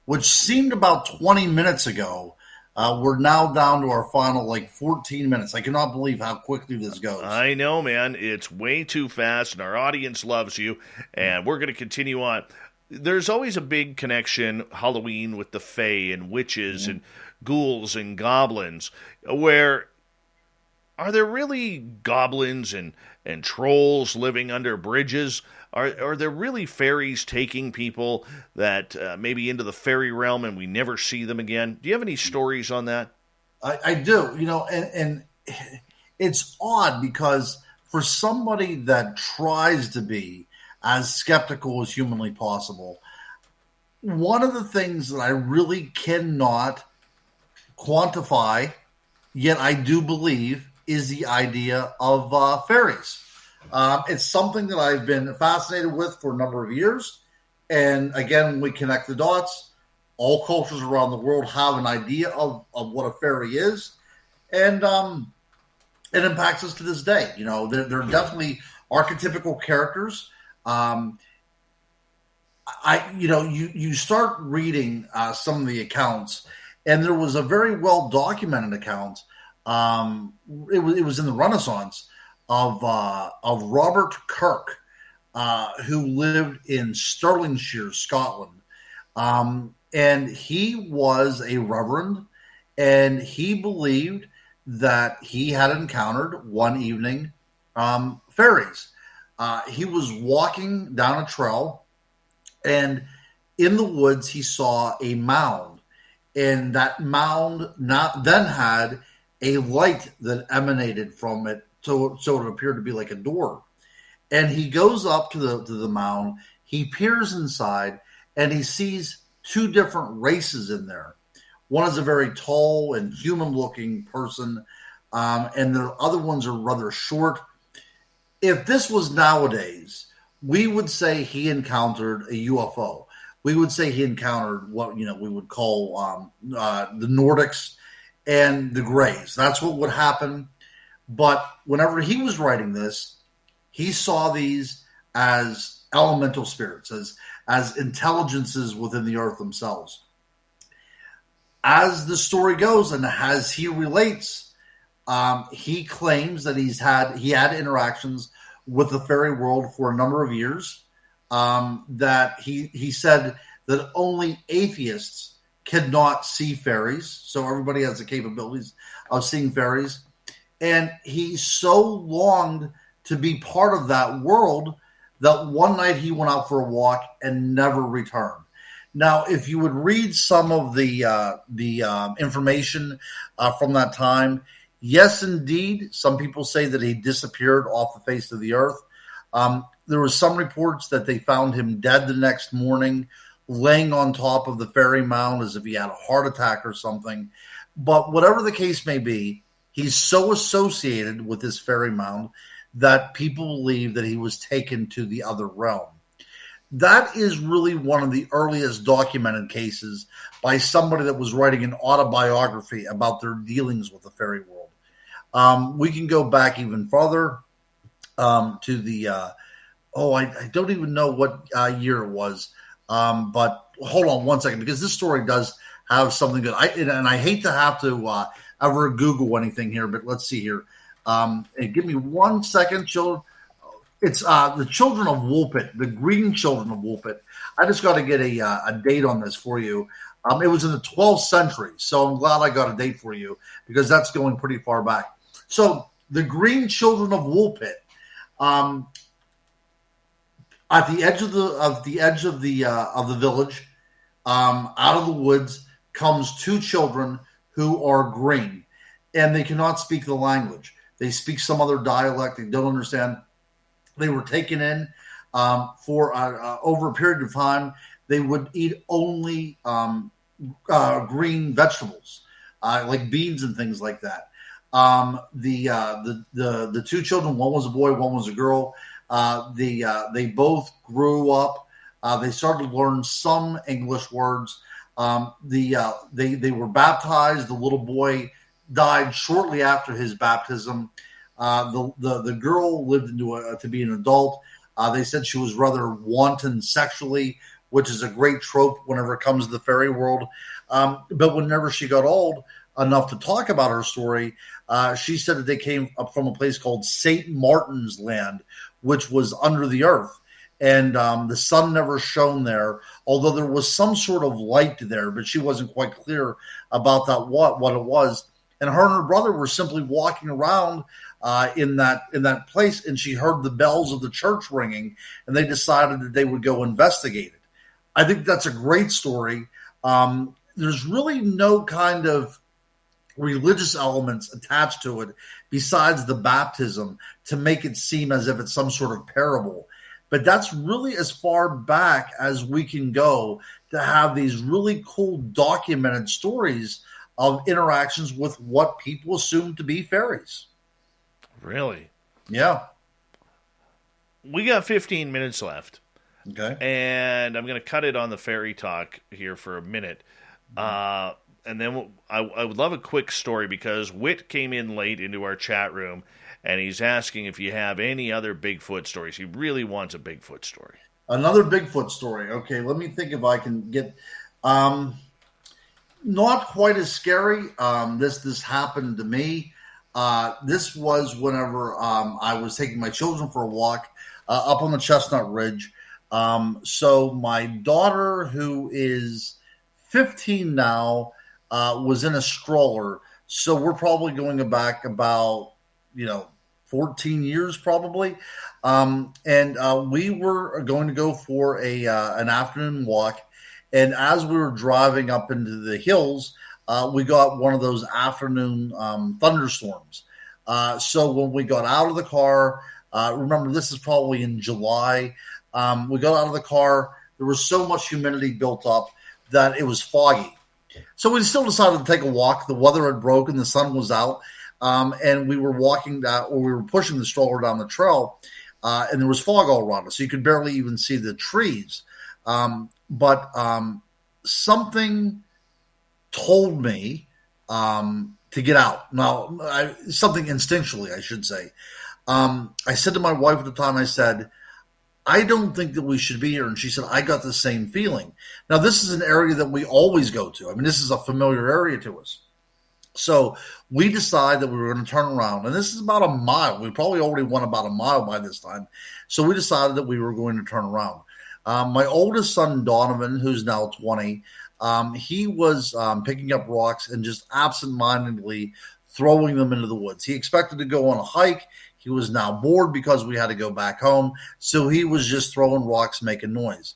which seemed about 20 minutes ago, we're now down to our final, 14 minutes. I cannot believe how quickly this goes. I know, man. It's way too fast, and our audience loves you, and we're going to continue on. There's always a big connection, Halloween, with the fae and witches and ghouls and goblins, where are there really goblins and trolls living under bridges? Are there really fairies taking people that maybe into the fairy realm and we never see them again? Do you have any stories on that? I do, and it's odd because for somebody that tries to be as skeptical as humanly possible, one of the things that I really cannot quantify, yet I do believe, is the idea of fairies. It's something that I've been fascinated with for a number of years. And again, when we connect the dots, all cultures around the world have an idea of what a fairy is. And it impacts us to this day. You know, they're definitely archetypical characters. You start reading some of the accounts, and there was a very well documented account. It was in the Renaissance of Robert Kirk, who lived in Stirlingshire, Scotland, and he was a reverend, and he believed that he had encountered one evening fairies. He was walking down a trail, and in the woods he saw a mound, and that mound then had a light that emanated from it, so it appeared to be like a door. And he goes up to the mound, he peers inside, and he sees two different races in there. One is a very tall and human-looking person, and the other ones are rather short. If this was nowadays, we would say he encountered a UFO. We would say he encountered what we would call the Nordics and the Greys. That's what would happen. But whenever he was writing this, he saw these as elemental spirits, as intelligences within the earth themselves. As the story goes, and as he relates, he claims that he had interactions with the fairy world for a number of years. That he said that only atheists cannot see fairies, so everybody has the capabilities of seeing fairies, and he so longed to be part of that world that one night he went out for a walk and never returned. Now, if you would read some of the information from that time, yes, indeed, some people say that he disappeared off the face of the earth. There was some reports that they found him dead the next morning, laying on top of the fairy mound as if he had a heart attack or something. But whatever the case may be, he's so associated with this fairy mound that people believe that he was taken to the other realm. That is really one of the earliest documented cases by somebody that was writing an autobiography about their dealings with the fairy world. We can go back even further to the, I don't even know what year it was, but hold on one second, because this story does have something good. I hate to have to ever Google anything here, but let's see here. Give me 1 second, children. It's the children of Woolpit, the green children of Woolpit. I just got to get a date on this for you. It was in the 12th century, so I'm glad I got a date for you because that's going pretty far back. So the green children of Woolpit, at the edge of the village, out of the woods comes two children who are green, and they cannot speak the language. They speak some other dialect they don't understand. They were taken in for over a period of time. They would eat only green vegetables, like beans and things like that. The two children, one was a boy, one was a girl. They both grew up. They started to learn some English words. They were baptized. The little boy died shortly after his baptism. The girl lived to be an adult. They said she was rather wanton sexually, which is a great trope whenever it comes to the fairy world. But whenever she got old enough to talk about her story, she said that they came up from a place called St. Martin's Land, which was under the earth. And the sun never shone there, although there was some sort of light there, but she wasn't quite clear about that what it was. And her brother were simply walking around in that place, and she heard the bells of the church ringing, and they decided that they would go investigate it. I think that's a great story. There's really no kind of religious elements attached to it besides the baptism to make it seem as if it's some sort of parable. But that's really as far back as we can go to have these really cool documented stories of interactions with what people assume to be fairies. Really? Yeah. We got 15 minutes left. Okay. And I'm going to cut it on the fairy talk here for a minute. And then I would love a quick story because Whit came in late into our chat room and he's asking if you have any other Bigfoot stories. He really wants a Bigfoot story. Another Bigfoot story. Okay, let me think if I can get not quite as scary. This happened to me. This was whenever I was taking my children for a walk up on the Chestnut Ridge. So my daughter, who is 15 now, was in a stroller. So we're probably going back about, 14 years probably. And we were going to go for an afternoon walk. And as we were driving up into the hills, we got one of those afternoon thunderstorms. So when we got out of the car, remember this is probably in July, we got out of the car, there was so much humidity built up that it was foggy. So we still decided to take a walk. The weather had broken, the sun was out, and we were walking we were pushing the stroller down the trail, and there was fog all around us, so you could barely even see the trees. But something told me to get out. Now, something instinctually, I should say. I said to my wife at the time, I said, I don't think that we should be here. And she said, I got the same feeling. Now, this is an area that we always go to. I mean, this is a familiar area to us. So we decided that we were going to turn around. And this is about a mile. We probably already went about a mile by this time. So we decided that we were going to turn around. My oldest son, Donovan, who's now 20, he was picking up rocks and just absentmindedly throwing them into the woods. He expected to go on a hike. He was now bored because we had to go back home. So he was just throwing rocks, making noise.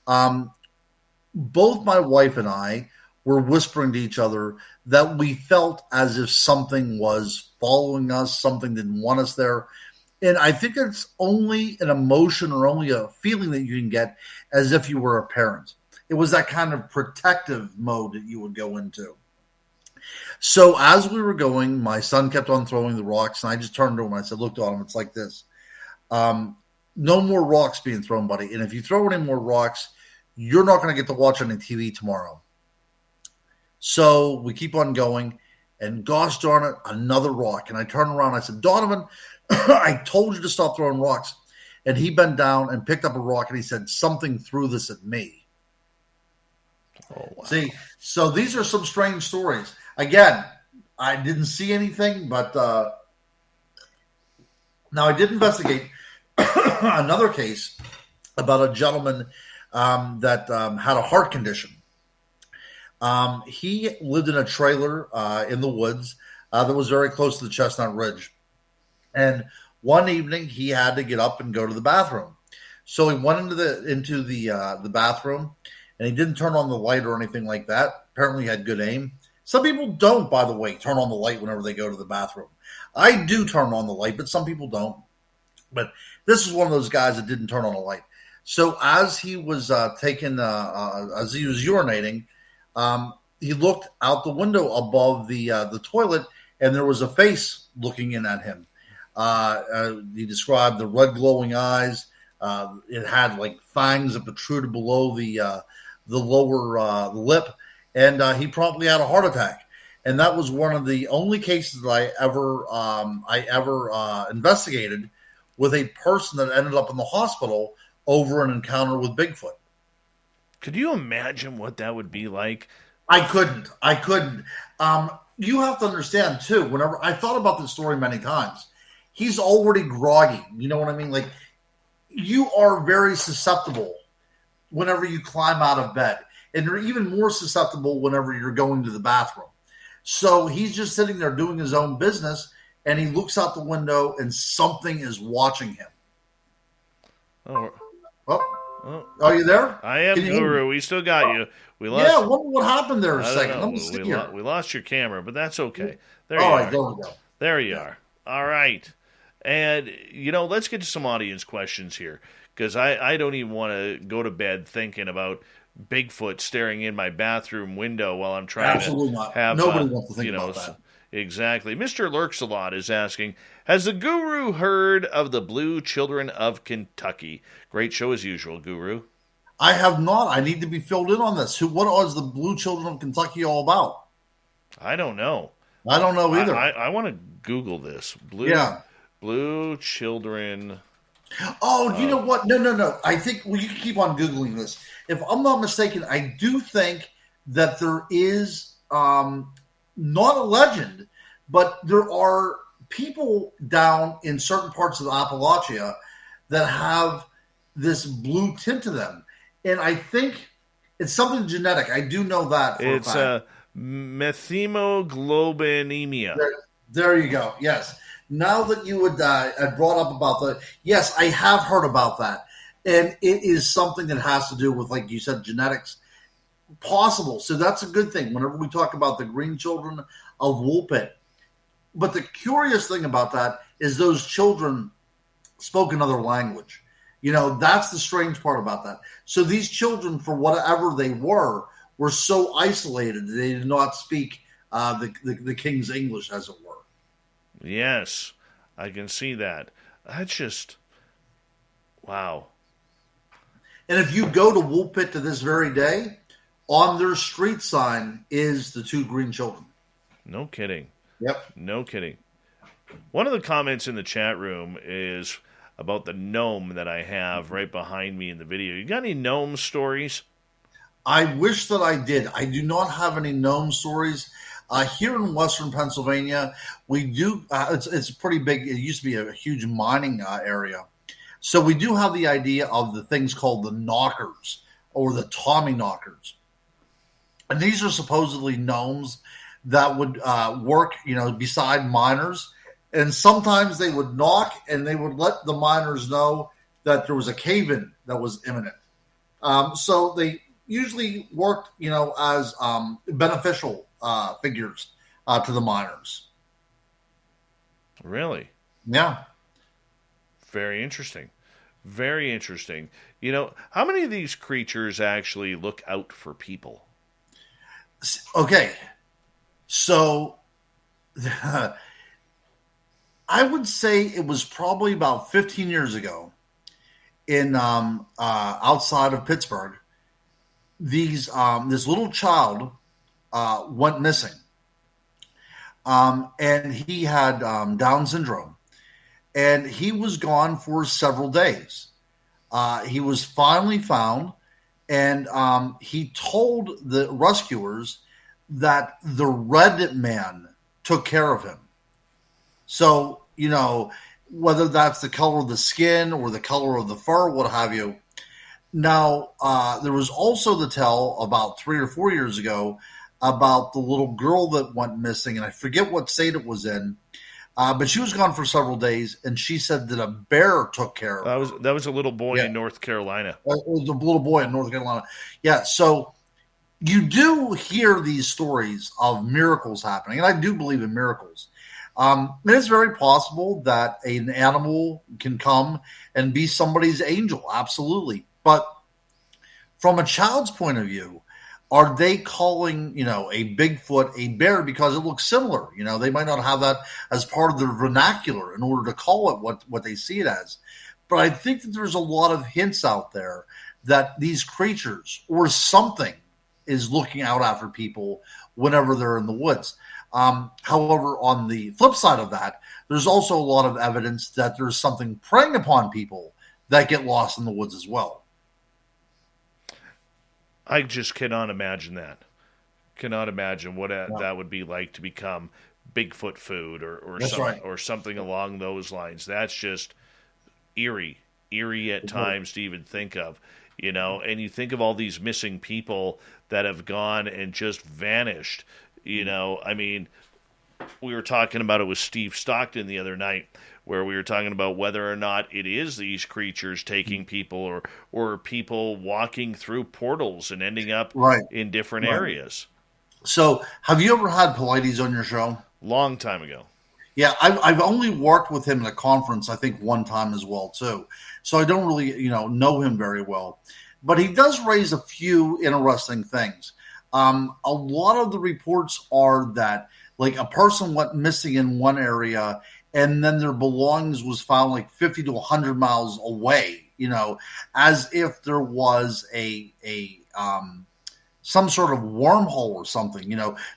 Both my wife and I were whispering to each other that we felt as if something was following us, something didn't want us there. And I think it's only an emotion or only a feeling that you can get as if you were a parent. It was that kind of protective mode that you would go into. So as we were going, my son kept on throwing the rocks, and I just turned to him and I said, look, Don, it's like this. No more rocks being thrown, buddy. And if you throw any more rocks, you're not going to get to watch any TV tomorrow. So we keep on going, and gosh darn it, another rock. And I turned around and I said, Donovan, I told you to stop throwing rocks. And he bent down and picked up a rock, and he said, something threw this at me. Oh, wow. See, so these are some strange stories. Again, I didn't see anything, but now I did investigate another case about a gentleman that had a heart condition. He lived in a trailer in the woods that was very close to the Chestnut Ridge. And one evening he had to get up and go to the bathroom. So he went into the bathroom, and he didn't turn on the light or anything like that. Apparently he had good aim. Some people don't, by the way, turn on the light whenever they go to the bathroom. I do turn on the light, but some people don't. But this is one of those guys that didn't turn on the light. So as he was as he was urinating, he looked out the window above the toilet, and there was a face looking in at him. He described the red glowing eyes. It had like fangs that protruded below the lower lip. And he promptly had a heart attack. And that was one of the only cases that I ever investigated with a person that ended up in the hospital over an encounter with Bigfoot. Could you imagine what that would be like? I couldn't. You have to understand, too, whenever I thought about this story many times, he's already groggy. You know what I mean? Like, you are very susceptible whenever you climb out of bed. And you're even more susceptible whenever you're going to the bathroom. So he's just sitting there doing his own business, and he looks out the window, and something is watching him. Oh, are you there? I am, Guru. We still got you. We lost. Yeah, what happened there a second? Let me see here. We lost your camera, but that's okay. There we go. There you are. All right. And, let's get to some audience questions here, because I don't even want to go to bed thinking about Bigfoot staring in my bathroom window while I'm trying Absolutely to not. have Nobody wants to think about that. Exactly. Mr. Lurks-a-Lot is asking, has the Guru heard of the Blue Children of Kentucky? Great show as usual, Guru. I have not. I need to be filled in on this. What is the Blue Children of Kentucky all about? I don't know. I don't know either. I want to Google this. Blue Children. Oh, you know what? No. I think you can keep on Googling this. If I'm not mistaken, I do think that there is not a legend, but there are people down in certain parts of Appalachia that have this blue tint to them. And I think it's something genetic. I do know that for a fact. Methemoglobinemia. There you go. Yes. Now that you had brought up about that, yes, I have heard about that. And it is something that has to do with, like you said, genetics. Possible. So that's a good thing whenever we talk about the green children of Woolpit. But the curious thing about that is those children spoke another language. That's the strange part about that. So these children, for whatever they were so isolated that they did not speak the king's English, as it were. Yes, I can see that. That's just, wow. And if you go to Woolpit to this very day, on their street sign is the two green children. No kidding. Yep. No kidding. One of the comments in the chat room is about the gnome that I have right behind me in the video. You got any gnome stories? I wish that I did. I do not have any gnome stories. Here in Western Pennsylvania, we do. It's pretty big. It used to be a huge mining area. So we do have the idea of the things called the knockers or the Tommy knockers. And these are supposedly gnomes that would work, beside miners. And sometimes they would knock and they would let the miners know that there was a cave-in that was imminent. So they usually worked, as beneficial figures to the miners. Really? Yeah. Very interesting. Very interesting. How many of these creatures actually look out for people? Okay. So I would say it was probably about 15 years ago in outside of Pittsburgh. This little child went missing. And he had Down syndrome. And he was gone for several days. He was finally found, and he told the rescuers that the red man took care of him. So, whether that's the color of the skin or the color of the fur, what have you. Now, there was also the tale about 3 or 4 years ago about the little girl that went missing, and I forget what state it was in. But she was gone for several days, and she said that a bear took care of her. That was a little boy in North Carolina. It was a little boy in North Carolina. Yeah, so you do hear these stories of miracles happening, and I do believe in miracles. It is very possible that an animal can come and be somebody's angel, absolutely. But from a child's point of view, are they calling, a Bigfoot a bear because it looks similar? They might not have that as part of their vernacular in order to call it what they see it as. But I think that there's a lot of hints out there that these creatures or something is looking out after people whenever they're in the woods. However, on the flip side of that, there's also a lot of evidence that there's something preying upon people that get lost in the woods as well. I just cannot imagine that. Cannot imagine what that would be like to become Bigfoot food or something along those lines. That's just eerie at times to even think of, and you think of all these missing people that have gone and just vanished. I mean, we were talking about it with Steve Stockton the other night, where we were talking about whether or not it is these creatures taking people or people walking through portals and ending up in different areas. So have you ever had Pilates on your show? Long time ago. Yeah, I've only worked with him at a conference, I think one time as well, too. So I don't really, know him very well. But he does raise a few interesting things. A lot of the reports are that, like a person went missing in one area, and then their belongings was found like 50 to 100 miles away, as if there was some sort of wormhole or something,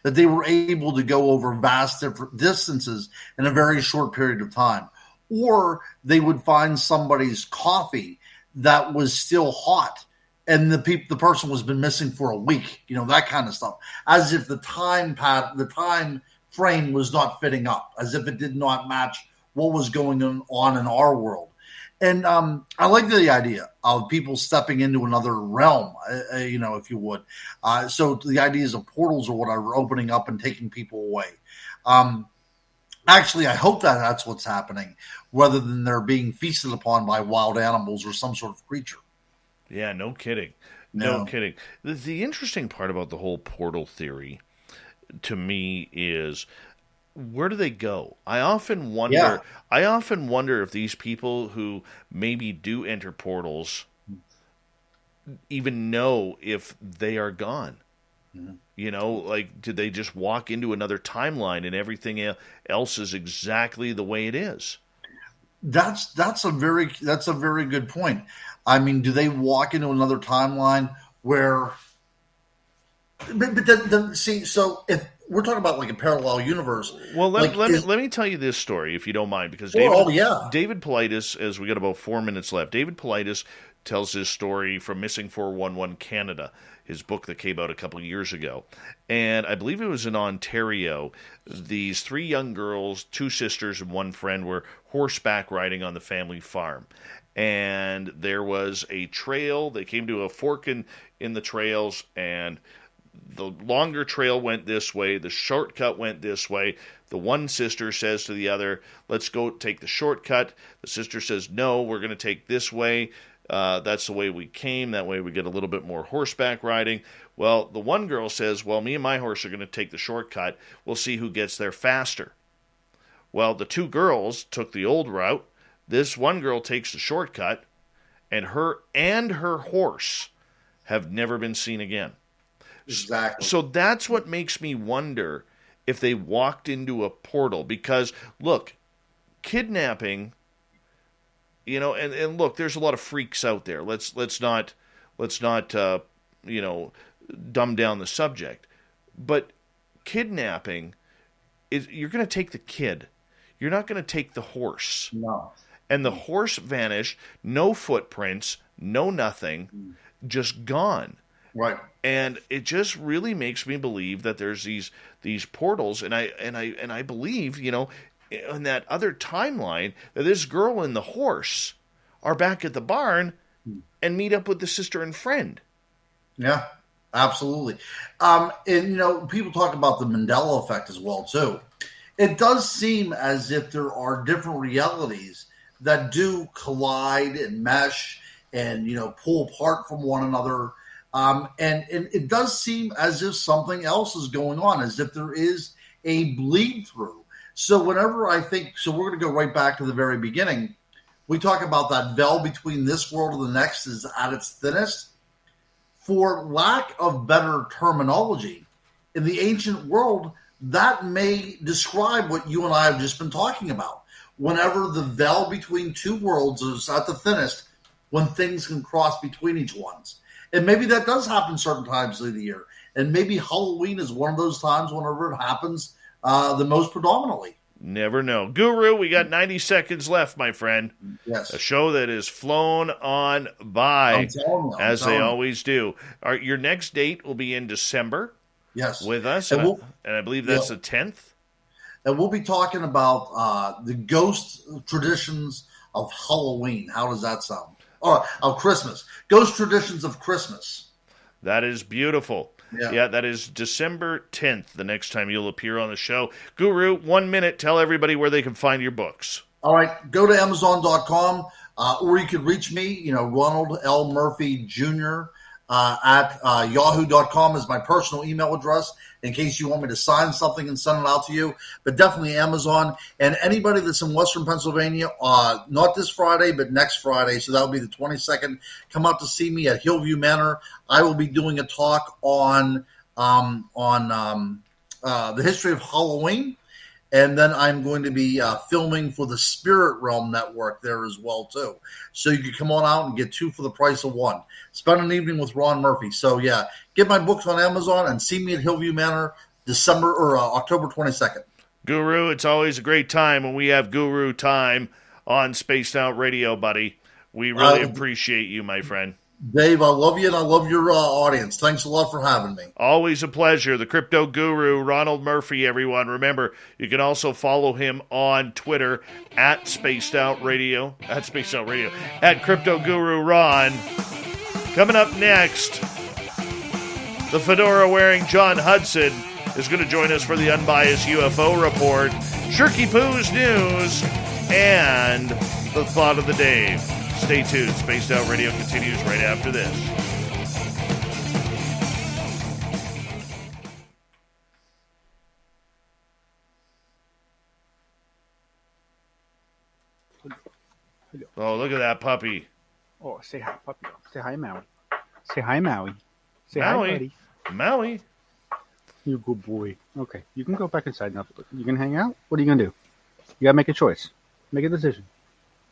that they were able to go over vast different distances in a very short period of time. Or they would find somebody's coffee that was still hot, and the person was been missing for a week, that kind of stuff, as if the time frame was not fitting up, as if it did not match what was going on in our world. And I like the idea of people stepping into another realm, if you would. So the ideas of portals or whatever opening up and taking people away. Actually, I hope that's what's happening, rather than they're being feasted upon by wild animals or some sort of creature. Yeah, no kidding. No kidding. The interesting part about the whole portal theory, to me, is where do they go? I often wonder. If these people who maybe do enter portals even know if they are gone. Mm-hmm. Did they just walk into another timeline and everything else is exactly the way it is? That's a very good point. I mean, do they walk into another timeline where? But then see, so if we're talking about like a parallel universe, well, let me tell you this story if you don't mind, because David Politis, as we got about 4 minutes left, David Politis tells his story from Missing 411 Canada, his book that came out a couple of years ago. And I believe it was in Ontario. These 3 young girls, 2 sisters and 1 friend, were horseback riding on the family farm. And there was a trail. They came to a fork in the trails, and the longer trail went this way. The shortcut went this way. The one sister says to the other, let's go take the shortcut. The sister says, no, we're going to take this way. That's the way we came. That way we get a little bit more horseback riding. Well, the one girl says, well, me and my horse are going to take the shortcut. We'll see who gets there faster. Well, the 2 girls took the old route. This one girl takes the shortcut, and her horse have never been seen again. Exactly. So that's what makes me wonder if they walked into a portal. Because, look, kidnapping, and look, there's a lot of freaks out there. Let's not dumb down the subject. But kidnapping is, you're going to take the kid. You're not going to take the horse. No. And the horse vanished, no footprints, no nothing, just gone. Right. And it just really makes me believe that there's these portals, and I believe, in that other timeline, that this girl and the horse are back at the barn and meet up with the sister and friend. Yeah, absolutely. And people talk about the Mandela effect as well too. It does seem as if there are different realities that do collide and mesh and pull apart from one another. And it does seem as if something else is going on, as if there is a bleed through. So whenever we're going to go right back to the very beginning. We talk about that veil between this world and the next is at its thinnest. For lack of better terminology, in the ancient world, that may describe what you and I have just been talking about. Whenever the veil between 2 worlds is at the thinnest, when things can cross between each ones. And maybe that does happen certain times of the year. And maybe Halloween is one of those times whenever it happens the most predominantly. Never know. Guru, we got 90 seconds left, my friend. Yes. A show that is flown on by, as they always do. Your next date will be in December. Yes. With us. And I believe that's the 10th. And we'll be talking about the ghost traditions of Halloween. How does that sound? Or of Christmas. Ghost traditions of Christmas. That is beautiful. Yeah, that is December 10th, the next time you'll appear on the show. Guru, 1 minute, tell everybody where they can find your books. All right, go to Amazon.com, or you could reach me, Ronald L. Murphy Jr. At Yahoo.com is my personal email address in case you want me to sign something and send it out to you. But definitely Amazon. And anybody that's in Western Pennsylvania, not this Friday, but next Friday, so that will be the 22nd, come out to see me at Hillview Manor. I will be doing a talk on the history of Halloween. And then I'm going to be filming for the Spirit Realm Network there as well, too. So you can come on out and get 2 for the price of 1. Spend an evening with Ron Murphy. So, yeah, get my books on Amazon and see me at Hillview Manor October 22nd. Guru, it's always a great time when we have Guru time on Spaced Out Radio, buddy. We really appreciate you, my friend. Dave, I love you and I love your audience. Thanks a lot for having me. Always a pleasure. The Crypto Guru, Ronald Murphy, everyone. Remember, you can also follow him on Twitter at Spaced Out Radio, at Crypto Guru Ron. Coming up next, the fedora-wearing John Hudson is going to join us for the Unbiased UFO Report, Shirky Poo's News, and the Thought of the Day. Stay tuned. Spaced Out Radio continues right after this. Oh, look at that puppy. Oh, say hi, puppy. Say hi, Maui. Say hi, Maui. Say Maui. hi, buddy. Maui. You good boy. Okay, you can go back inside now. You can hang out? What are you going to do? You got to make a choice. Make a decision.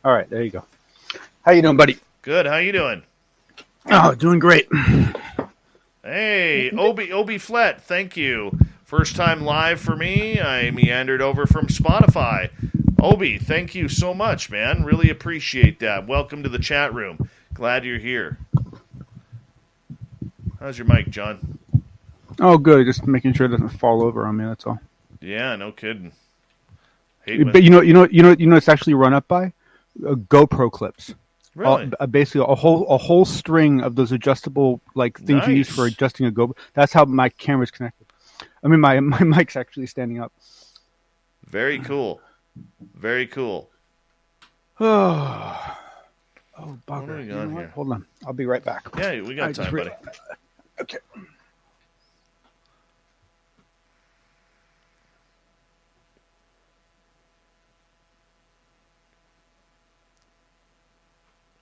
All right, there you go. How you doing, buddy? Good. How you doing? Oh, doing great. Hey, Obi Flett, thank you. First time live for me. I meandered over from Spotify. Obi, thank you so much, man. Really appreciate that. Welcome to the chat room. Glad you're here. How's your mic, John? Oh, good. Just making sure it doesn't fall over on me. That's all. Yeah, no kidding. But you know, it's actually run up by GoPro clips. Really? Basically, a whole string of those adjustable things you use for adjusting a GoPro. That's how my camera's connected. I mean, my mic's actually standing up. Very cool. Very cool. Oh, bugger. What are we on here? Hold on. I'll be right back. Yeah, we got time, buddy. Okay.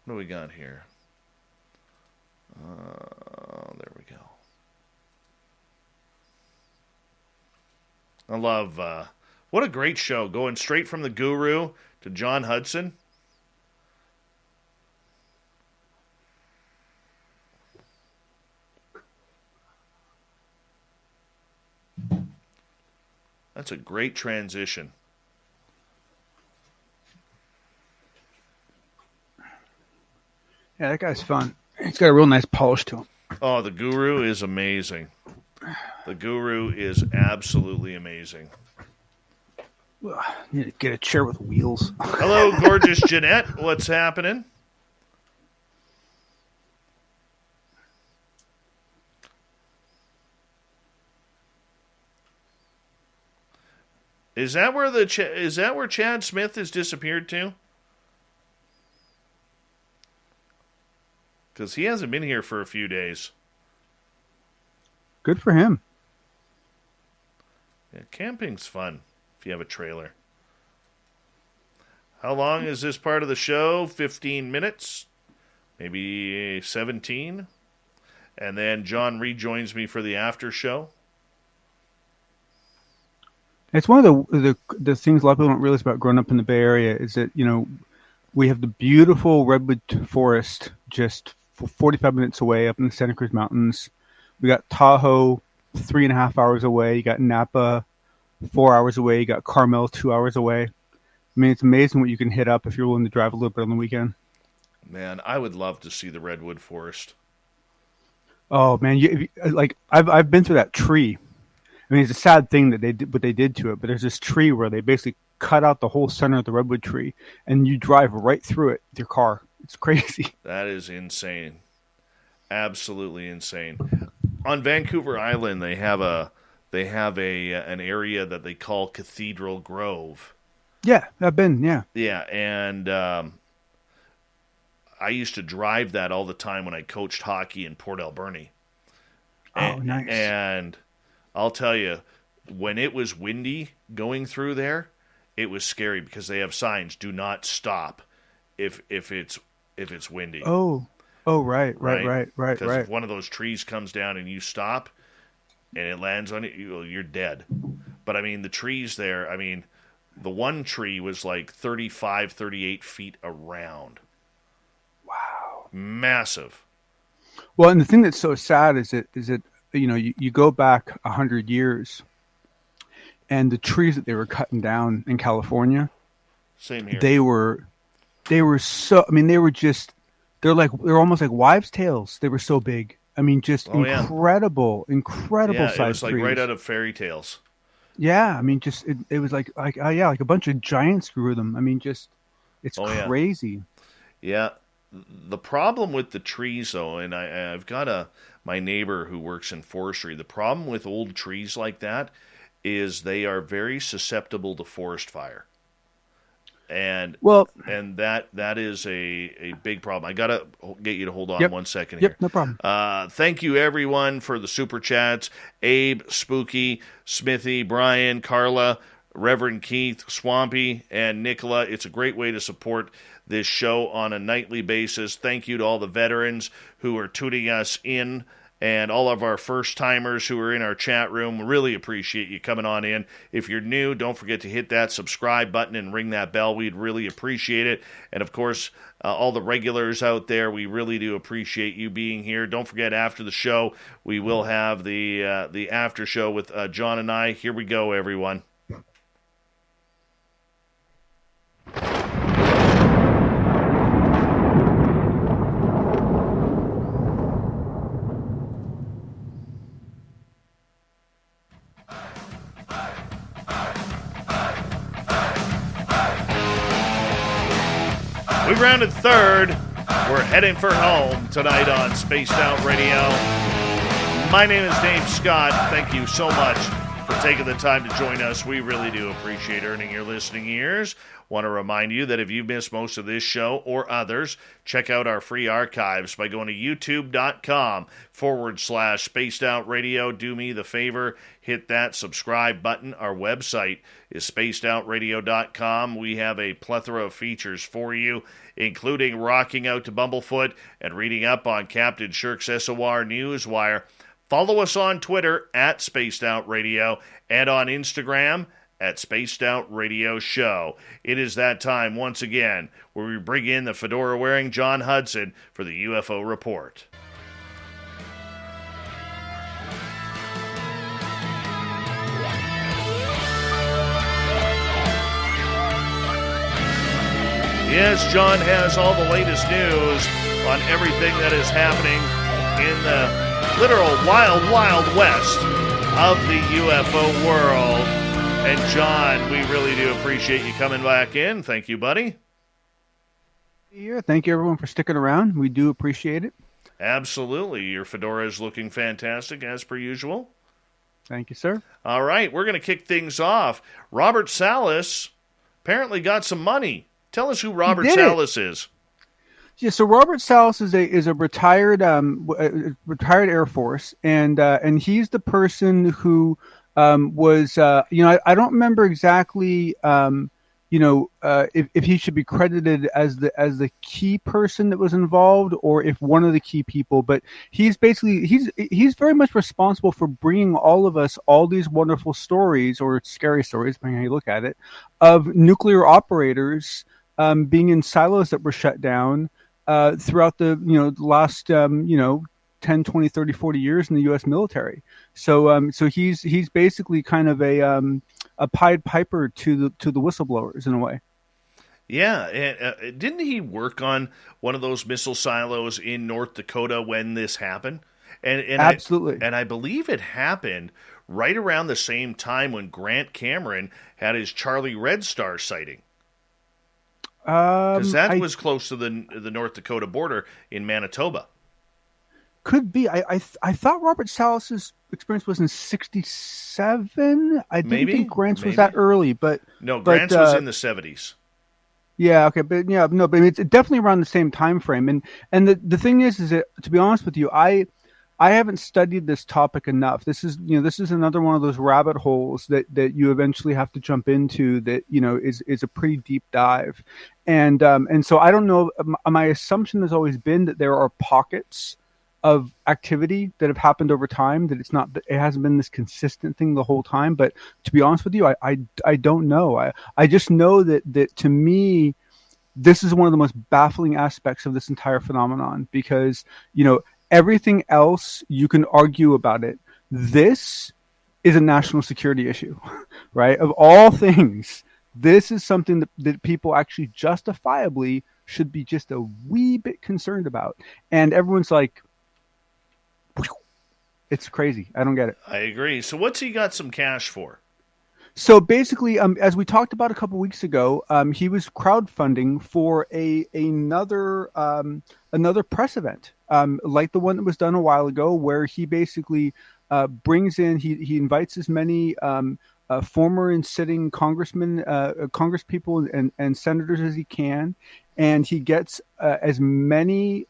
What do we got here? There we go. I love, what a great show. Going straight from the Guru to John Hudson. That's a great transition. Yeah, that guy's fun. He's got a real nice polish to him. Oh, the Guru is amazing. The Guru is absolutely amazing. Ugh, need to get a chair with wheels. Hello, gorgeous Jeanette. What's happening? Is that where Chad Smith has disappeared to? Because he hasn't been here for a few days. Good for him. Yeah, camping's fun if you have a trailer. How long is this part of the show? 15 minutes? Maybe 17? And then John rejoins me for the after show. It's one of the things a lot of people don't realize about growing up in the Bay Area is that, we have the beautiful redwood forest just 45 minutes away up in the Santa Cruz Mountains. We got Tahoe 3.5 hours away. You got Napa 4 hours away. You got Carmel 2 hours away. I mean, it's amazing what you can hit up if you're willing to drive a little bit on the weekend. Man, I would love to see the redwood forest. Oh man, I've been through that tree. I mean, it's a sad thing that they did what they did to it, but there's this tree where they basically cut out the whole center of the redwood tree, and you drive right through it with your car. It's crazy. That is insane. Absolutely insane. On Vancouver Island, they have an area that they call Cathedral Grove. Yeah, I've been. Yeah. Yeah, and I used to drive that all the time when I coached hockey in Port Alberni. Oh, nice. And I'll tell you, when it was windy going through there, it was scary because they have signs: "Do not stop if it's windy." Oh, right. Because if one of those trees comes down and you stop, and it lands on you, you're dead. But I mean, the trees there, I mean, the one tree was like 35, 38 feet around. Wow. Massive. Well, and the thing that's so sad is that you go back 100 years, and the trees that they were cutting down in California, same here. They were so. I mean, they're almost like wives' tales. They were so big. I mean, just incredible Yeah, size it was like trees. right out of fairy tales. Yeah, I mean, just it was like like a bunch of giants grew them. I mean, just it's crazy. Yeah. The problem with the trees, though, and I've got my neighbor who works in forestry. The problem with old trees like that is they are very susceptible to forest fire, and that is a big problem. I gotta get you to hold on 1 second here. Yep, no problem. Thank you everyone for the super chats: Abe, Spooky, Smithy, Brian, Carla, Reverend Keith, Swampy, and Nicola. It's a great way to support this show on a nightly basis. Thank you to all the veterans who are tuning us in and all of our first-timers who are in our chat room. We really appreciate you coming on in. If you're new, don't forget to hit that subscribe button and ring that bell. We'd really appreciate it. And, of course, all the regulars out there, we really do appreciate you being here. Don't forget, after the show, we will have the after show with John and I. Here we go, everyone. We rounded third. We're heading for home tonight on Spaced Out Radio. My name is Dave Scott. Thank you so much for taking the time to join us. We really do appreciate earning your listening ears. Want to remind you that if you missed most of this show or others, check out our free archives by going to youtube.com/Spaced Out Radio. Do me the favor, hit that subscribe button. Our website is spacedoutradio.com. We have a plethora of features for you, including rocking out to Bumblefoot and reading up on Captain Shirk's SOR Newswire. Follow us on Twitter at Spaced Out Radio and on Instagram at Spaced Out Radio Show. It is that time once again where we bring in the fedora-wearing John Hudson for the UFO Report. Yes, John has all the latest news on everything that is happening in the literal wild, wild west of the UFO world. And John, we really do appreciate you coming back in. Thank you, buddy. Yeah, thank you everyone for sticking around. We do appreciate it. Absolutely. Your fedora is looking fantastic as per usual. Thank you, sir. All right, we're going to kick things off. Robert Salas apparently got some money. Tell us who Robert Salas is. Yeah, so Robert Salas is a retired retired Air Force, and he's the person who was I don't remember exactly if he should be credited as the key person that was involved or if one of the key people, but he's very much responsible for bringing all of us all these wonderful stories, or scary stories depending on how you look at it, of nuclear operators being in silos that were shut down throughout the last 10, 20, 30, 40 years in the U.S. military. So he's basically kind of a Pied Piper to the whistleblowers in a way. Yeah, and didn't he work on one of those missile silos in North Dakota when this happened? And absolutely. I believe it happened right around the same time when Grant Cameron had his Charlie Red Star sighting. Because that was close to the North Dakota border in Manitoba. Could be. I thought Robert Salas's experience was in '67. I didn't think Grant's was that early, but no, Grant's was in the '70s. Yeah, okay, but it's definitely around the same time frame. And the thing is that, to be honest with you, I haven't studied this topic enough. This is another one of those rabbit holes that you eventually have to jump into that is a pretty deep dive, and so I don't know. My assumption has always been that there are pockets of activity that have happened over time, that it hasn't been this consistent thing the whole time. But to be honest with you, I don't know. I just know that to me, this is one of the most baffling aspects of this entire phenomenon, because, everything else you can argue about it. This is a national security issue, right? Of all things, this is something that people actually justifiably should be just a wee bit concerned about. And everyone's like, it's crazy. I don't get it. I agree. So what's he got some cash for? So basically, as we talked about a couple weeks ago, he was crowdfunding for another press event, like the one that was done a while ago, where he basically brings in, he invites as many former and sitting congressmen, congresspeople, and senators as he can, and he gets as many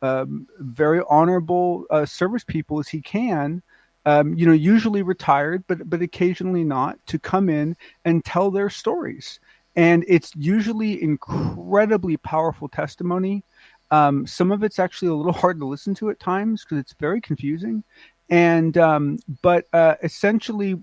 very honorable service people as he can. Usually retired, but occasionally not, to come in and tell their stories. And it's usually incredibly powerful testimony. Some of it's actually a little hard to listen to at times because it's very confusing. And but essentially,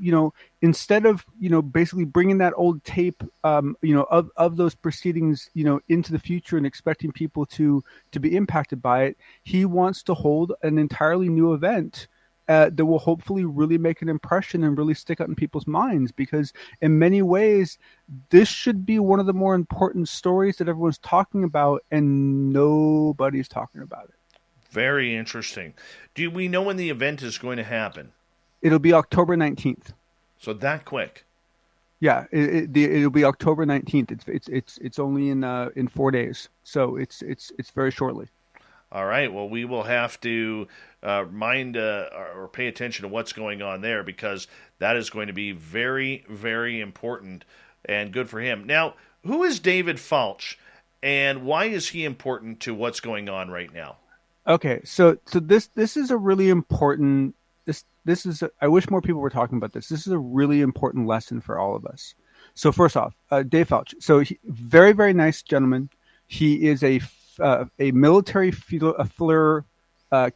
instead of basically bringing that old tape, of those proceedings, into the future and expecting people to be impacted by it, he wants to hold an entirely new event that will hopefully really make an impression and really stick out in people's minds, because in many ways, this should be one of the more important stories that everyone's talking about, and nobody's talking about it. Very interesting. Do we know when the event is going to happen? It'll be October 19th. So that quick? Yeah, it'll be October 19th. It's only in 4 days, so it's very shortly. All right. Well, we will have to mind or pay attention to what's going on there, because that is going to be very, very important, and good for him. Now, who is David Falch, and why is he important to what's going on right now? Okay, so this is a really important. This is I wish more people were talking about this. This is a really important lesson for all of us. So first off, Dave Falch. So very, very nice gentleman. He is a military FLIR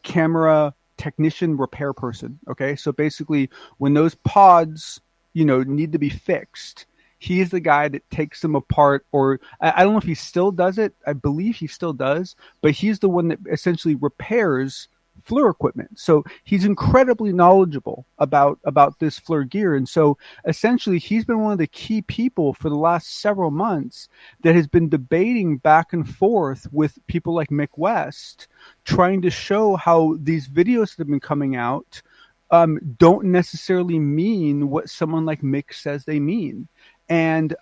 camera technician repair person. Okay, so basically, when those pods need to be fixed, he's the guy that takes them apart, or I don't know if he still does it. I believe he still does, but he's the one that essentially repairs FLIR equipment. So he's incredibly knowledgeable about this FLIR gear. And so essentially he's been one of the key people for the last several months that has been debating back and forth with people like Mick West, trying to show how these videos that have been coming out don't necessarily mean what someone like Mick says they mean. And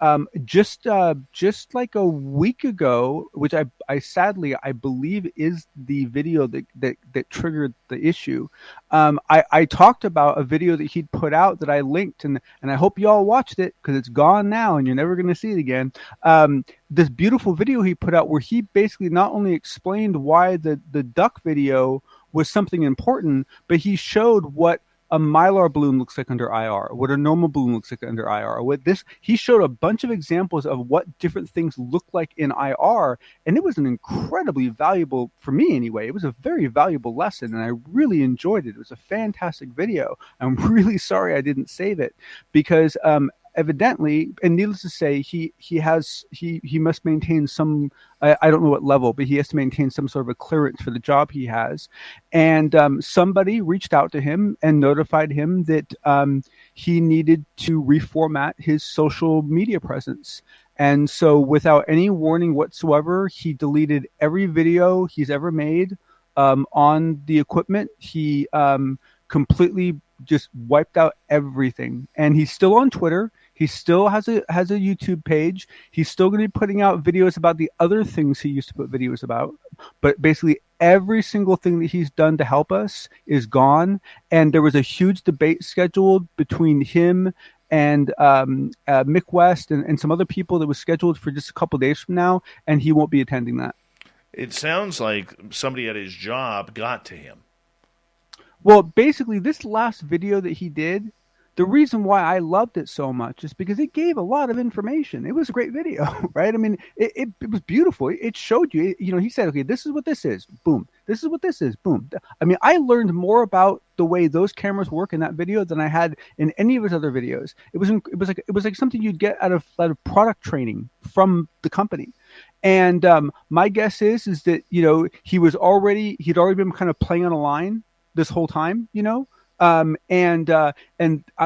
just like a week ago, which I sadly believe is the video that triggered the issue, I talked about a video that he'd put out that I linked, and I hope you all watched it, because it's gone now and you're never going to see it again. This beautiful video he put out where he basically not only explained why the duck video was something important, but he showed what a Mylar balloon looks like under IR, what a normal balloon looks like under IR. He showed a bunch of examples of what different things look like in IR, and it was an incredibly valuable, for me anyway, it was a very valuable lesson, and I really enjoyed it. It was a fantastic video. I'm really sorry I didn't save it, because evidently, and needless to say, he must maintain some, I don't know what level, but he has to maintain some sort of a clearance for the job he has. And somebody reached out to him and notified him that he needed to reformat his social media presence. And so without any warning whatsoever, he deleted every video he's ever made on the equipment. He completely just wiped out everything. And he's still on Twitter. He still has a YouTube page. He's still going to be putting out videos about the other things he used to put videos about. But basically every single thing that he's done to help us is gone. And there was a huge debate scheduled between him and Mick West and some other people that was scheduled for just a couple of days from now, and he won't be attending that. It sounds like somebody at his job got to him. Well, basically, this last video that he did, the reason why I loved it so much is because it gave a lot of information. It was a great video, right? I mean, it was beautiful. It showed you, he said, okay, this is what this is. Boom. This is what this is. Boom. I mean, I learned more about the way those cameras work in that video than I had in any of his other videos. It was like something you'd get out of product training from the company. And my guess is that, he'd already been kind of playing on a line this whole time,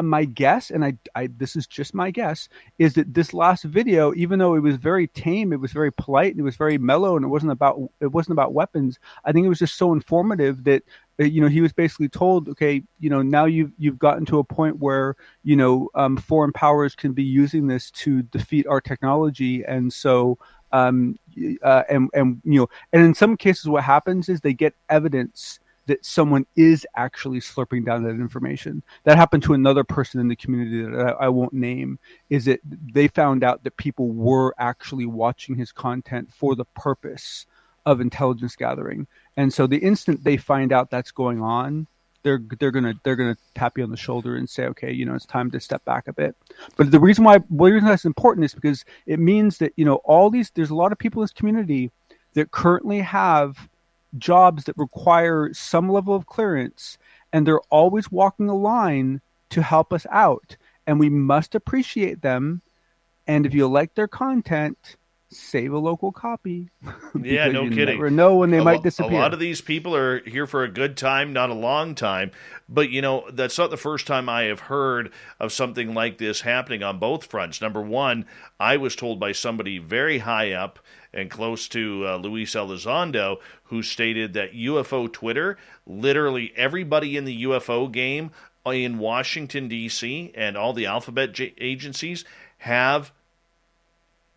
my guess, and I this is just my guess, is that this last video, even though it was very tame, it was very polite, and it was very mellow, and it wasn't about weapons. I think it was just so informative that he was basically told, okay, now you've gotten to a point where foreign powers can be using this to defeat our technology, and so and in some cases, what happens is they get evidence that someone is actually slurping down that information. That happened to another person in the community that I won't name, is that they found out that people were actually watching his content for the purpose of intelligence gathering. And so the instant they find out that's going on, they're gonna tap you on the shoulder and say, okay, it's time to step back a bit. But the reason that's important is because it means that, there's a lot of people in this community that currently have jobs that require some level of clearance, and they're always walking a line to help us out, and we must appreciate them. And if you like their content, save a local copy. Yeah, no kidding. Never know when they might disappear. A lot of these people are here for a good time, not a long time. But, that's not the first time I have heard of something like this happening on both fronts. Number one, I was told by somebody very high up and close to Luis Elizondo, who stated that UFO Twitter, literally everybody in the UFO game in Washington, D.C., and all the alphabet agencies have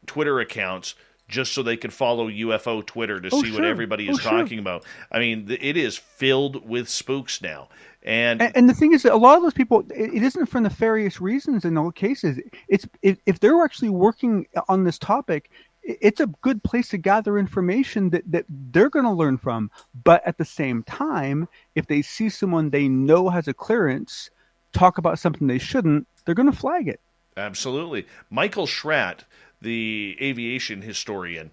Twitter accounts just so they can follow UFO Twitter to see what everybody is talking about. I mean, it is filled with spooks now. And the thing is that a lot of those people, it isn't for nefarious reasons in all cases. It's if they're actually working on this topic, it's a good place to gather information that they're going to learn from. But at the same time, if they see someone they know has a clearance talk about something they shouldn't, they're going to flag it. Absolutely. Michael Schratt, the aviation historian,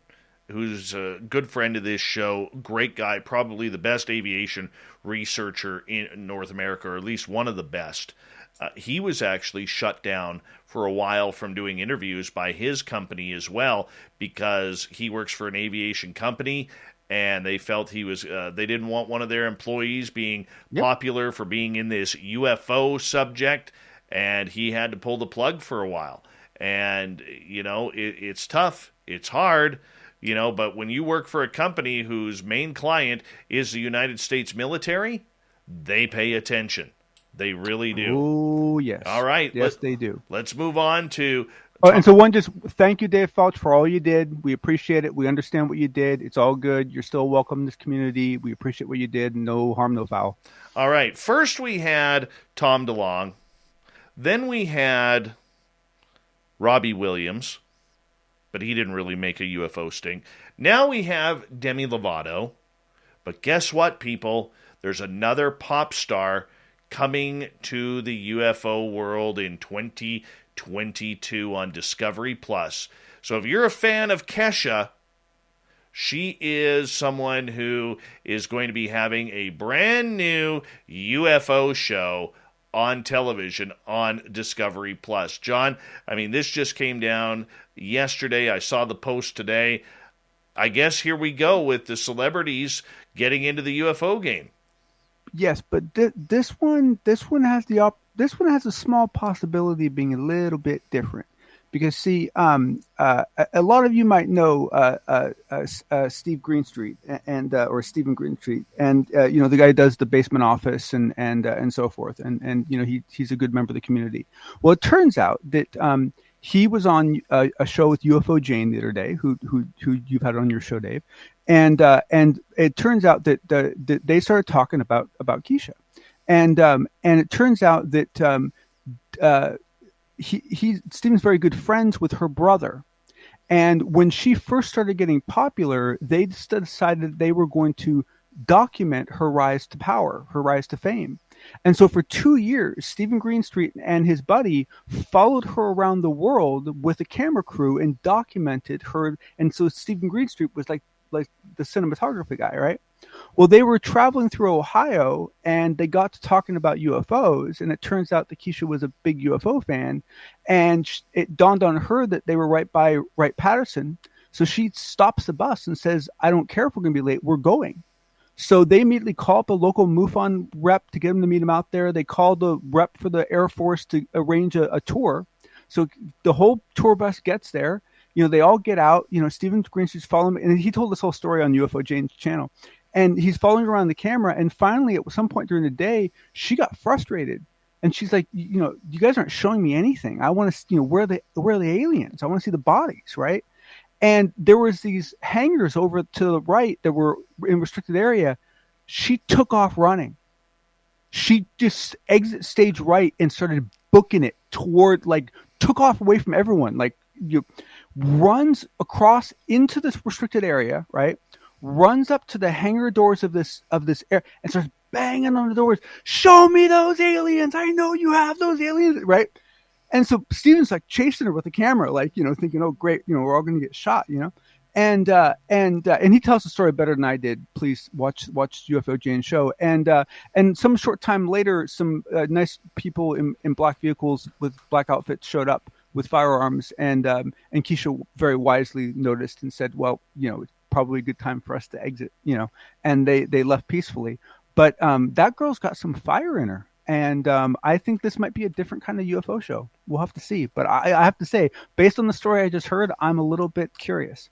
who's a good friend of this show, great guy, probably the best aviation researcher in North America, or at least one of the best. He was actually shut down for a while from doing interviews by his company as well, because he works for an aviation company, and they felt he was they didn't want one of their employees being popular for being in this UFO subject, and he had to pull the plug for a while. And, it's tough. It's hard, but when you work for a company whose main client is the United States military, they pay attention. They really do. Oh, yes. All right. Yes, they do. Let's move on to... and so thank you, Dave Felch, for all you did. We appreciate it. We understand what you did. It's all good. You're still welcome in this community. We appreciate what you did. No harm, no foul. All right. First we had Tom DeLonge. Then we had Robbie Williams, but he didn't really make a UFO sting. Now we have Demi Lovato. But guess what, people? There's another pop star coming to the UFO world in 2022 on Discovery Plus. So if you're a fan of Kesha, she is someone who is going to be having a brand new UFO show on television on Discovery Plus. John, I mean, this just came down yesterday. I saw the post today. I guess here we go with the celebrities getting into the UFO game. Yes, but this one has a small possibility of being a little bit different, because see, a lot of you might know Steve Greenstreet or Stephen Greenstreet, and the guy who does the Basement Office and so forth, and he's a good member of the community. Well, it turns out that he was on a show with UFO Jane the other day, who you've had on your show, Dave. And it turns out that they started talking about Keisha, and it turns out that Stephen's very good friends with her brother, and when she first started getting popular, they decided they were going to document her rise to power, her rise to fame. And so for 2 years, Stephen Greenstreet and his buddy followed her around the world with a camera crew and documented her. And so Stephen Greenstreet was like the cinematography guy, right? Well, they were traveling through Ohio and they got to talking about UFOs. And it turns out that Keisha was a big UFO fan. And it dawned on her that they were right by Wright-Patterson. So she stops the bus and says, I don't care if we're going to be late. We're going. So they immediately call up a local MUFON rep to get him to meet him out there. They called the rep for the Air Force to arrange a tour. So the whole tour bus gets there. They all get out. Stephen Greenstreet's following, and he told this whole story on UFO Jane's channel. And he's following around the camera. And finally, at some point during the day, she got frustrated. And she's like, you guys aren't showing me anything. I want to, where are the aliens? I want to see the bodies, right? And there was these hangars over to the right that were in restricted area. She took off running. She just exit stage right and started booking it toward, took off away from everyone. Runs across into this restricted area, right? Runs up to the hangar doors of this air and starts banging on the doors. Show me those aliens. I know you have those aliens, right? And so Steven's chasing her with the camera, thinking, oh, great, we're all going to get shot, And he tells the story better than I did. Please watch UFO Jane show. And some short time later, some nice people in black vehicles with black outfits showed up with firearms. And Keisha very wisely noticed and said, well, it's probably a good time for us to exit, and they left peacefully. But that girl's got some fire in her. And I think this might be a different kind of UFO show. We'll have to see. But I have to say, based on the story I just heard, I'm a little bit curious.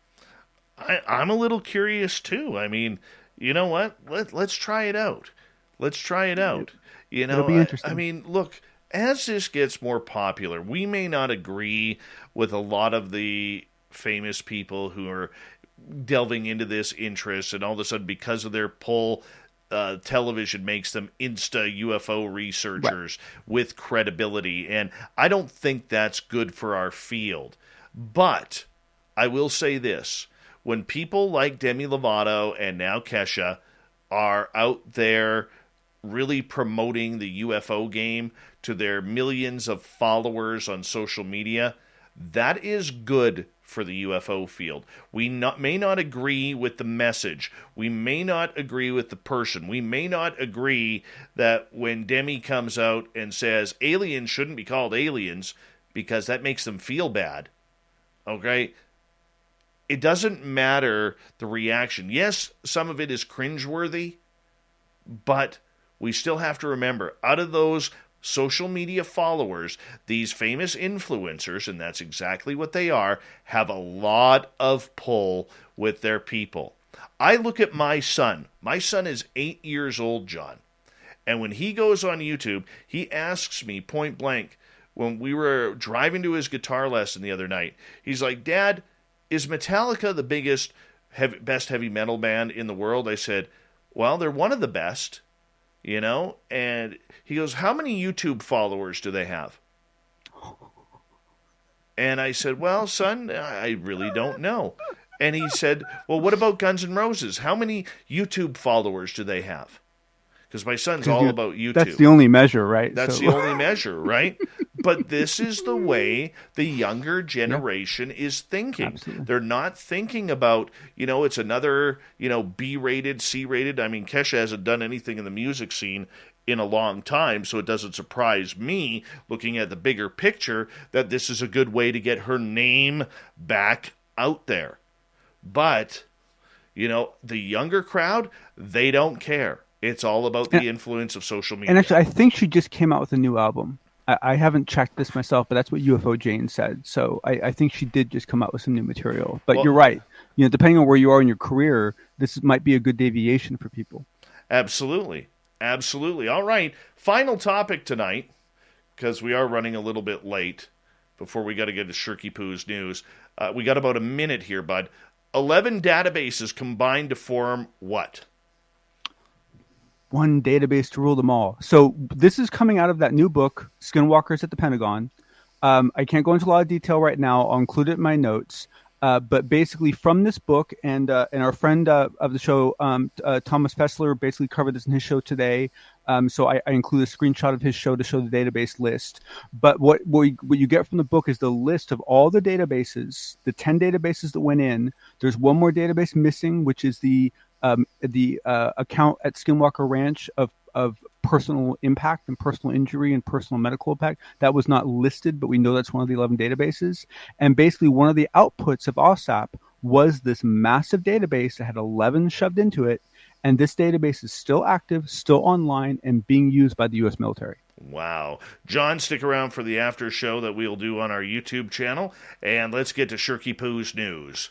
I'm a little curious, too. I mean, you know what? Let's try it out. Let's try it out. It'll be interesting. I mean, look, as this gets more popular, we may not agree with a lot of the famous people who are delving into this interest, and all of a sudden, because of their pull, television makes them UFO researchers with credibility, and I don't think that's good for our field. But I will say this: when people like Demi Lovato and now Kesha are out there really promoting the UFO game to their millions of followers on social media, that is good for the UFO field. We may not agree with the message. We may not agree with the person. We may not agree that when Demi comes out and says aliens shouldn't be called aliens because that makes them feel bad. Okay? It doesn't matter the reaction. Yes, some of it is cringeworthy, but we still have to remember, out of those social media followers, these famous influencers, and that's exactly what they are, have a lot of pull with their people. I look at my son. My son is 8 years old, John. And when he goes on YouTube, he asks me point blank, when we were driving to his guitar lesson the other night, he's like, Dad, is Metallica the biggest, best heavy metal band in the world? I said, well, they're one of the best. And he goes, how many YouTube followers do they have? And I said, well, son, I really don't know. And he said, well, what about Guns N' Roses? How many YouTube followers do they have? Because my son's all about YouTube. That's the only measure, right? That's the only measure, right? But this is the way the younger generation is thinking. Absolutely. They're not thinking about, it's another, B-rated, C-rated. I mean, Kesha hasn't done anything in the music scene in a long time, so it doesn't surprise me, looking at the bigger picture, that this is a good way to get her name back out there. But, the younger crowd, they don't care. It's all about the influence of social media. And actually, I think she just came out with a new album. I haven't checked this myself, but that's what UFO Jane said. So I think she did just come out with some new material. But you're right. Depending on where you are in your career, this might be a good deviation for people. Absolutely. Absolutely. All right. Final topic tonight, because we are running a little bit late before we got to get to Shirky Poo's news. We got about a minute here, bud. 11 databases combined to form what? One database to rule them all. So this is coming out of that new book, Skinwalkers at the Pentagon. I can't go into a lot of detail right now. I'll include it in my notes. But basically from this book, and our friend of the show, Thomas Fessler, basically covered this in his show today. So I include a screenshot of his show to show the database list. But what you get from the book is the list of all the databases, the 10 databases that went in. There's one more database missing, which is the account at Skinwalker Ranch of personal impact and personal injury and personal medical impact. That was not listed, but we know that's one of the 11 databases. And basically one of the outputs of OSAP was this massive database that had 11 shoved into it. And this database is still active, still online, and being used by the U.S. military. Wow. John, stick around for the after show that we'll do on our YouTube channel. And let's get to Shirky Poo's news.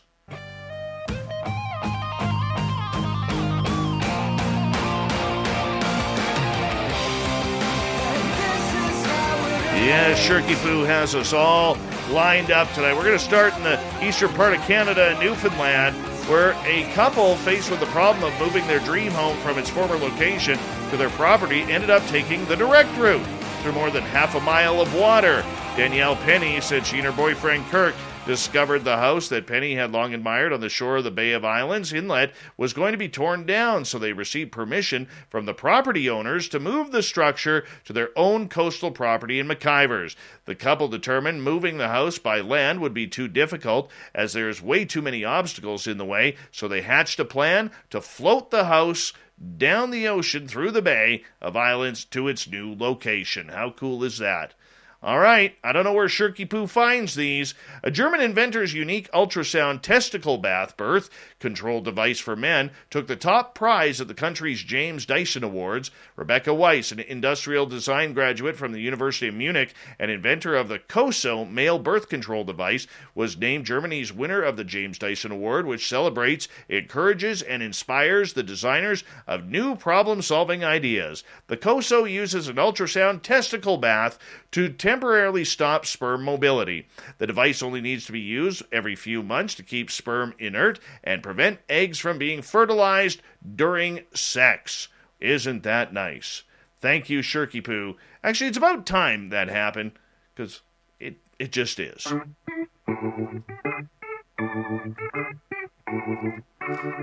Yeah, Shirky Poo has us all lined up tonight. We're going to start in the eastern part of Canada and Newfoundland, where a couple faced with the problem of moving their dream home from its former location to their property ended up taking the direct route through more than half a mile of water. Danielle Penny said she and her boyfriend Kirk discovered the house that Penny had long admired on the shore of the Bay of Islands Inlet was going to be torn down, so they received permission from the property owners to move the structure to their own coastal property in McIvers. The couple determined moving the house by land would be too difficult as there's way too many obstacles in the way, so they hatched a plan to float the house down the ocean through the Bay of Islands to its new location. How cool is that? All right, I don't know where Shirky Poo finds these. A German inventor's unique ultrasound testicle bath birth control device for men took the top prize at the country's James Dyson Awards. Rebecca Weiss, an industrial design graduate from the University of Munich and inventor of the COSO male birth control device, was named Germany's winner of the James Dyson Award, which celebrates, encourages, and inspires the designers of new problem-solving ideas. The COSO uses an ultrasound testicle bath to temporarily stop sperm mobility. The device only needs to be used every few months to keep sperm inert and prevent eggs from being fertilized during sex. Isn't that nice? Thank you, Shirky Poo. Actually, it's about time that happened, because it just is.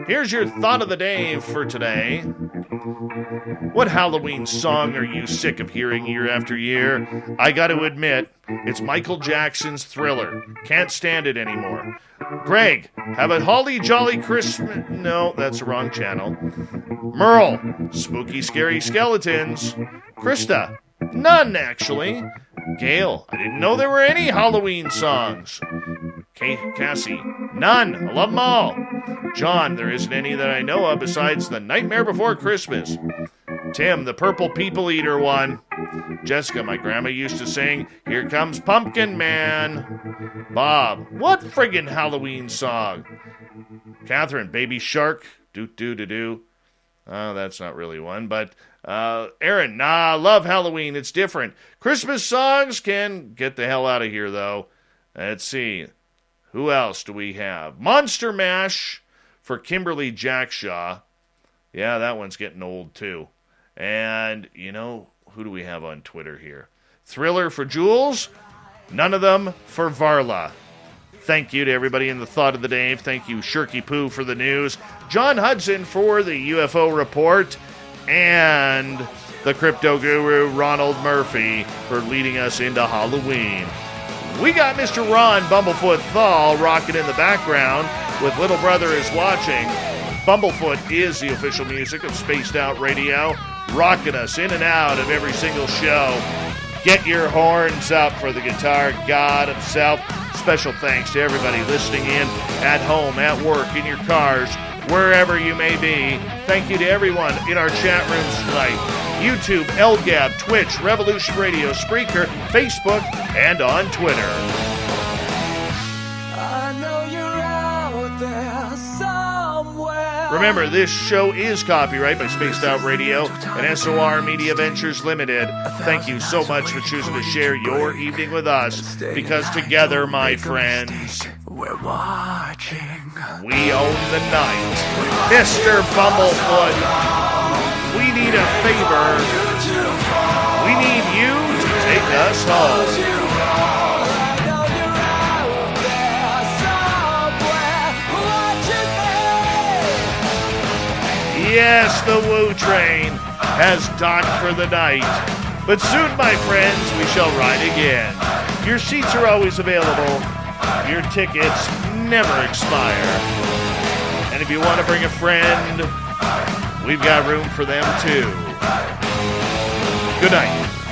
Here's your thought of the day for today. What Halloween song are you sick of hearing year after year? I got to admit, it's Michael Jackson's Thriller. Can't stand it anymore. Greg, have a holly jolly Christmas... No, that's the wrong channel. Merle, spooky scary skeletons. Krista, none actually. Gail, I didn't know there were any Halloween songs. Cassie, none. I love them all. John, there isn't any that I know of besides The Nightmare Before Christmas. Tim, the Purple People Eater one. Jessica, my grandma used to sing, Here Comes Pumpkin Man. Bob, what friggin' Halloween song? Catherine, Baby Shark. Do. Oh, that's not really one, but... Aaron, nah, love Halloween. It's different. Christmas songs can get the hell out of here, though. Let's see. Who else do we have? Monster Mash for Kimberly Jackshaw. Yeah, that one's getting old, too. And, who do we have on Twitter here? Thriller for Jules. None of them for Varla. Thank you to everybody in the Thought of the Day. Thank you, Shirky Poo, for the news. John Hudson for the UFO Report. And the crypto guru, Ronald Murphy, for leading us into Halloween. We got Mr. Ron Bumblefoot Thal rocking in the background with Little Brother is Watching. Bumblefoot is the official music of Spaced Out Radio, rocking us in and out of every single show. Get your horns up for the guitar god himself. Special thanks to everybody listening in at home, at work, in your cars, wherever you may be. Thank you to everyone in our chat rooms tonight. YouTube, LGAB, Twitch, Revolution Radio, Spreaker, Facebook, and on Twitter. I know you're out there somewhere. Remember, this show is copyright by Spaced Out Radio and SOR Media Ventures Limited. Thank you so much for choosing to share your evening with us, because together, my friends, we're watching. We own the night. Mr. Bumblefoot, we need a favor. We need you to take us home. Yes, the Woo Train has docked for the night. But soon, my friends, we shall ride again. Your seats are always available. Your tickets never expire. And if you want to bring a friend, we've got room for them too. Good night.